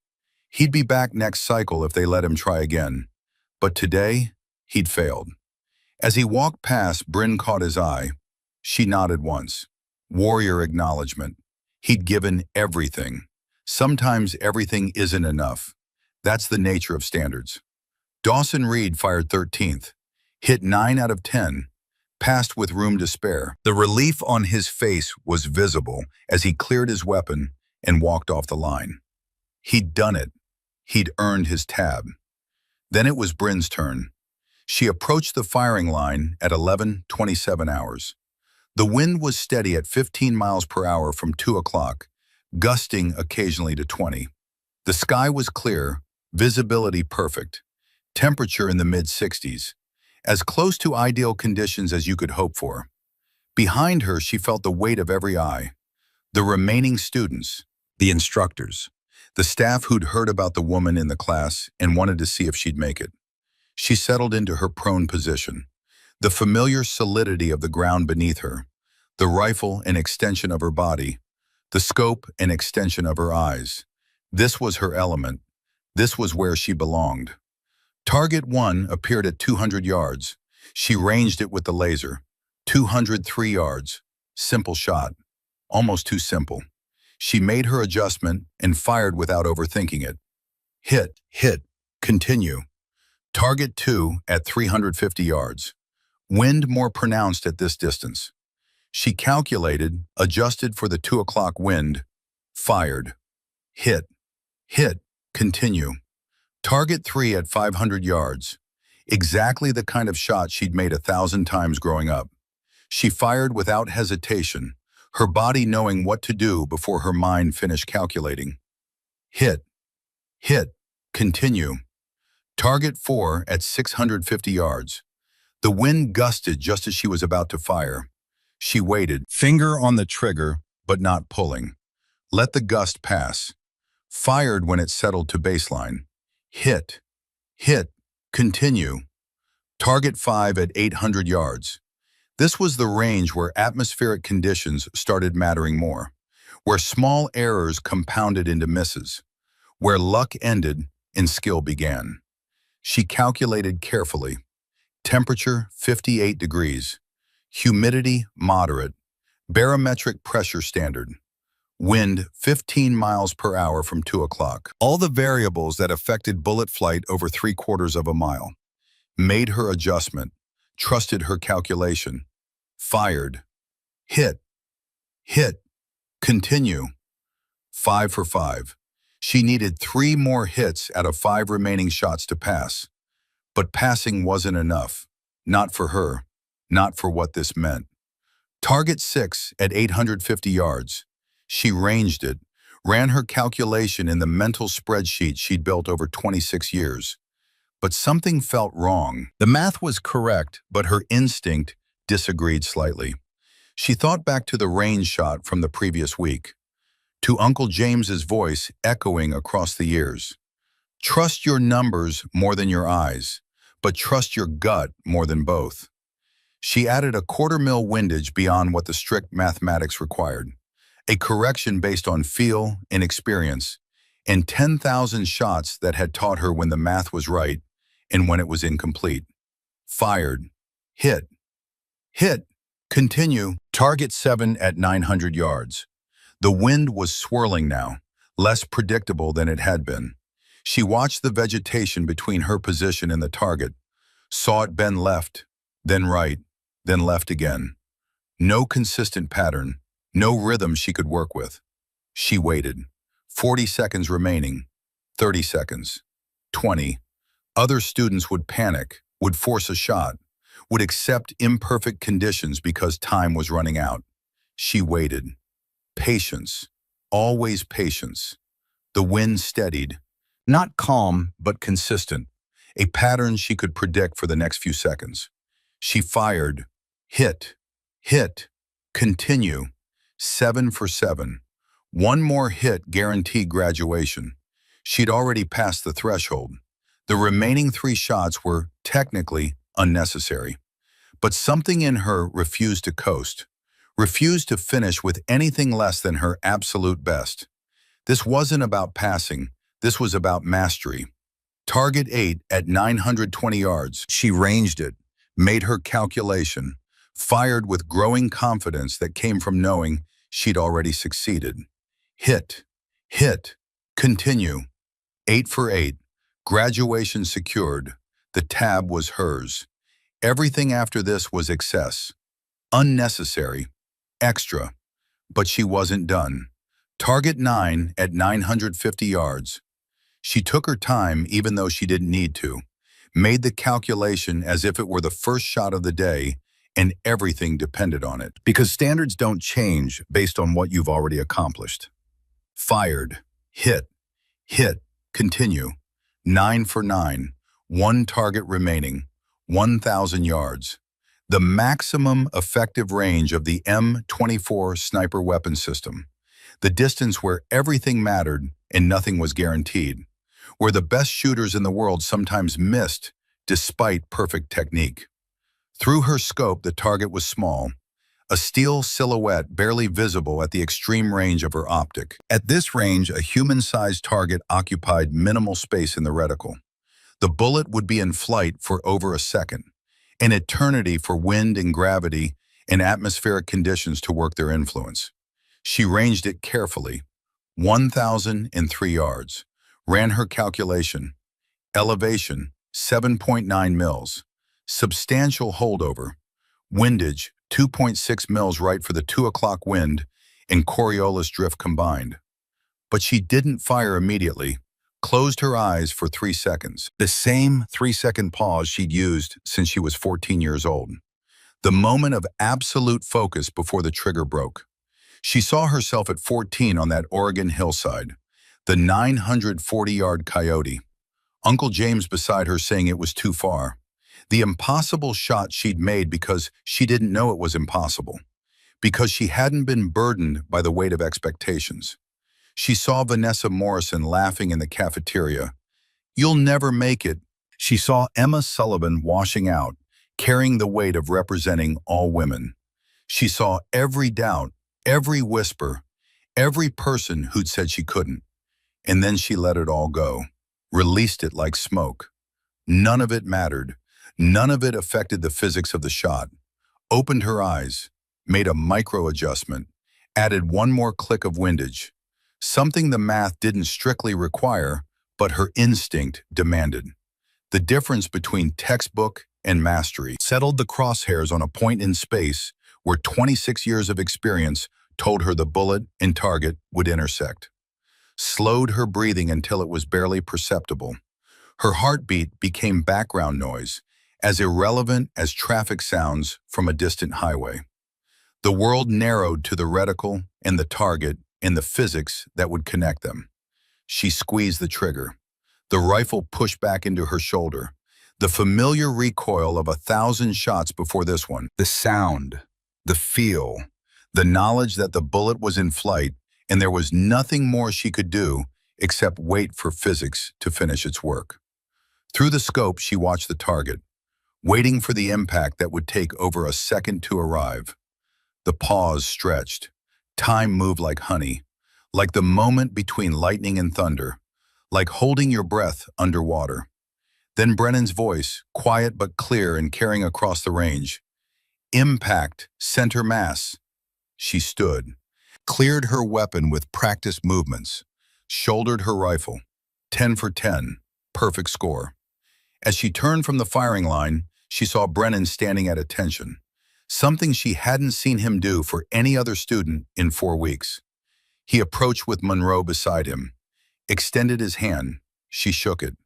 He'd be back next cycle if they let him try again. But today, he'd failed. As he walked past, Bryn caught his eye. She nodded once. Warrior acknowledgement. He'd given everything. Sometimes everything isn't enough. That's the nature of standards. Dawson Reed fired 13th. Hit 9 out of 10. Passed with room to spare. The relief on his face was visible as he cleared his weapon and walked off the line. He'd done it. He'd earned his tab. Then it was Bryn's turn. She approached the firing line at 11:27 hours. The wind was steady at 15 miles per hour from 2 o'clock, gusting occasionally to 20. The sky was clear, visibility perfect, temperature in the mid-60s, as close to ideal conditions as you could hope for. Behind her, she felt the weight of every eye. The remaining students, the instructors, the staff who'd heard about the woman in the class and wanted to see if she'd make it. She settled into her prone position, the familiar solidity of the ground beneath her, the rifle an extension of her body, the scope an extension of her eyes. This was her element. This was where she belonged. Target 1 appeared at 200 yards. She ranged it with the laser. 203 yards. Simple shot. Almost too simple. She made her adjustment and fired without overthinking it. Hit, hit, continue. Target 2 at 350 yards. Wind more pronounced at this distance. She calculated, adjusted for the 2 o'clock wind, fired. Hit, hit, continue. Target 3 at 500 yards. Exactly the kind of shot she'd made 1,000 times growing up. She fired without hesitation, her body knowing what to do before her mind finished calculating. Hit, hit, continue. Target 4 at 650 yards. The wind gusted just as she was about to fire. She waited, finger on the trigger, but not pulling. Let the gust pass. Fired when it settled to baseline. Hit, hit, continue. Target 5 at 800 yards. This was the range where atmospheric conditions started mattering more, where small errors compounded into misses, where luck ended and skill began. She calculated carefully. Temperature 58 degrees. Humidity moderate. Barometric pressure standard. Wind 15 miles per hour from 2 o'clock. All the variables that affected bullet flight over 3/4 of a mile. Made her adjustment. Trusted her calculation. Fired. Hit. Hit. Continue. 5 for 5. She needed 3 more hits out of 5 remaining shots to pass. But passing wasn't enough. Not for her. Not for what this meant. Target 6 at 850 yards. She ranged it, ran her calculation in the mental spreadsheet she'd built over 26 years. But something felt wrong. The math was correct, but her instinct disagreed slightly. She thought back to the range shot from the previous week, to Uncle James's voice echoing across the years. Trust your numbers more than your eyes, but trust your gut more than both. She added a quarter-mil windage beyond what the strict mathematics required, a correction based on feel and experience, and 10,000 shots that had taught her when the math was right and when it was incomplete. Fired. Hit. Hit. Continue. Target 7 at 900 yards. The wind was swirling now, less predictable than it had been. She watched the vegetation between her position and the target, saw it bend left, then right, then left again. No consistent pattern, no rhythm she could work with. She waited. 40 seconds remaining. 30 seconds. 20. Other students would panic, would force a shot, would accept imperfect conditions because time was running out. She waited. Patience. Always patience. The wind steadied. Not calm, but consistent. A pattern she could predict for the next few seconds. She fired. Hit. Hit. Continue. 7 for 7. One more hit guaranteed graduation. She'd already passed the threshold. The remaining 3 shots were technically unnecessary. But something in her refused to coast, refused to finish with anything less than her absolute best. This wasn't about passing, this was about mastery. Target 8 at 920 yards. She ranged it, made her calculation, fired with growing confidence that came from knowing she'd already succeeded. Hit. Hit. Continue. 8 for 8. Graduation secured. The tab was hers. Everything after this was excess. Unnecessary. Extra. But she wasn't done. Target 9 at 950 yards. She took her time even though she didn't need to, made the calculation as if it were the first shot of the day and everything depended on it. Because standards don't change based on what you've already accomplished. Fired. Hit. Hit. Continue. 9 for 9. 1 target remaining. 1,000 yards. The maximum effective range of the M24 sniper weapon system. The distance where everything mattered and nothing was guaranteed. Where the best shooters in the world sometimes missed despite perfect technique. Through her scope, the target was small, a steel silhouette barely visible at the extreme range of her optic. At this range, a human-sized target occupied minimal space in the reticle. The bullet would be in flight for over a second, an eternity for wind and gravity and atmospheric conditions to work their influence. She ranged it carefully, 1,003 yards, ran her calculation. Elevation, 7.9 mils. Substantial holdover. Windage, 2.6 mils right for the 2 o'clock wind and Coriolis drift combined. But she didn't fire immediately, closed her eyes for 3 seconds. The same 3-second pause she'd used since she was 14 years old. The moment of absolute focus before the trigger broke. She saw herself at 14 on that Oregon hillside, the 940-yard coyote. Uncle James beside her saying it was too far. The impossible shot she'd made because she didn't know it was impossible. Because she hadn't been burdened by the weight of expectations. She saw Vanessa Morrison laughing in the cafeteria. "You'll never make it." She saw Emma Sullivan washing out, carrying the weight of representing all women. She saw every doubt, every whisper, every person who'd said she couldn't. And then she let it all go, released it like smoke. None of it mattered. None of it affected the physics of the shot. Opened her eyes, made a micro-adjustment, added one more click of windage. Something the math didn't strictly require, but her instinct demanded. The difference between textbook and mastery settled the crosshairs on a point in space where 26 years of experience told her the bullet and target would intersect. Slowed her breathing until it was barely perceptible. Her heartbeat became background noise, as irrelevant as traffic sounds from a distant highway. The world narrowed to the reticle and the target and the physics that would connect them. She squeezed the trigger. The rifle pushed back into her shoulder. The familiar recoil of 1,000 shots before this one. The sound. The feel, the knowledge that the bullet was in flight and there was nothing more she could do except wait for physics to finish its work. Through the scope, she watched the target, waiting for the impact that would take over a second to arrive. The pause stretched. Time moved like honey, like the moment between lightning and thunder, like holding your breath underwater. Then Brennan's voice, quiet but clear and carrying across the range. Impact, center mass. She stood, cleared her weapon with practiced movements, shouldered her rifle. 10 for 10, perfect score. As she turned from the firing line, she saw Brennan standing at attention, something she hadn't seen him do for any other student in 4 weeks. He approached with Monroe beside him, extended his hand. She shook it.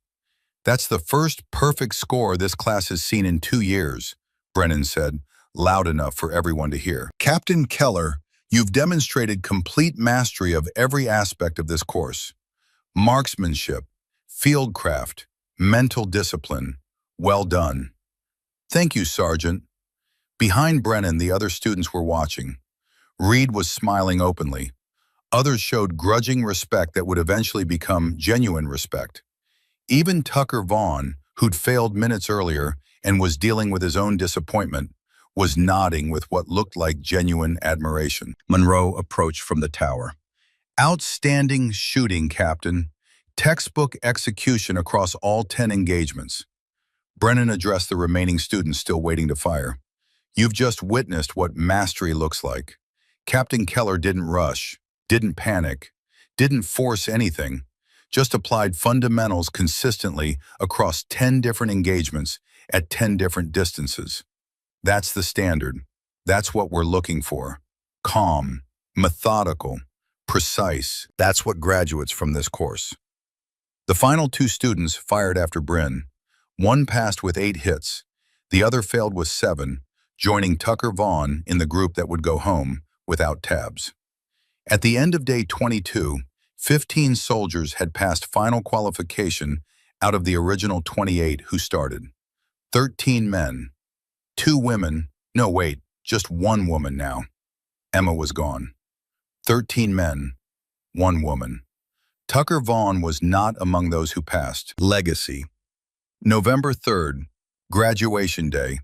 "That's the first perfect score this class has seen in 2 years," Brennan said, loud enough for everyone to hear. "Captain Keller, you've demonstrated complete mastery of every aspect of this course. Marksmanship, fieldcraft, mental discipline. Well done." "Thank you, Sergeant." Behind Brennan, the other students were watching. Reed was smiling openly. Others showed grudging respect that would eventually become genuine respect. Even Tucker Vaughn, who'd failed minutes earlier and was dealing with his own disappointment, was nodding with what looked like genuine admiration. Monroe approached from the tower. "Outstanding shooting, Captain. Textbook execution across all 10 engagements." Brennan addressed the remaining students still waiting to fire. "You've just witnessed what mastery looks like. Captain Keller didn't rush, didn't panic, didn't force anything, just applied fundamentals consistently across 10 different engagements at 10 different distances. That's the standard. That's what we're looking for. Calm, methodical, precise. That's what graduates from this course." The final 2 students fired after Bryn. One passed with 8 hits. The other failed with 7, joining Tucker Vaughn in the group that would go home without tabs. At the end of day 22, 15 soldiers had passed final qualification out of the original 28 who started. 13 men, 2 women, no wait, just 1 woman now. Emma was gone. 13 men, 1 woman. Tucker Vaughn was not among those who passed. Legacy. November 3rd, graduation day.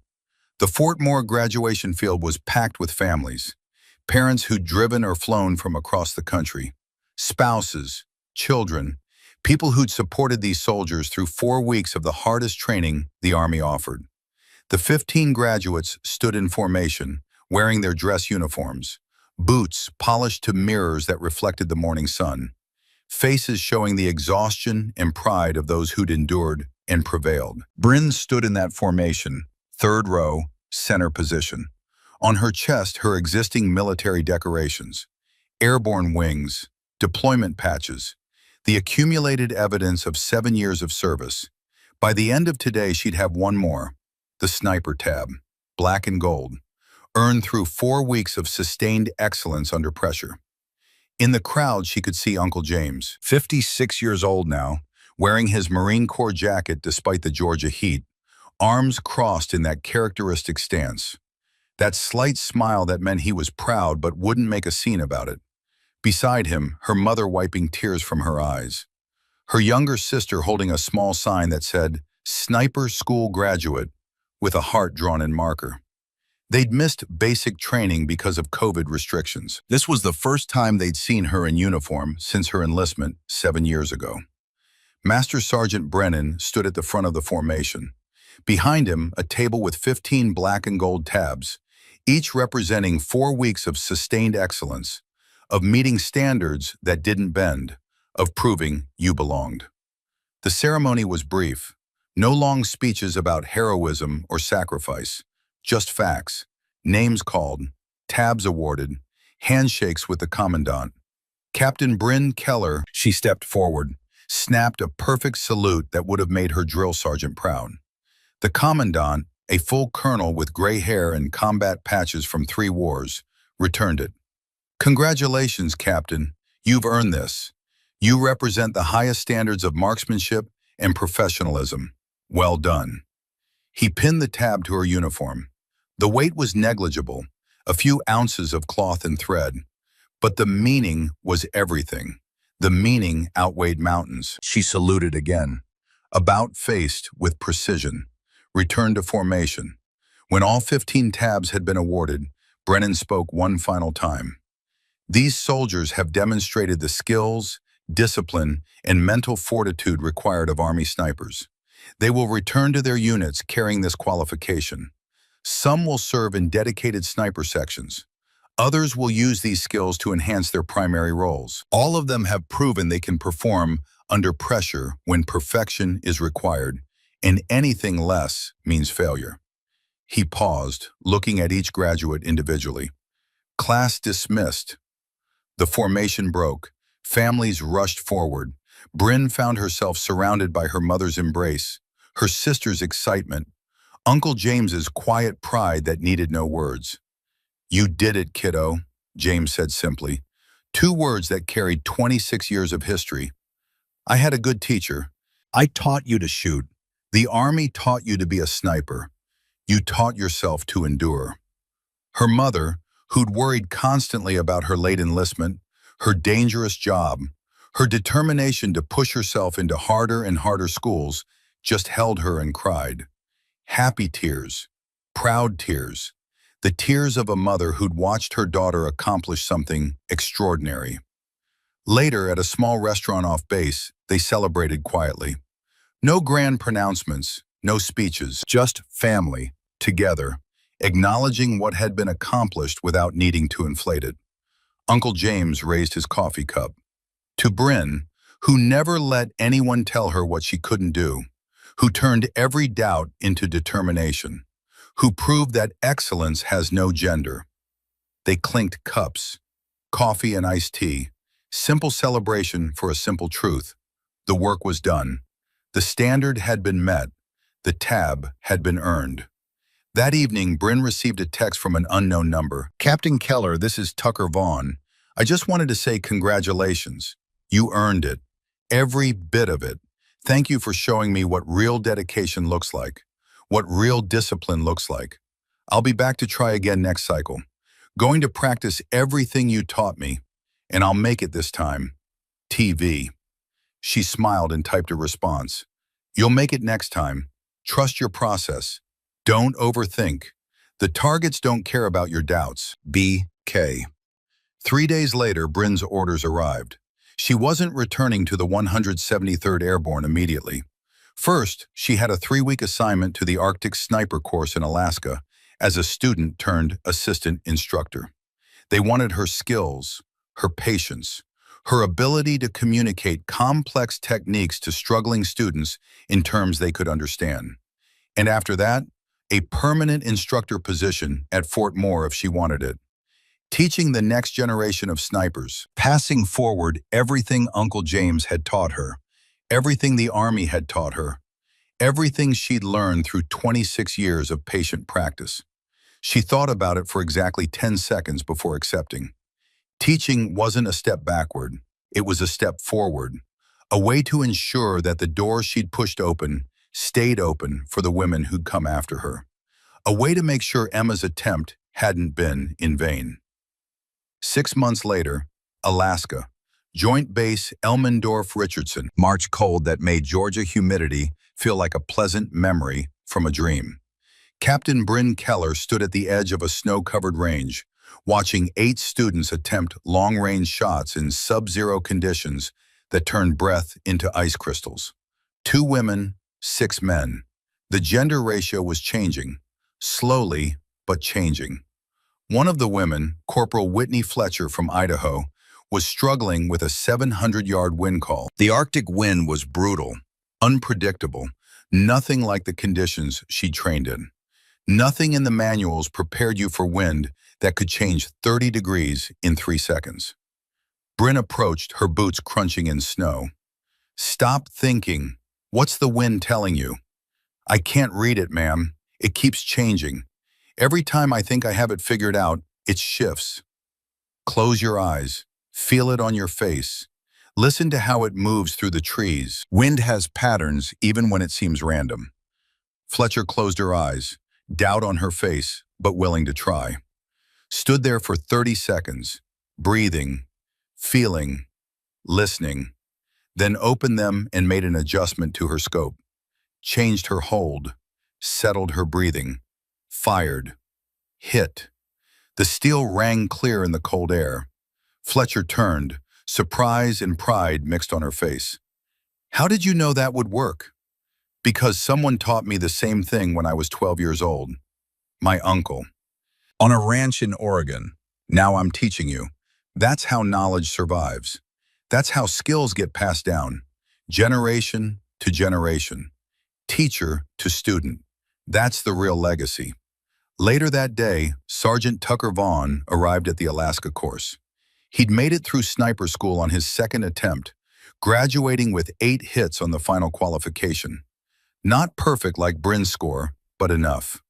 The Fort Moore graduation field was packed with families, parents who'd driven or flown from across the country, spouses, children, people who'd supported these soldiers through 4 weeks of the hardest training the Army offered. The 15 graduates stood in formation, wearing their dress uniforms, boots polished to mirrors that reflected the morning sun, faces showing the exhaustion and pride of those who'd endured and prevailed. Bryn stood in that formation, 3rd row, center position. On her chest, her existing military decorations, airborne wings, deployment patches, the accumulated evidence of 7 years of service. By the end of today, she'd have one more, the sniper tab, black and gold, earned through 4 weeks of sustained excellence under pressure. In the crowd, she could see Uncle James, 56 years old now, wearing his Marine Corps jacket despite the Georgia heat, arms crossed in that characteristic stance. That slight smile that meant he was proud but wouldn't make a scene about it. Beside him, her mother wiping tears from her eyes. Her younger sister holding a small sign that said, "Sniper School Graduate," with a heart drawn in marker. They'd missed basic training because of COVID restrictions. This was the first time they'd seen her in uniform since her enlistment 7 years ago. Master Sergeant Brennan stood at the front of the formation. Behind him, a table with 15 black and gold tabs, each representing 4 weeks of sustained excellence, of meeting standards that didn't bend, of proving you belonged. The ceremony was brief. No long speeches about heroism or sacrifice, just facts, names called, tabs awarded, handshakes with the commandant. Captain Bryn Keller, she stepped forward, snapped a perfect salute that would have made her drill sergeant proud. The commandant, a full colonel with gray hair and combat patches from 3 wars, returned it. "Congratulations, Captain. You've earned this. You represent the highest standards of marksmanship and professionalism. Well done." He pinned the tab to her uniform. The weight was negligible, a few ounces of cloth and thread. But the meaning was everything. The meaning outweighed mountains. She saluted again. About-faced with precision. Returned to formation. When all 15 tabs had been awarded, Brennan spoke one final time. These soldiers have demonstrated the skills, discipline, and mental fortitude required of Army snipers. They will return to their units carrying this qualification. Some will serve in dedicated sniper sections. Others will use these skills to enhance their primary roles. All of them have proven they can perform under pressure when perfection is required, and anything less means failure. He paused, looking at each graduate individually. Class dismissed. The formation broke. Families rushed forward. Bryn found herself surrounded by her mother's embrace, her sister's excitement, Uncle James's quiet pride that needed no words. "You did it, kiddo," James said simply. Two words that carried 26 years of history. "I had a good teacher. I taught you to shoot. The Army taught you to be a sniper. You taught yourself to endure." Her mother, who'd worried constantly about her late enlistment, her dangerous job, her determination to push herself into harder and harder schools, just held her and cried. Happy tears, proud tears, the tears of a mother who'd watched her daughter accomplish something extraordinary. Later, at a small restaurant off base, they celebrated quietly. No grand pronouncements, no speeches, just family, together, acknowledging what had been accomplished without needing to inflate it. Uncle James raised his coffee cup. To Bryn, who never let anyone tell her what she couldn't do, who turned every doubt into determination, who proved that excellence has no gender. They clinked cups, coffee and iced tea, simple celebration for a simple truth. The work was done. The standard had been met. The tab had been earned. That evening, Bryn received a text from an unknown number. "Captain Keller, this is Tucker Vaughn. I just wanted to say congratulations. You earned it. Every bit of it. Thank you for showing me what real dedication looks like, what real discipline looks like. I'll be back to try again next cycle. Going to practice everything you taught me, and I'll make it this time. TV." She smiled and typed a response. "You'll make it next time. Trust your process. Don't overthink. The targets don't care about your doubts. B.K." 3 days later, Bryn's orders arrived. She wasn't returning to the 173rd Airborne immediately. First, she had a 3-week assignment to the Arctic Sniper Course in Alaska as a student turned assistant instructor. They wanted her skills, her patience, her ability to communicate complex techniques to struggling students in terms they could understand. And after that, a permanent instructor position at Fort Moore if she wanted it. Teaching the next generation of snipers, passing forward everything Uncle James had taught her, everything the Army had taught her, everything she'd learned through 26 years of patient practice. She thought about it for exactly 10 seconds before accepting. Teaching wasn't a step backward, it was a step forward, a way to ensure that the door she'd pushed open stayed open for the women who'd come after her. A way to make sure Emma's attempt hadn't been in vain. 6 months later, Alaska, Joint Base Elmendorf-Richardson, March cold that made Georgia humidity feel like a pleasant memory from a dream. Captain Bryn Keller stood at the edge of a snow-covered range, watching 8 students attempt long-range shots in sub-zero conditions that turned breath into ice crystals. 2 women, 6 men. The gender ratio was changing, slowly but changing. One of the women, Corporal Whitney Fletcher from Idaho, was struggling with a 700-yard wind call. The Arctic wind was brutal, unpredictable, nothing like the conditions she trained in. Nothing in the manuals prepared you for wind that could change 30 degrees in 3 seconds. Bryn approached, her boots crunching in snow. "Stop thinking. What's the wind telling you?" "I can't read it, ma'am. It keeps changing. Every time I think I have it figured out, it shifts." "Close your eyes. Feel it on your face. Listen to how it moves through the trees. Wind has patterns even when it seems random." Fletcher closed her eyes, doubt on her face, but willing to try. Stood there for 30 seconds, breathing, feeling, listening, then opened them and made an adjustment to her scope, changed her hold, settled her breathing, fired, hit. The steel rang clear in the cold air. Fletcher turned, surprise and pride mixed on her face. How did you know that would work? Because someone taught me the same thing when I was 12 years old. My uncle. On a ranch in Oregon. Now I'm teaching you. That's how knowledge survives. That's how skills get passed down. Generation to generation. Teacher to student. That's the real legacy. Later that day, Sergeant Tucker Vaughn arrived at the Alaska course. He'd made it through sniper school on his second attempt, graduating with 8 hits on the final qualification. Not perfect like Bryn's score, but enough.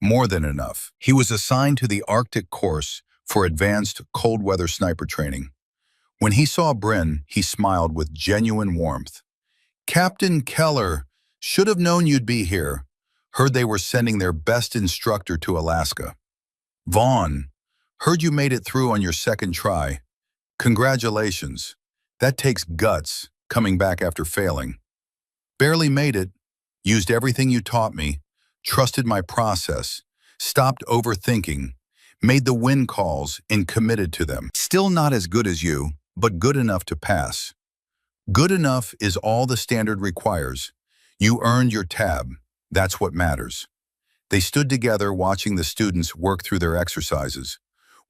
More than enough. He was assigned to the Arctic course for advanced cold weather sniper training. When he saw Bryn, he smiled with genuine warmth. Captain Keller, should have known you'd be here. Heard they were sending their best instructor to Alaska. Vaughn, heard you made it through on your second try. Congratulations. That takes guts, coming back after failing. Barely made it. Used everything you taught me. Trusted my process. Stopped overthinking. Made the win calls and committed to them. Still not as good as you, but good enough to pass. Good enough is all the standard requires. You earned your tab. That's what matters. They stood together watching the students work through their exercises.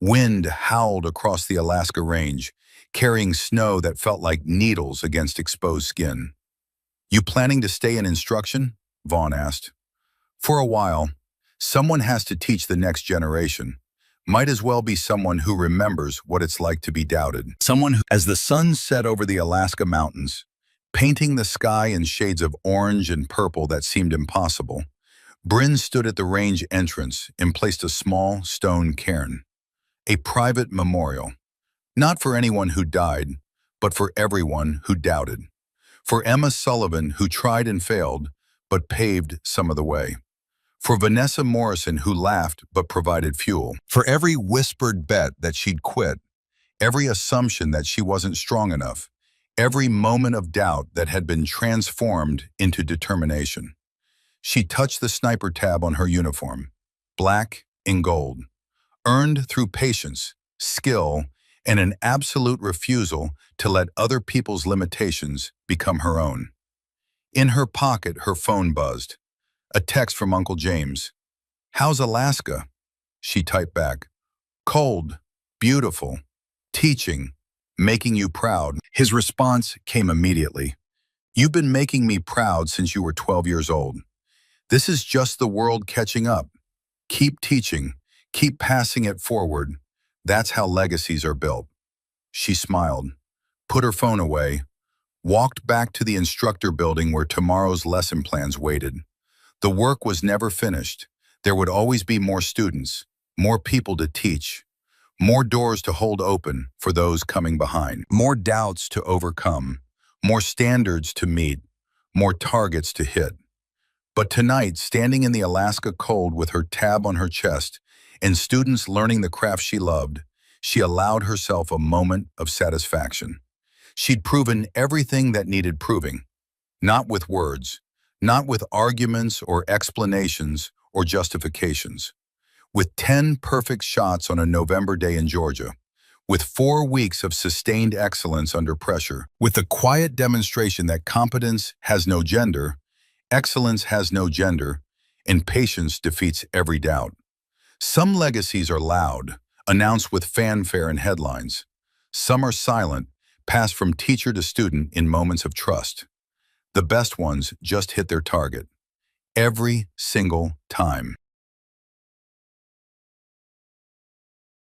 Wind howled across the Alaska range, carrying snow that felt like needles against exposed skin. You planning to stay in instruction? Vaughn asked. For a while. Someone has to teach the next generation. Might as well be someone who remembers what it's like to be doubted. Someone who, as the sun set over the Alaska mountains, painting the sky in shades of orange and purple that seemed impossible, Bryn stood at the range entrance and placed a small stone cairn. A private memorial. Not for anyone who died, but for everyone who doubted. For Emma Sullivan, who tried and failed, but paved some of the way. For Vanessa Morrison, who laughed but provided fuel. For every whispered bet that she'd quit, every assumption that she wasn't strong enough, every moment of doubt that had been transformed into determination. She touched the sniper tab on her uniform, black and gold, earned through patience, skill, and an absolute refusal to let other people's limitations become her own. In her pocket, her phone buzzed. A text from Uncle James. How's Alaska? She typed back. Cold, beautiful, teaching, making you proud. His response came immediately. You've been making me proud since you were 12 years old. This is just the world catching up. Keep teaching, keep passing it forward. That's how legacies are built. She smiled, put her phone away, walked back to the instructor building where tomorrow's lesson plans waited. The work was never finished. There would always be more students, more people to teach, more doors to hold open for those coming behind, more doubts to overcome, more standards to meet, more targets to hit. But tonight, standing in the Alaska cold with her tab on her chest and students learning the craft she loved, she allowed herself a moment of satisfaction. She'd proven everything that needed proving, not with words, not with arguments or explanations or justifications. With 10 perfect shots on a November day in Georgia, with 4 weeks of sustained excellence under pressure, with the quiet demonstration that competence has no gender, excellence has no gender, and patience defeats every doubt. Some legacies are loud, announced with fanfare and headlines. Some are silent, passed from teacher to student in moments of trust. The best ones just hit their target. Every single time.